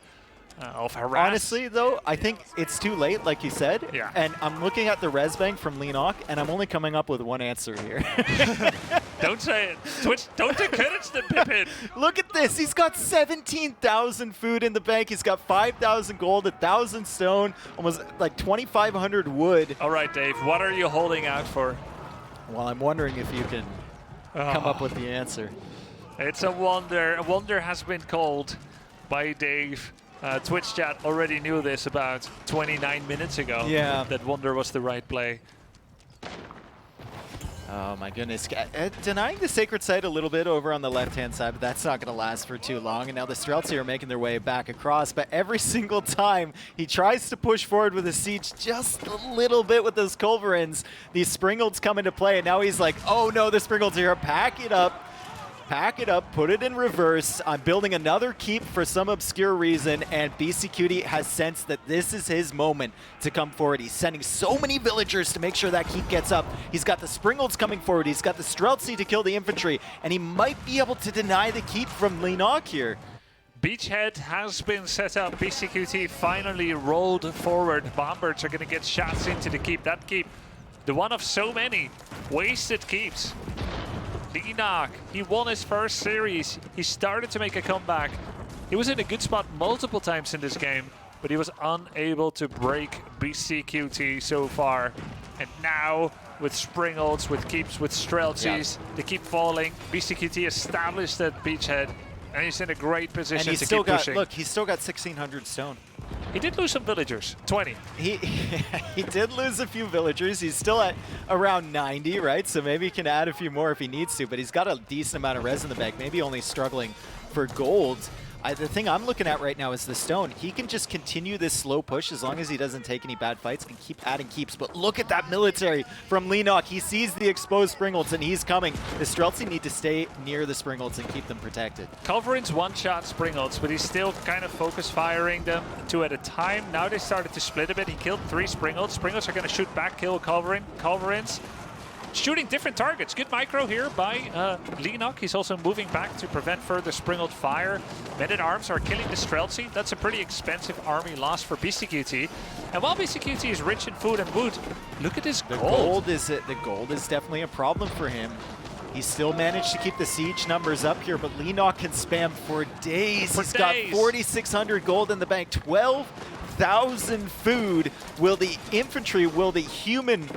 of harass. Honestly, though, I think it's too late, like you said. Yeah. And I'm looking at the res bank from Leenock, and I'm only coming up with one answer here. Don't say it. Twitch, don't encourage the Pippin. Look at this. He's got 17,000 food in the bank. He's got 5,000 gold, 1,000 stone, almost like 2,500 wood. All right, Dave, what are you holding out for? Well, I'm wondering if you can come up with the answer. It's a wonder. A wonder has been called by Dave. Twitch chat already knew this about 29 minutes ago. Yeah. That wonder was the right play. Oh my goodness. Denying the sacred site a little bit over on the left-hand side, but that's not going to last for too long. And now the Streltsy are making their way back across, but every single time he tries to push forward with a siege just a little bit with those culverins, these Springolds come into play, and now he's like, oh no, the Springolds are here, pack it up. Pack it up, put it in reverse. I'm building another keep for some obscure reason, and Beastyqt has sensed that this is his moment to come forward. He's sending so many villagers to make sure that keep gets up. He's got the Springolds coming forward. He's got the Streltsy to kill the infantry, and he might be able to deny the keep from Leenock here. Beachhead has been set up. Beastyqt finally rolled forward. Bombards are going to get shots into the keep. That keep, the one of so many wasted keeps. Leenock, he won his first series. He started to make a comeback. He was in a good spot multiple times in this game, but he was unable to break Beastyqt so far. And now, with Springolds, with keeps, with Streltsies, they keep falling. Beastyqt established that beachhead, and he's in a great position to keep pushing. Look, he's still got 1,600 stone. He did lose some villagers, 20. He did lose a few villagers. He's still at around 90, right? So maybe he can add a few more if he needs to, but he's got a decent amount of res in the bank, maybe only struggling for gold. The thing I'm looking at right now is the stone. He can just continue this slow push as long as he doesn't take any bad fights and keep adding keeps. But look at that military from Leenock. He sees the exposed Springolds and he's coming. The Streltsy need to stay near the Springolds and keep them protected. Culverin's one-shot Springolds, but he's still kind of focus firing them 2 at a time. Now they started to split a bit. He killed 3 Springolds. Springolds are going to shoot back, kill Culverin. Culverins shooting different targets. Good micro here by Leenock. He's also moving back to prevent further Springold fire. Men-at-arms are killing the Streltsy. That's a pretty expensive army loss for Beastyqt. And while Beastyqt is rich in food and wood, look at his gold. The gold is definitely a problem for him. He still managed to keep the siege numbers up here, but Leenock can spam for days. He's got 4,600 gold in the bank, 12,000 food. Will the infantry, will the human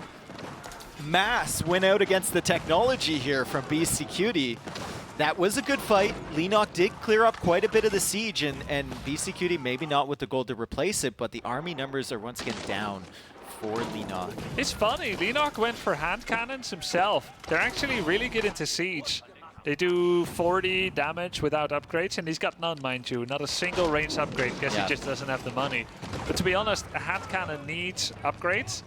mass win out against the technology here from Beastyqt? That was a good fight. Leenock did clear up quite a bit of the siege, and Beastyqt maybe not with the gold to replace it, but the army numbers are once again down for Leenock. It's funny, Leenock went for hand cannons himself. They're actually really good into siege. They do 40 damage without upgrades, and he's got none, mind you. Not a single range upgrade. Guess he just doesn't have the money. But to be honest, a hand cannon needs upgrades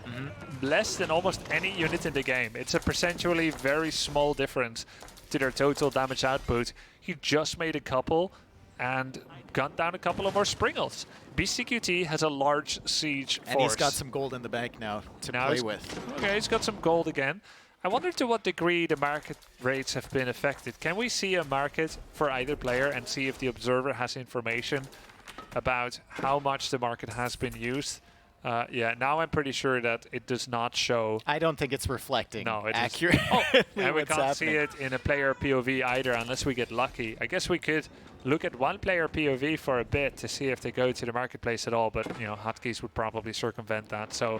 less than almost any unit in the game. It's a percentually very small difference to their total damage output. He just made a couple and gunned down a couple of more Springolds. Beastyqt has a large siege force. And he's got some gold in the bank now to play with. Okay, he's got some gold again. I wonder to what degree the market rates have been affected. Can we see a market for either player and see if the observer has information about how much the market has been used Yeah, now I'm pretty sure that it does not show. I don't think it's reflecting No, it is. accurately. Oh, and we what's can't see happening. it in a player POV either unless we get lucky. I guess we could look at one player POV for a bit to see if they go to the marketplace at all, but you know, hotkeys would probably circumvent that. So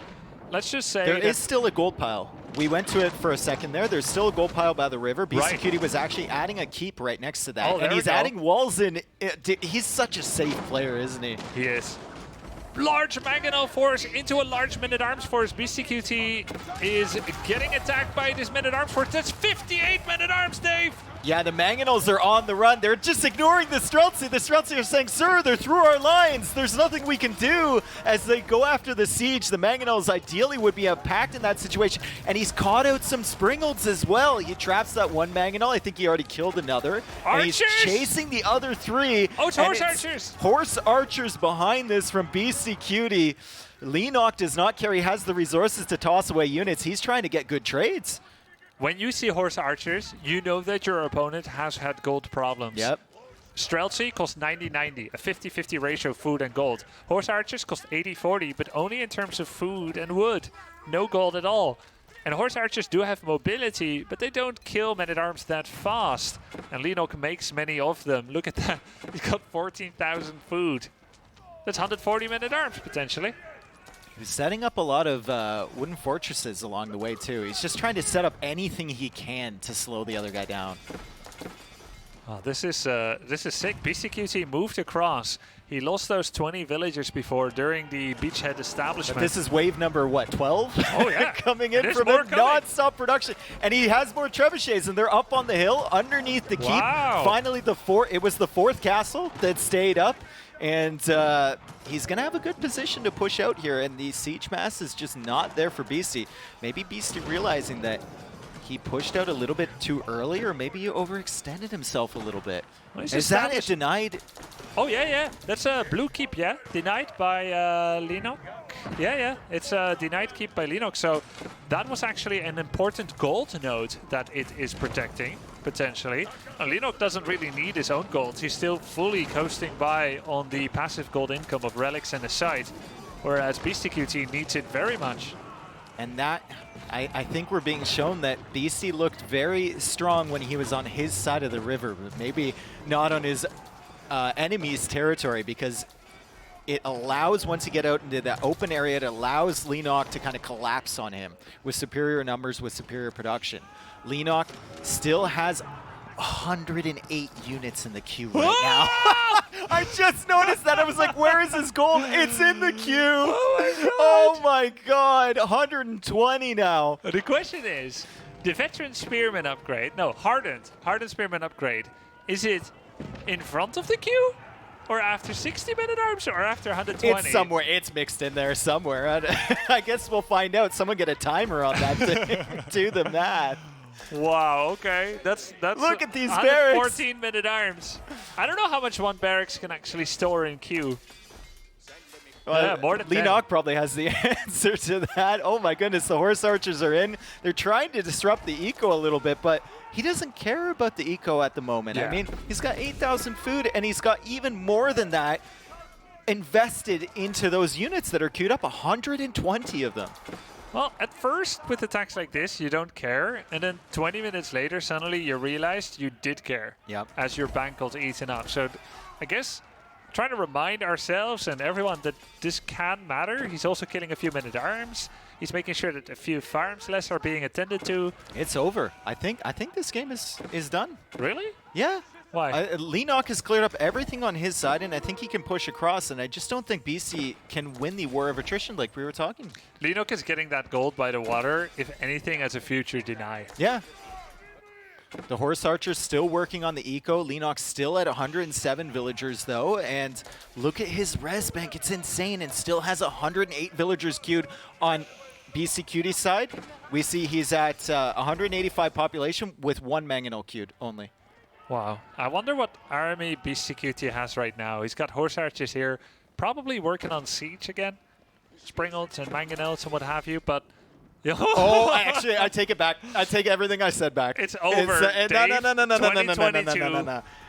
let's just say There is still a gold pile. We went to it for a second there. There's still a gold pile by the river. Beastyqt was actually adding a keep right next to that. Oh, and he's we go. adding walls in. He's such a safe player, isn't he? He is. Large Mangonel force into a large men-at-arms force. Beastyqt is getting attacked by this men-at-arms force. That's 58 men-at-arms, Dave! Yeah, the Mangonels are on the run. They're just ignoring the Streltsy. The Streltsy are saying, sir, they're through our lines. There's nothing we can do. As they go after the siege, the Mangonels ideally would be packed in that situation. And he's caught out some Springolds as well. He traps that one Mangonel. I think he already killed another. And he's chasing the other three. Oh, it's horse archers. Horse archers behind this from Beastyqt. Leenock does not care. He has the resources to toss away units. He's trying to get good trades. When you see horse archers, you know that your opponent has had gold problems. Yep. Streltsy costs 90-90, a 50-50 ratio food and gold. Horse archers cost 80-40, but only in terms of food and wood. No gold at all. And horse archers do have mobility, but they don't kill men-at-arms that fast. And Leenock makes many of them. Look at that. He's got 14,000 food. That's 140 men-at-arms, potentially. He's setting up a lot of wooden fortresses along the way, too. He's just trying to set up anything he can to slow the other guy down. Oh, this is sick. Beastyqt moved across. He lost those 20 villagers before during the beachhead establishment. But this is wave number, what, 12? Oh, yeah. Coming in from a non-stop production. And he has more trebuchets, and they're up on the hill underneath the keep. Wow. Finally, it was the fourth castle that stayed up. And he's going to have a good position to push out here. And the siege mass is just not there for Beasty. Maybe Beasty realizing that he pushed out a little bit too early, or maybe he overextended himself a little bit. Well, is that it denied? Oh, yeah. That's a blue keep, yeah. Denied by Leenock. Yeah. It's a denied keep by Leenock. So that was actually an important gold node that it is protecting, potentially. Leenock doesn't really need his own gold. He's still fully coasting by on the passive gold income of relics and the site, whereas Beastyqt needs it very much. And that, I think we're being shown that Beasty looked very strong when he was on his side of the river, but maybe not on his enemy's territory, because it allows, once you get out into that open area, it allows Leenock to kind of collapse on him with superior numbers, with superior production. Leenock still has 108 units in the queue right now. I just noticed that. I was like, where is his gold? It's in the queue. Oh my god. 120 now. The question is, the veteran spearman upgrade, no, hardened spearman upgrade, is it in front of the queue? Or after 60 men-at-arms, or after 120? It's somewhere. It's mixed in there somewhere. I guess we'll find out. Someone get a timer on that thing. Do the math. Wow, okay. That's Look at these barracks. 14 men-at-arms. I don't know how much one barracks can actually store in queue. Yeah, more than 10. Leenock probably has the answer to that. Oh my goodness, the horse archers are in. They're trying to disrupt the eco a little bit, but he doesn't care about the eco at the moment. Yeah. I mean, he's got 8,000 food, and he's got even more than that invested into those units that are queued up, 120 of them. Well, at first, with attacks like this, you don't care, and then 20 minutes later, suddenly you realized you did care. Yep. As your bank got eaten up. So, I guess trying to remind ourselves and everyone that this can matter. He's also killing a few men-at-arms. He's making sure that a few farms less are being attended to. It's over. I think this game is done. Really? Yeah. Why? Leenock has cleared up everything on his side, and I think he can push across, and I just don't think BC can win the war of attrition like we were talking. Leenock is getting that gold by the water, if anything, as a future deny. Yeah. The horse archers still working on the eco. Leenock still at 107 villagers, though, and look at his res bank. It's insane, and still has 108 villagers queued on Beastyqt's side. We see he's at 185 population with one Mangonel queued only. Wow. I wonder what army Beastyqt has right now. He's got horse archers here, probably working on siege again. Springolds and Mangonels and what have you, but... Oh, actually, I take it back. I take everything I said back. It's over, No.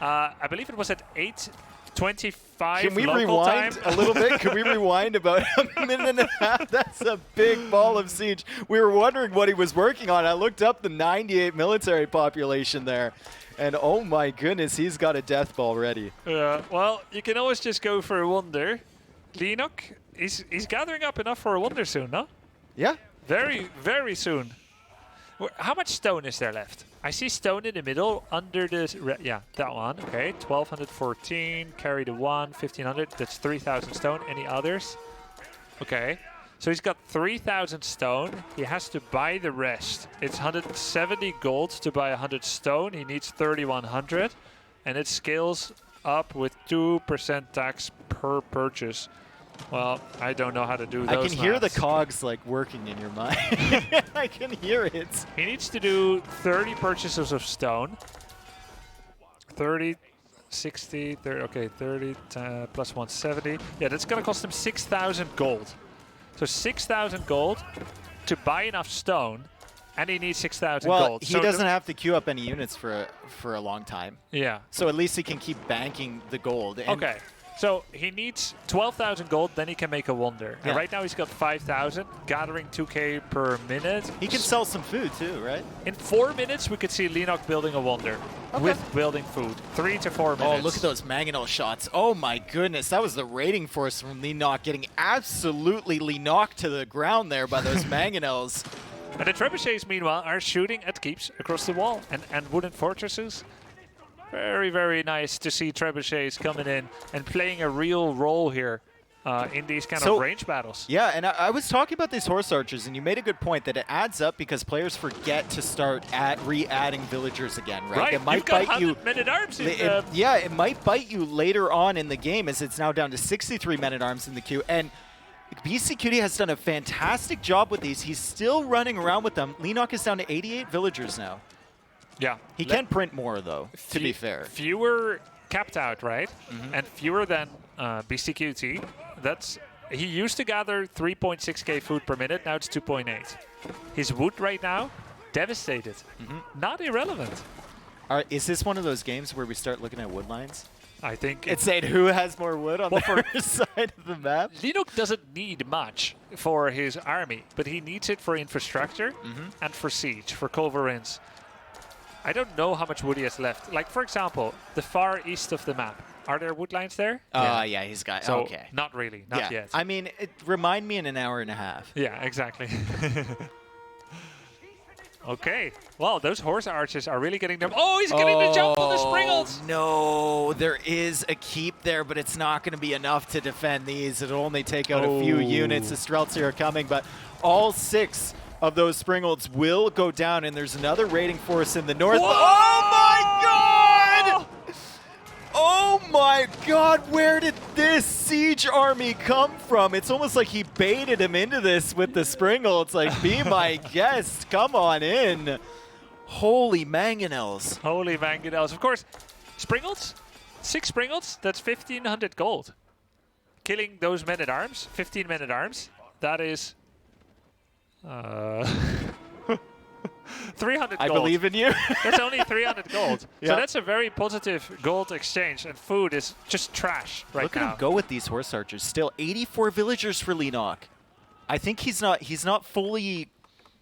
I believe it was at 25 Can we local rewind time. a little bit? Can we rewind about a minute and a half? That's a big ball of siege. We were wondering what he was working on. I looked up the 98 military population there, and oh my goodness, he's got a death ball ready. Yeah, well, you can always just go for a wonder. Leenock, he's gathering up enough for a wonder soon, no? Yeah. Very, very soon. How much stone is there left? I see stone in the middle under the... yeah, that one. Okay, 1,214, carry the 1, 1,500. That's 3,000 stone. Any others? Okay. So he's got 3,000 stone. He has to buy the rest. It's 170 gold to buy 100 stone. He needs 3,100. And it scales up with 2% tax per purchase. Well, I don't know how to do those. I can hear the maths. cogs like working in your mind. I can hear it. He needs to do 30 purchases of stone. 30, 60, 30, okay, 30 plus 170. Yeah, that's going to cost him 6,000 gold. So 6,000 gold to buy enough stone, and he needs 6,000 Well, gold. he So doesn't have to queue up any units for a long time. Yeah. So at least he can keep banking the gold. And Okay. So he needs 12,000 gold, then he can make a wonder. Yeah. And right now he's got 5,000, gathering 2k per minute. he can sell some food too, right? In 4 minutes, we could see Leenock building a wonder with building food. 3 to 4 minutes. Oh, look at those mangonel shots. Oh my goodness, that was the rating force from Leenock getting absolutely knocked to the ground there by those mangonels. And the trebuchets, meanwhile, are shooting at keeps across the wall and wooden fortresses. Very, very nice to see trebuchets coming in and playing a real role here in these kind of range battles. Yeah, and I was talking about these horse archers, and you made a good point that it adds up because players forget to start re-adding villagers again, right? It might You've got bite you. 100 men-at-arms in Yeah, it might bite you later on in the game as it's now down to 63 men-at-arms in the queue. And Beastyqt has done a fantastic job with these. He's still running around with them. Leenock is down to 88 villagers now. Yeah. He can print more, though, to be fair. Fewer capped out, right? And fewer than Beastyqt. He used to gather 3.6k food per minute. Now it's 2.8. His wood right now, devastated. Not irrelevant. Is this one of those games where we start looking at wood lines? I think It's saying who has more wood on the first side of the map? Leenock doesn't need much for his army, but he needs it for infrastructure and for siege, for culverins. I don't know how much wood he has left. Like, for example, the far east of the map. Are there wood lines there? Yeah, he's got. So, okay. not really. Not yet. I mean, remind me in an hour and a half. Yeah, exactly. Okay. Well, those horse archers are really getting them. Oh, he's getting the jump on the Springles. No, there is a keep there, but it's not going to be enough to defend these. It'll only take out a few units. The Streltsy are coming, but all 6 of those Springolds will go down, and there's another raiding force in the north. Whoa! Oh my god! Oh my god, where did this siege army come from? It's almost like he baited him into this with the Springolds. Like, be my guest, come on in. Holy mangonels. Holy mangonels. Of course, Springolds, 6 Springolds, that's 1,500 gold. Killing those men-at-arms, 15 men-at-arms, that is 300 gold. I believe in you. That's only 300 gold. Yeah. So that's a very positive gold exchange, and food is just trash right Look now. at him go with these horse archers. Still 84 villagers for Leenock. I think he's not fully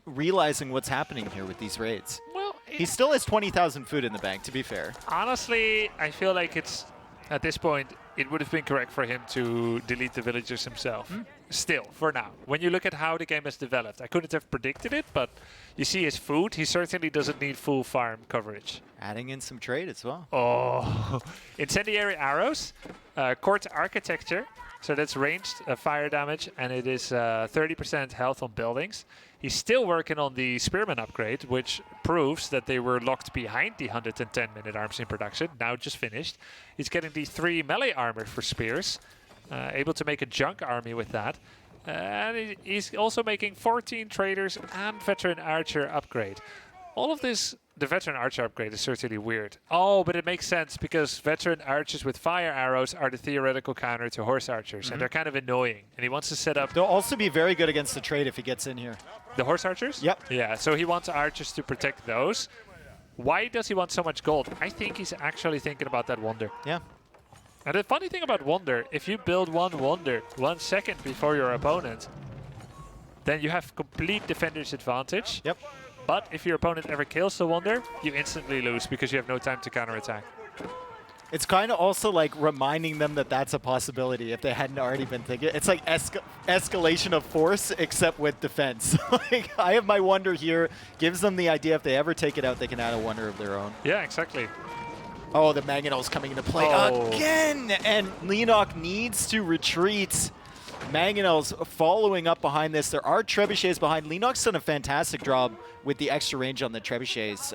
realizing what's happening here with these raids. Well, He still has 20,000 food in the bank, to be fair. honestly, I feel like it's, at this point, it would have been correct for him to delete the villagers himself. Still, for now. When you look at how the game has developed, I couldn't have predicted it, but you see his food, he certainly doesn't need full farm coverage. Adding in some trade as well. Oh, incendiary arrows, court architecture, so that's ranged fire damage, and it is 30% health on buildings. He's still working on the Spearman upgrade, which proves that they were locked behind the 110 men-at-arms in production, now just finished. He's getting the 3 melee armor for spears, able to make a junk army with that. And he's also making 14 traders and veteran archer upgrade. All of this, the veteran archer upgrade is certainly weird. Oh, but it makes sense because veteran archers with fire arrows are the theoretical counter to horse archers, and they're kind of annoying. And he wants to set up They'll also be very good against the trade if he gets in here. the horse archers? Yep. Yeah, so he wants archers to protect those. Why does he want so much gold? I think he's actually thinking about that wonder. Yeah. And the funny thing about Wonder, if you build one Wonder 1 second before your opponent, then you have complete defender's advantage. Yep. But if your opponent ever kills the Wonder, you instantly lose because you have no time to counterattack. It's kind of also like reminding them that that's a possibility if they hadn't already been thinking. It's like escalation of force, except with defense. Like, I have my Wonder here, gives them the idea if they ever take it out, they can add a Wonder of their own. Yeah, exactly. Oh, the Mangonel's coming into play again! And Leenock needs to retreat. Mangonel's following up behind this. There are trebuchets behind. Leenock's done a fantastic job with the extra range on the trebuchets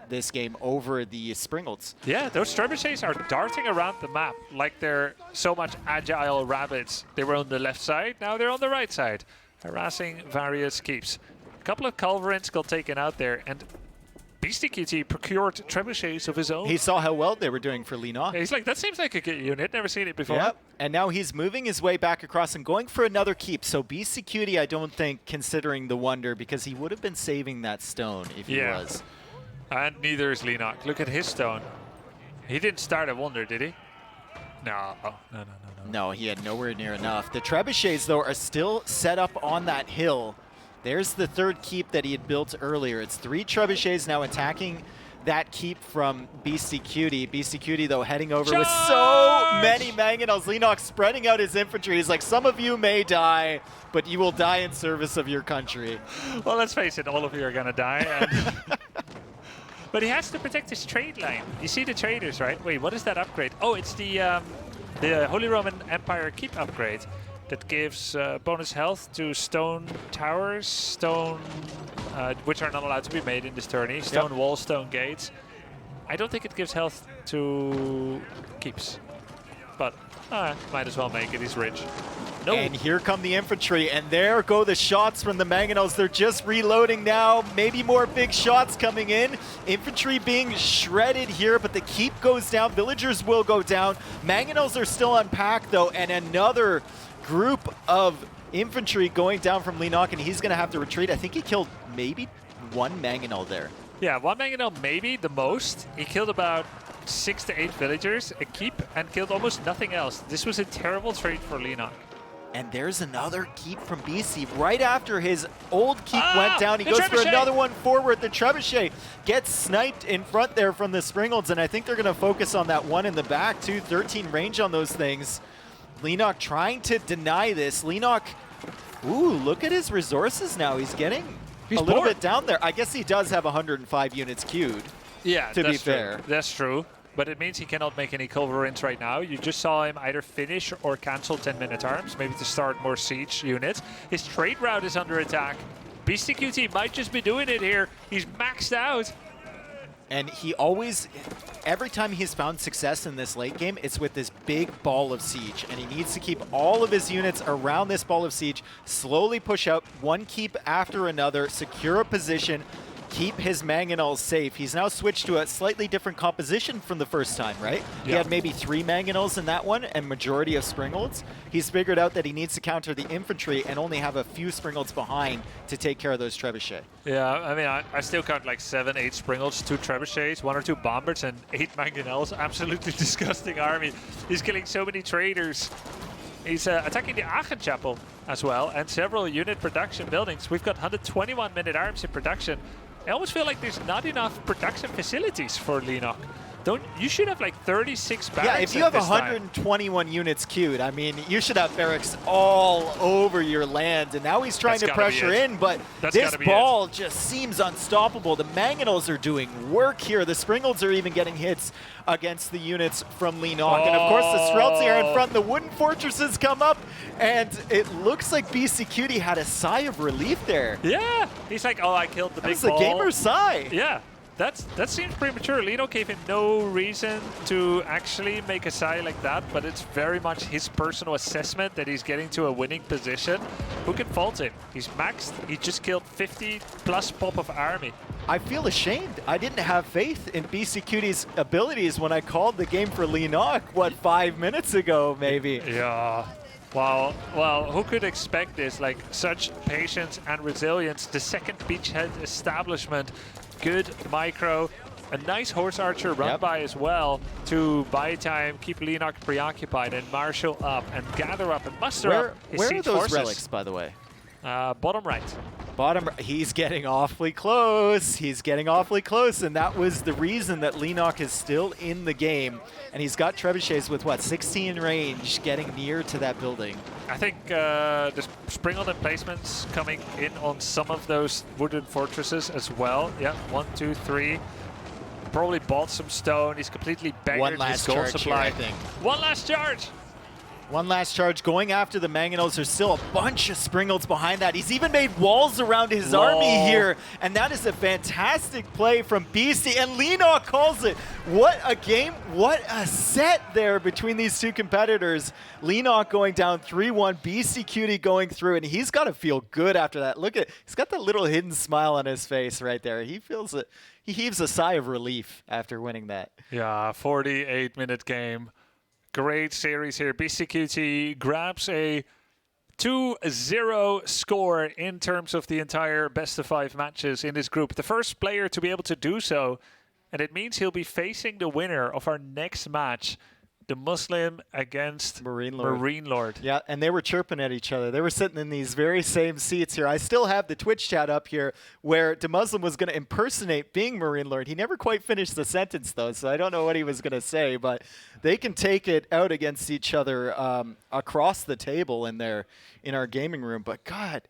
this game over the Springolds. Yeah, those trebuchets are darting around the map like they're so much agile rabbits. They were on the left side, now they're on the right side, harassing various keeps. A couple of culverins got taken out there, and Beastyqt procured trebuchets of his own. He saw how well they were doing for Leenock. He's like, that seems like a good unit, never seen it before. Yep, and now he's moving his way back across and going for another keep. So Beastyqt, I don't think, considering the Wonder, because he would have been saving that stone if he was. And neither is Leenock. Look at his stone. He didn't start a Wonder, did he? No. No. No, he had nowhere near enough. The trebuchets, though, are still set up on that hill. There's the third keep that he had built earlier. It's 3 trebuchets now attacking that keep from Beastyqt. Beastyqt, though, heading over with so many Mangonels. Leenock spreading out his infantry. He's like, some of you may die, but you will die in service of your country. Well, let's face it, all of you are going to die. But he has to protect his trade line. You see the traders, right? Wait, what is that upgrade? Oh, it's the Holy Roman Empire keep upgrade. That gives bonus health to stone towers, which are not allowed to be made in this tourney, stone walls, stone gates. I don't think it gives health to keeps, but might as well make it, he's rich. No. And here come the infantry, and there go the shots from the Mangonels. They're just reloading now. Maybe more big shots coming in. Infantry being shredded here, but the keep goes down. Villagers will go down. Mangonels are still unpacked, though, and another group of infantry going down from Leenock, and he's going to have to retreat. I think he killed maybe 1 Mangonel there. Yeah, 1 Mangonel maybe the most. He killed about 6 to 8 villagers, a keep, and killed almost nothing else. This was a terrible trade for Leenock. And there's another keep from BC. Right after his old keep went down, he goes for another one forward. The trebuchet gets sniped in front there from the Springolds, and I think they're going to focus on that one in the back too. 13 range on those things. Leenock trying to deny this. Leenock, ooh, look at his resources now. He's getting a little bit down there. I guess he does have 105 units queued. Yeah, to be fair. That's true. But it means he cannot make any culverins right now. You just saw him either finish or cancel 10-minute arms, maybe to start more siege units. His trade route is under attack. Beastyqt might just be doing it here. He's maxed out. And he always, every time he's found success in this late game, it's with this big ball of siege. And he needs to keep all of his units around this ball of siege, slowly push out one keep after another, secure a position, keep his Mangonels safe. He's now switched to a slightly different composition from the first time, right? Yeah. He had maybe 3 Mangonels in that one and majority of Springolds. He's figured out that he needs to counter the infantry and only have a few Springolds behind to take care of those trebuchet. Yeah, I mean, I still count like 7, 8 Springolds, 2 trebuchets, 1 or 2 bombers, and 8 Mangonels. Absolutely disgusting army. He's killing so many traders. He's attacking the Aachen Chapel as well, and several unit production buildings. We've got 121 minute arms in production. I almost feel like there's not enough production facilities for Leenock. You should have like 36 barracks. Yeah, if you have 121 units queued, I mean, you should have barracks all over your land. And now he's trying to pressure in, but this ball just seems unstoppable. The Mangonels are doing work here. The Springolds are even getting hits against the units from Leenock. And of course, the Streltsy are in front. The wooden fortresses come up, and it looks like Beastyqt had a sigh of relief there. Yeah, he's like, oh, I killed the big ball. That's the gamer's sigh. Yeah. That seems premature. Leenock gave him no reason to actually make a sigh like that, but it's very much his personal assessment that he's getting to a winning position. Who can fault him? He's maxed. He just killed 50 plus pop of army. I feel ashamed. I didn't have faith in Beastyqt's abilities when I called the game for Leenock, what, 5 minutes ago, maybe? Yeah. Wow. Well, who could expect this? Like, such patience and resilience. The second beachhead establishment. Good micro. A nice horse archer run by as well to buy time, keep Leenock preoccupied, and marshal up and gather up and muster up his Where are siege those forces. relics, by the way? Bottom right. Bottom, he's getting awfully close. He's getting awfully close, and that was the reason that Leenock is still in the game. And he's got trebuchets with, what, 16 range, getting near to that building. I think the spring-on emplacements coming in on some of those wooden fortresses as well. Yeah, 1, 2, 3. Probably bought some stone. He's completely beggared his gold supply. Here, I think. One last charge. One last charge going after the Mangonels. There's still a bunch of Springles behind that. He's even made walls around his army here. And that is a fantastic play from Beasty. And Leenock calls it. What a game. What a set there between these two competitors. Leenock going down 3-1. Beastyqt going through. And he's got to feel good after that. Look at, he's got that little hidden smile on his face right there. He feels it. He heaves a sigh of relief after winning that. Yeah, 48-minute game. Great series here. Beastyqt grabs a 2-0 score in terms of the entire best-of-5 matches in this group. The first player to be able to do so, and it means he'll be facing the winner of our next match, DeMusliM against MarineLorD. Yeah, and they were chirping at each other. They were sitting in these very same seats here. I still have the Twitch chat up here where DeMusliM was going to impersonate being MarineLorD. He never quite finished the sentence, though, so I don't know what he was going to say, but they can take it out against each other across the table in our gaming room. But, God,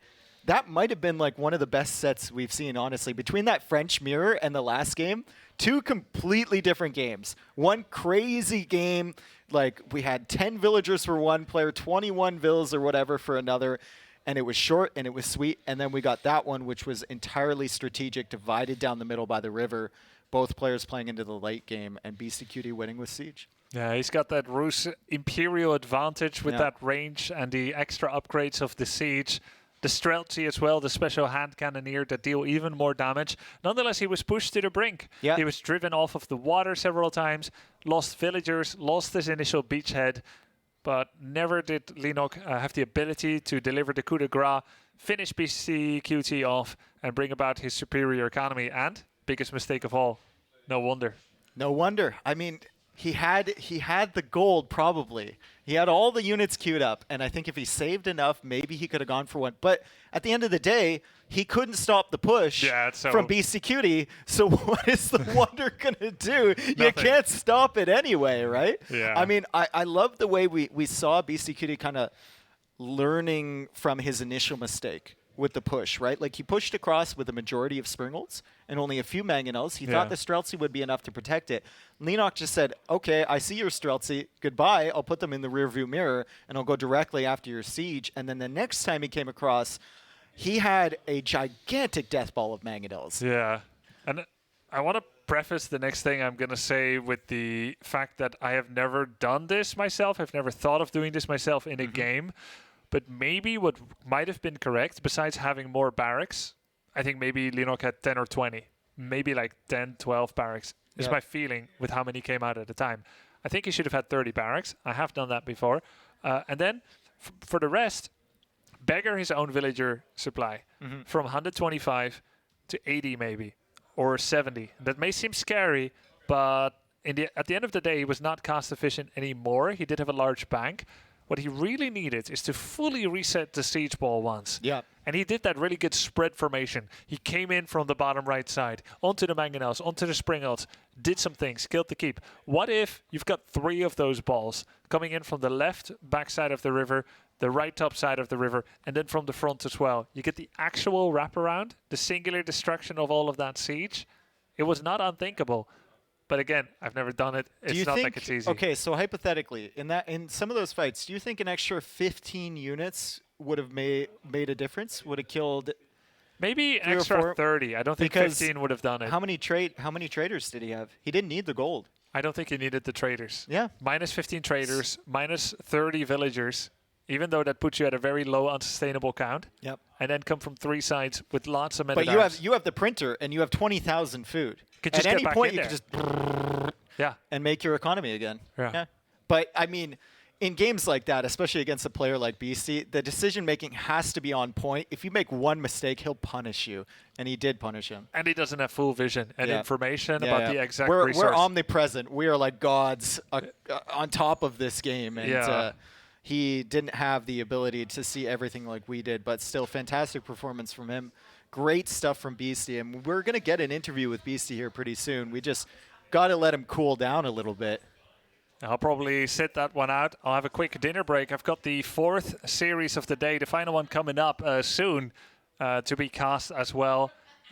that might have been like one of the best sets we've seen, honestly. Between that French mirror and the last game, two completely different games. One crazy game, like we had 10 villagers for one player, 21 villas or whatever for another, and it was short and it was sweet. And then we got that one, which was entirely strategic, divided down the middle by the river, both players playing into the late game, and Beastyqt winning with Siege. Yeah, he's got that Rus Imperial advantage with that range and the extra upgrades of the Siege. The Streltsy as well, the special hand cannoneer that deal even more damage. Nonetheless, he was pushed to the brink. Yeah. He was driven off of the water several times, lost villagers, lost his initial beachhead, but never did Leenock have the ability to deliver the coup de grace, finish Beastyqt off, and bring about his superior economy. And, biggest mistake of all, no wonder. No wonder. I mean, he had the gold, probably. He had all the units queued up, and I think if he saved enough, maybe he could have gone for one. But at the end of the day, he couldn't stop the push from Beastyqt, so what is the wonder going to do? You can't stop it anyway, right? Yeah. I mean, I love the way we saw Beastyqt kind of learning from his initial mistake with the push, right? Like, he pushed across with a majority of Springles and only a few Mangonels. He thought the Streltsy would be enough to protect it. Leenock just said, okay, I see your Streltsy. Goodbye. I'll put them in the rearview mirror, and I'll go directly after your Siege. And then the next time he came across, he had a gigantic death ball of Mangonels. Yeah. And I want to preface the next thing I'm going to say with the fact that I have never done this myself. I've never thought of doing this myself in a game. But maybe what might have been correct, besides having more barracks, I think maybe Leenock had 10 or 20. Maybe like 10, 12 barracks is my feeling with how many came out at the time. I think he should have had 30 barracks. I have done that before. And then for the rest, beggar his own villager supply from 125 to 80 maybe, or 70. That may seem scary, but at the end of the day, he was not cost efficient anymore. He did have a large bank. What he really needed is to fully reset the siege ball once. Yeah. And he did that really good spread formation. He came in from the bottom right side, onto the Mangonels, onto the Springles, did some things, killed the keep. What if you've got 3 of those balls coming in from the left back side of the river, the right top side of the river, and then from the front as well? You get the actual wraparound, the singular destruction of all of that siege. It was not unthinkable. But again, I've never done it. It's not like it's easy. Okay, so hypothetically, in some of those fights, do you think an extra 15 units would have made a difference? Would have killed maybe an extra 30. I don't think 15 would have done it. How many traders did he have? He didn't need the gold. I don't think he needed the traders. Yeah. Minus 15 traders, minus 30 villagers, even though that puts you at a very low unsustainable count. Yep. And then come from 3 sides with lots of men. But you have the printer and you have 20,000 food. At any point, you can just and make your economy again. Yeah. But I mean, in games like that, especially against a player like Beasty, the decision-making has to be on point. If you make one mistake, he'll punish you, and he did punish him. And he doesn't have full vision and information Yeah, about yeah. the exact We're resource. omnipresent. We are like gods on top of this game, and he didn't have the ability to see everything like we did, but still fantastic performance from him. Great stuff from Beasty, and we're going to get an interview with Beasty here pretty soon. We just got to let him cool down a little bit. I'll probably sit that one out. I'll have a quick dinner break. I've got the 4th series of the day, the final one coming up soon to be cast as well.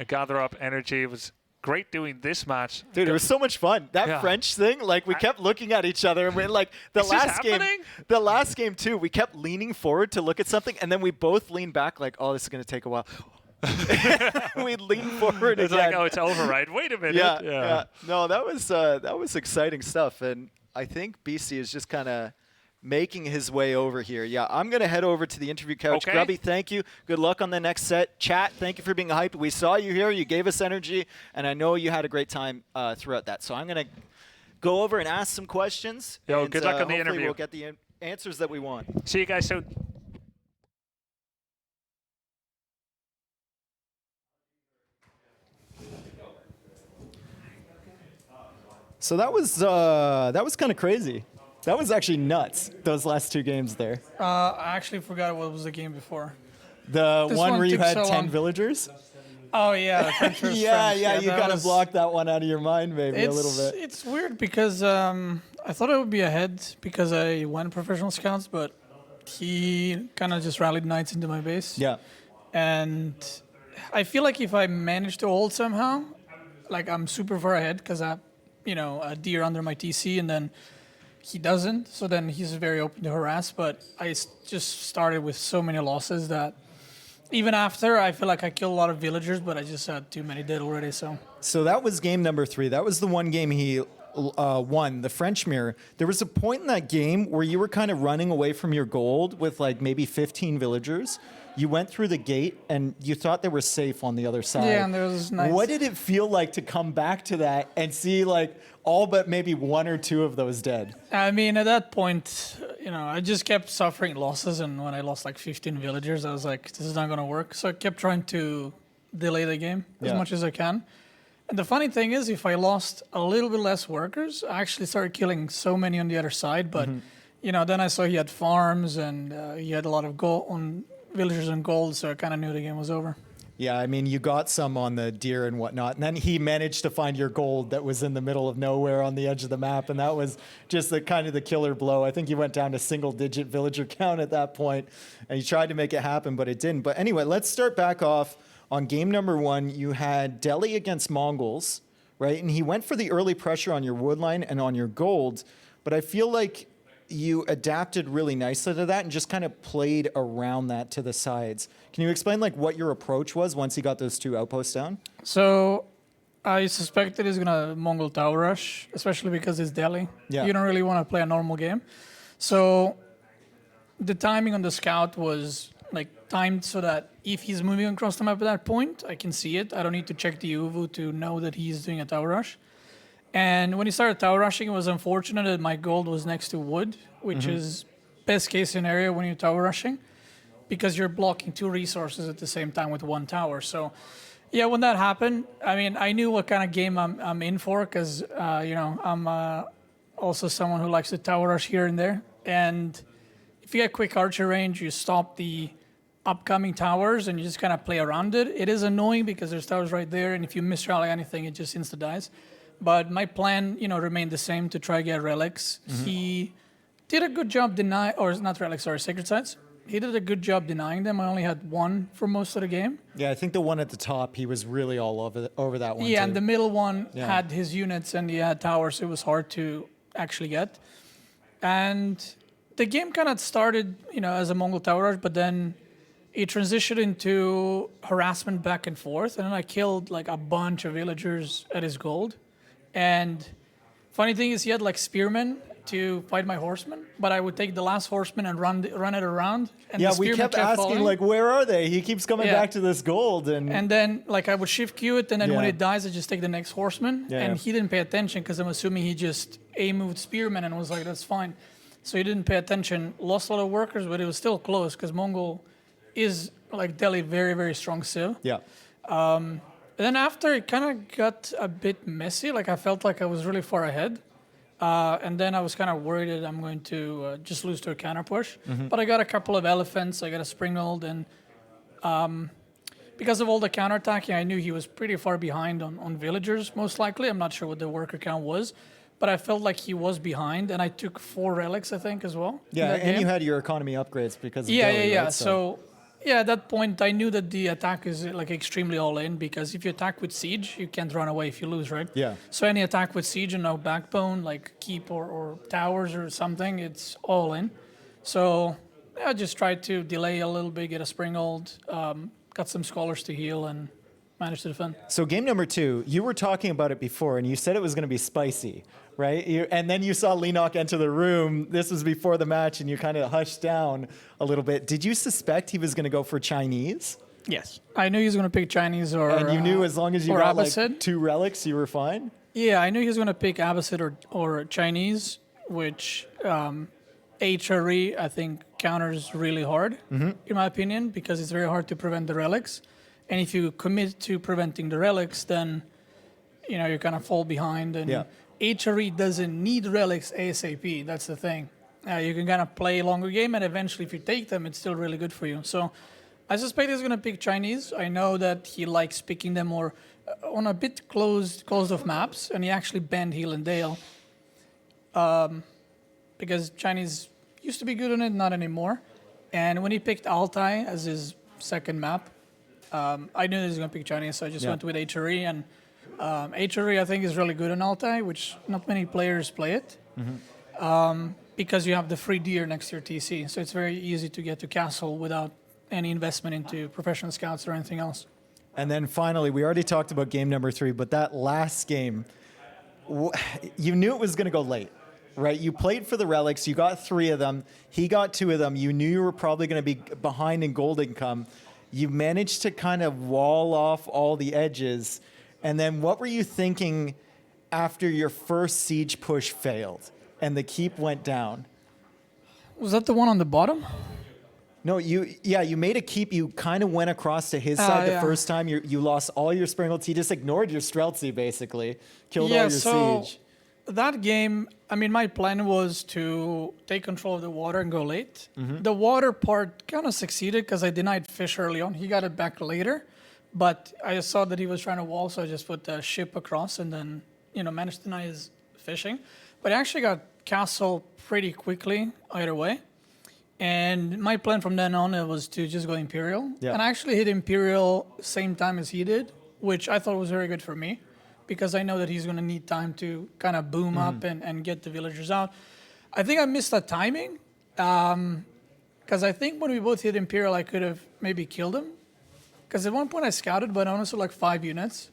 Gather up energy. It was great doing this match. Dude, it was so much fun. That French thing, like we kept looking at each other and we're like the last game too, we kept leaning forward to look at something and then we both leaned back like, oh, this is going to take a while. We'd lean forward It's again. like, oh, it's over, right? Wait a minute. Yeah. No, that was exciting stuff, and I think Beasty is just kind of making his way over here. Yeah, I'm going to head over to the interview couch. Okay. Grubby, thank you. Good luck on the next set. Chat, thank you for being hyped. We saw you here. You gave us energy, and I know you had a great time throughout that. So I'm going to go over and ask some questions. Yo, and, good luck on the hopefully interview. We'll get the answers that we want. See you guys soon. So that was kind of crazy. That was actually nuts, those last 2 games there. I actually forgot what was the game before. The This one one where you took had so 10 long. villagers? Oh, yeah. The French versus Yeah, French. you that kind of was- blocked that one out of your mind maybe a little bit. It's weird because I thought I would be ahead because I went professional scouts, but he kind of just rallied knights into my base. Yeah. And I feel like if I manage to hold somehow, like I'm super far ahead because I, a deer under my TC and then he doesn't. So then he's very open to harass. But I just started with so many losses that even after, I feel like I killed a lot of villagers, but I just had too many dead already. So that was game number 3. That was the one game he won, the French mirror. There was a point in that game where you were kind of running away from your gold with like maybe 15 villagers. You went through the gate and you thought they were safe on the other side. Yeah, and there was nice. What did it feel like to come back to that and see like all but maybe 1 or 2 of those dead? I mean, at that point, I just kept suffering losses. And when I lost like 15 villagers, I was like, this is not going to work. So I kept trying to delay the game as much as I can. And the funny thing is, if I lost a little bit less workers, I actually started killing so many on the other side. But, then I saw he had farms and he had a lot of gold on villagers and gold. So I kind of knew the game was over. Yeah, I mean, you got some on the deer and whatnot, and then he managed to find your gold that was in the middle of nowhere on the edge of the map, and that was just the kind of the killer blow. I think you went down to single-digit villager count at that point, and you tried to make it happen, but it didn't. But anyway, let's start back off on game number 1. You had Delhi against Mongols, right? And he went for the early pressure on your wood line and on your gold, but I feel like you adapted really nicely to that and just kind of played around that to the sides. Can you explain like what your approach was once he got those 2 outposts down? So I suspected he's going to Mongol tower rush, especially because it's Delhi. Yeah. You don't really want to play a normal game. So the timing on the scout was like timed so that if he's moving across the map at that point, I can see it. I don't need to check the UVU to know that he's doing a tower rush. And when he started tower rushing, it was unfortunate that my gold was next to wood, which is best case scenario when you're tower rushing, because you're blocking 2 resources at the same time with 1 tower. So, yeah, when that happened, I mean, I knew what kind of game I'm in for, because I'm also someone who likes to tower rush here and there. And if you get quick archer range, you stop the upcoming towers and you just kind of play around it. It is annoying because there's towers right there, and if you miss rally anything, it just insta dies. But my plan, remained the same to try to get relics. He did a good job sacred sites. He did a good job denying them. I only had 1 for most of the game. Yeah, I think the one at the top, he was really all over that one. Yeah, too. and the middle one had his units and he had towers. So it was hard to actually get. And the game kind of started, as a Mongol tower rush, but then it transitioned into harassment back and forth. And then I killed like a bunch of villagers at his gold. And funny thing is, he had like spearmen to fight my horsemen, but I would take the last horseman and run it around. And Yeah, the we spearmen kept asking, following. like, where are they? He keeps coming back to this gold. And then, like, I would shift queue it, and then when it dies, I just take the next horseman. Yeah, and he didn't pay attention because I'm assuming he just A-moved spearmen and was like, that's fine. so he didn't pay attention. Lost a lot of workers, but it was still close because Mongol is like Delhi, very very strong civ. Yeah. And then after it kind of got a bit messy. Like I felt like I was really far ahead. And then I was kind of worried that I'm going to just lose to a counter push. But I got a couple of elephants. I got a springald, and because of all the counterattacking, I knew he was pretty far behind on villagers, most likely. I'm not sure what the worker count was, but I felt like he was behind, and I took 4 relics, I think, as well. Yeah, and you had your economy upgrades because of Yeah, Delhi, yeah. right? So, yeah, at that point, I knew that the attack is like extremely all in, because if you attack with siege, you can't run away if you lose, right? Yeah. So any attack with siege and no backbone, like keep or towers or something, it's all in. So I just tried to delay a little bit, get a springald, got some scholars to heal, and managed to defend. So game number 2, you were talking about it before, and you said it was going to be spicy, right? And then you saw Leenock enter the room. This was before the match, and you kind of hushed down a little bit. Did you suspect he was going to go for Chinese? Yes. I knew he was going to pick Chinese or And you knew as long as you or got Abbasid. like 2 relics, you were fine? Yeah, I knew he was going to pick Abbasid or Chinese, which HRE, I think, counters really hard, in my opinion, because it's very hard to prevent the relics. And if you commit to preventing the relics, then, you know, you kind of fall behind. And Yeah. HRE doesn't need relics ASAP. That's the thing. You can kind of play a longer game, and eventually if you take them, it's still really good for you. So I suspect he's going to pick Chinese. I know that he likes picking them more on a bit closed off maps, and he actually banned Heal and Dale. Because Chinese used to be good on it, not anymore. And when he picked Altai as his second map, I knew he was going to pick Chinese, so I just went with HRE. And HRE, I think, is really good on Altai, which not many players play it. Because you have the free deer next to your TC. So it's very easy to get to castle without any investment into professional scouts or anything else. And then finally, we already talked about game number 3, but that last game, you knew it was going to go late, right? You played for the relics. You got 3 of them. He got 2 of them. You knew you were probably going to be behind in gold income. You managed to kind of wall off all the edges. And then what were you thinking after your first siege push failed and the keep went down? Was that the one on the bottom? No, you made a keep. You kind of went across to his side the first time. You lost all your springalds. He just ignored your Streltsy, basically. Killed all your siege. That game, I mean, my plan was to take control of the water and go late. The water part kind of succeeded because I denied fish early on. He got it back later, but I saw that he was trying to wall, so I just put the ship across and then, managed to deny his fishing. But I actually got castle pretty quickly either way. And my plan from then on was to just go Imperial. Yeah. And I actually hit Imperial same time as he did, which I thought was very good for me, because I know that he's going to need time to kind of boom up and get the villagers out. I think I missed that timing, because I think when we both hit Imperial, I could have maybe killed him. Because at one point I scouted, but honestly like 5 units.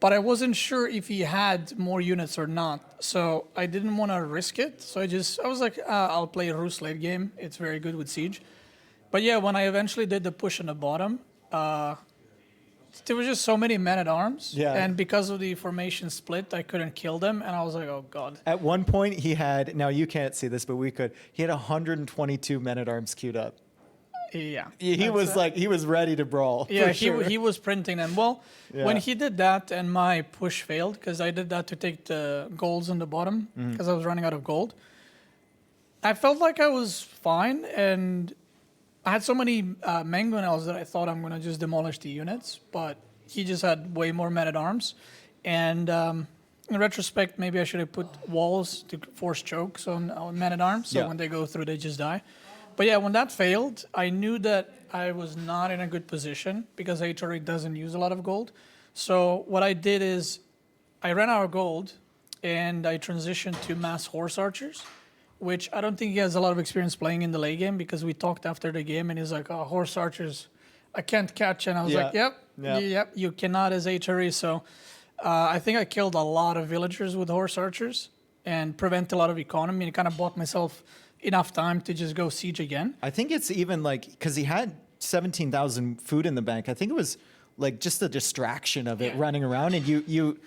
But I wasn't sure if he had more units or not. So I didn't want to risk it. So I was like, I'll play Rus late game. It's very good with siege. But yeah, when I eventually did the push on the bottom, there were just so many men-at-arms. Yeah. And because of the formation split, I couldn't kill them. And I was like, oh, God. At one point, he had, now you can't see this, but we could, he had 122 men-at-arms queued up. Yeah. He was ready to brawl. Yeah, for sure. he was printing them. Well, when he did that and my push failed, because I did that to take the golds on the bottom, because I was running out of gold, I felt like I was fine, and I had so many mangonels that I thought I'm going to just demolish the units, but he just had way more men-at-arms. And in retrospect, maybe I should have put walls to force chokes on men-at-arms, so when they go through, they just die. But yeah, when that failed, I knew that I was not in a good position because HRE doesn't use a lot of gold. So what I did is I ran out of gold and I transitioned to mass horse archers, which I don't think he has a lot of experience playing in the late game, because we talked after the game and he's like, oh, horse archers, I can't catch. And I was like, yep, you cannot as HRE. So I think I killed a lot of villagers with horse archers and prevent a lot of economy, and kind of bought myself enough time to just go siege again. I think it's even like, because he had 17,000 food in the bank. I think it was like just the distraction of it running around, and you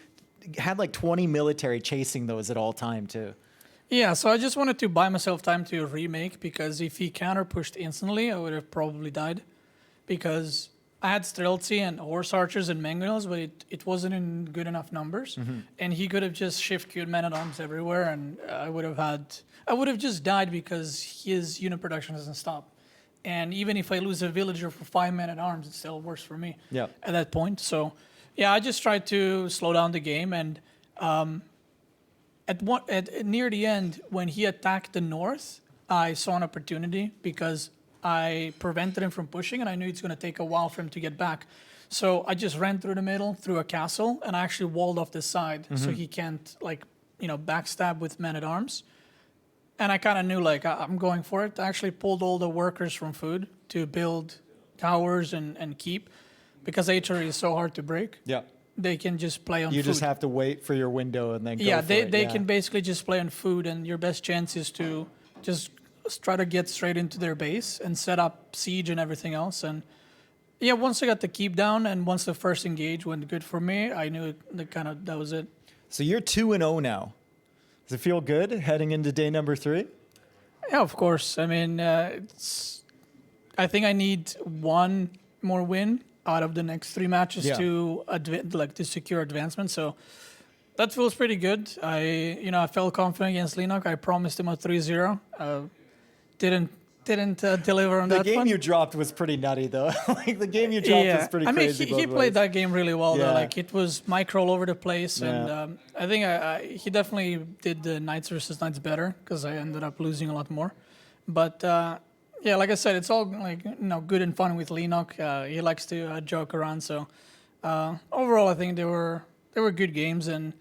had like 20 military chasing those at all time too. Yeah, so I just wanted to buy myself time to remake, because if he counter pushed instantly, I would have probably died. Because I had Streltsy and Horse Archers and Mangonels, but it wasn't in good enough numbers. And he could have just shift queued Man-at-Arms everywhere, and I would have just died because his unit production doesn't stop. And even if I lose a villager for 5 Man-at-Arms, it's still worse for me at that point. So, yeah, I just tried to slow down the game, and near the end, when he attacked the north, I saw an opportunity because I prevented him from pushing, and I knew it's going to take a while for him to get back. So I just ran through the middle, through a castle, and I actually walled off the side so he can't, backstab with Men-at-Arms. And I kind of knew, I'm going for it. I actually pulled all the workers from food to build towers and keep, because HRE is so hard to break. Yeah. They can just play on food. You just have to wait for your window and then go for it. They can basically just play on food, and your best chance is to just try to get straight into their base and set up siege and everything else. And yeah, once I got the keep down and once the first engage went good for me, I knew that was it. So you're 2-0 now. Does it feel good heading into day number 3? Yeah, of course. I mean, I think I need one more win out of the next 3 matches to secure advancement. So that feels pretty good. I felt confident against Leenock. I promised him a 3-0. Didn't deliver on that one. The game you dropped was pretty nutty, though. The game you dropped was pretty crazy. He played that game really well, though. It was micro all over the place, and I think he definitely did the Knights versus Knights better, because I ended up losing a lot more. But like I said, it's all good and fun with Leenock. He likes to joke around. So overall, I think they were good games. And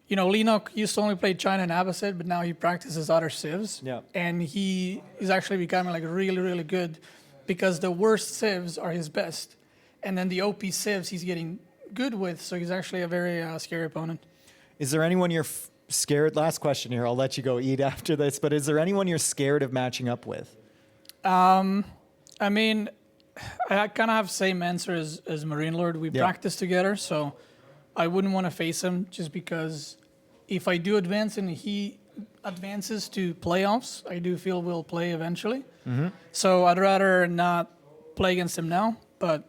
Leenock used to only play China and Abbasid, but now he practices other civs. Yeah. And he is actually becoming really, really good, because the worst civs are his best. And then the OP civs he's getting good with, so he's actually a very scary opponent. Is there anyone you're scared? Last question here. I'll let you go eat after this. But is there anyone you're scared of matching up with? I mean, I kind of have the same answer as MarineLorD. We practice together, so I wouldn't want to face him, just because if I do advance and he advances to playoffs, I do feel we'll play eventually. So I'd rather not play against him now, but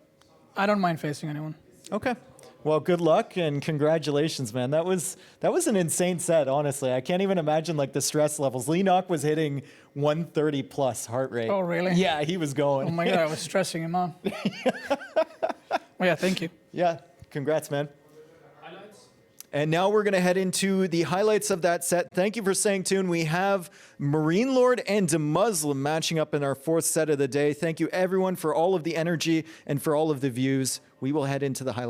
I don't mind facing anyone. Okay. Well, good luck and congratulations, man. That was an insane set, honestly. I can't even imagine the stress levels. Leenock was hitting 130 plus heart rate. Oh, really? Yeah, he was going. Oh my God, I was stressing him on. Well, yeah, thank you. Yeah, congrats, man. And now we're going to head into the highlights of that set. Thank you for staying tuned. We have MarineLorD and DeMusliM matching up in our 4th set of the day. Thank you, everyone, for all of the energy and for all of the views. We will head into the highlights.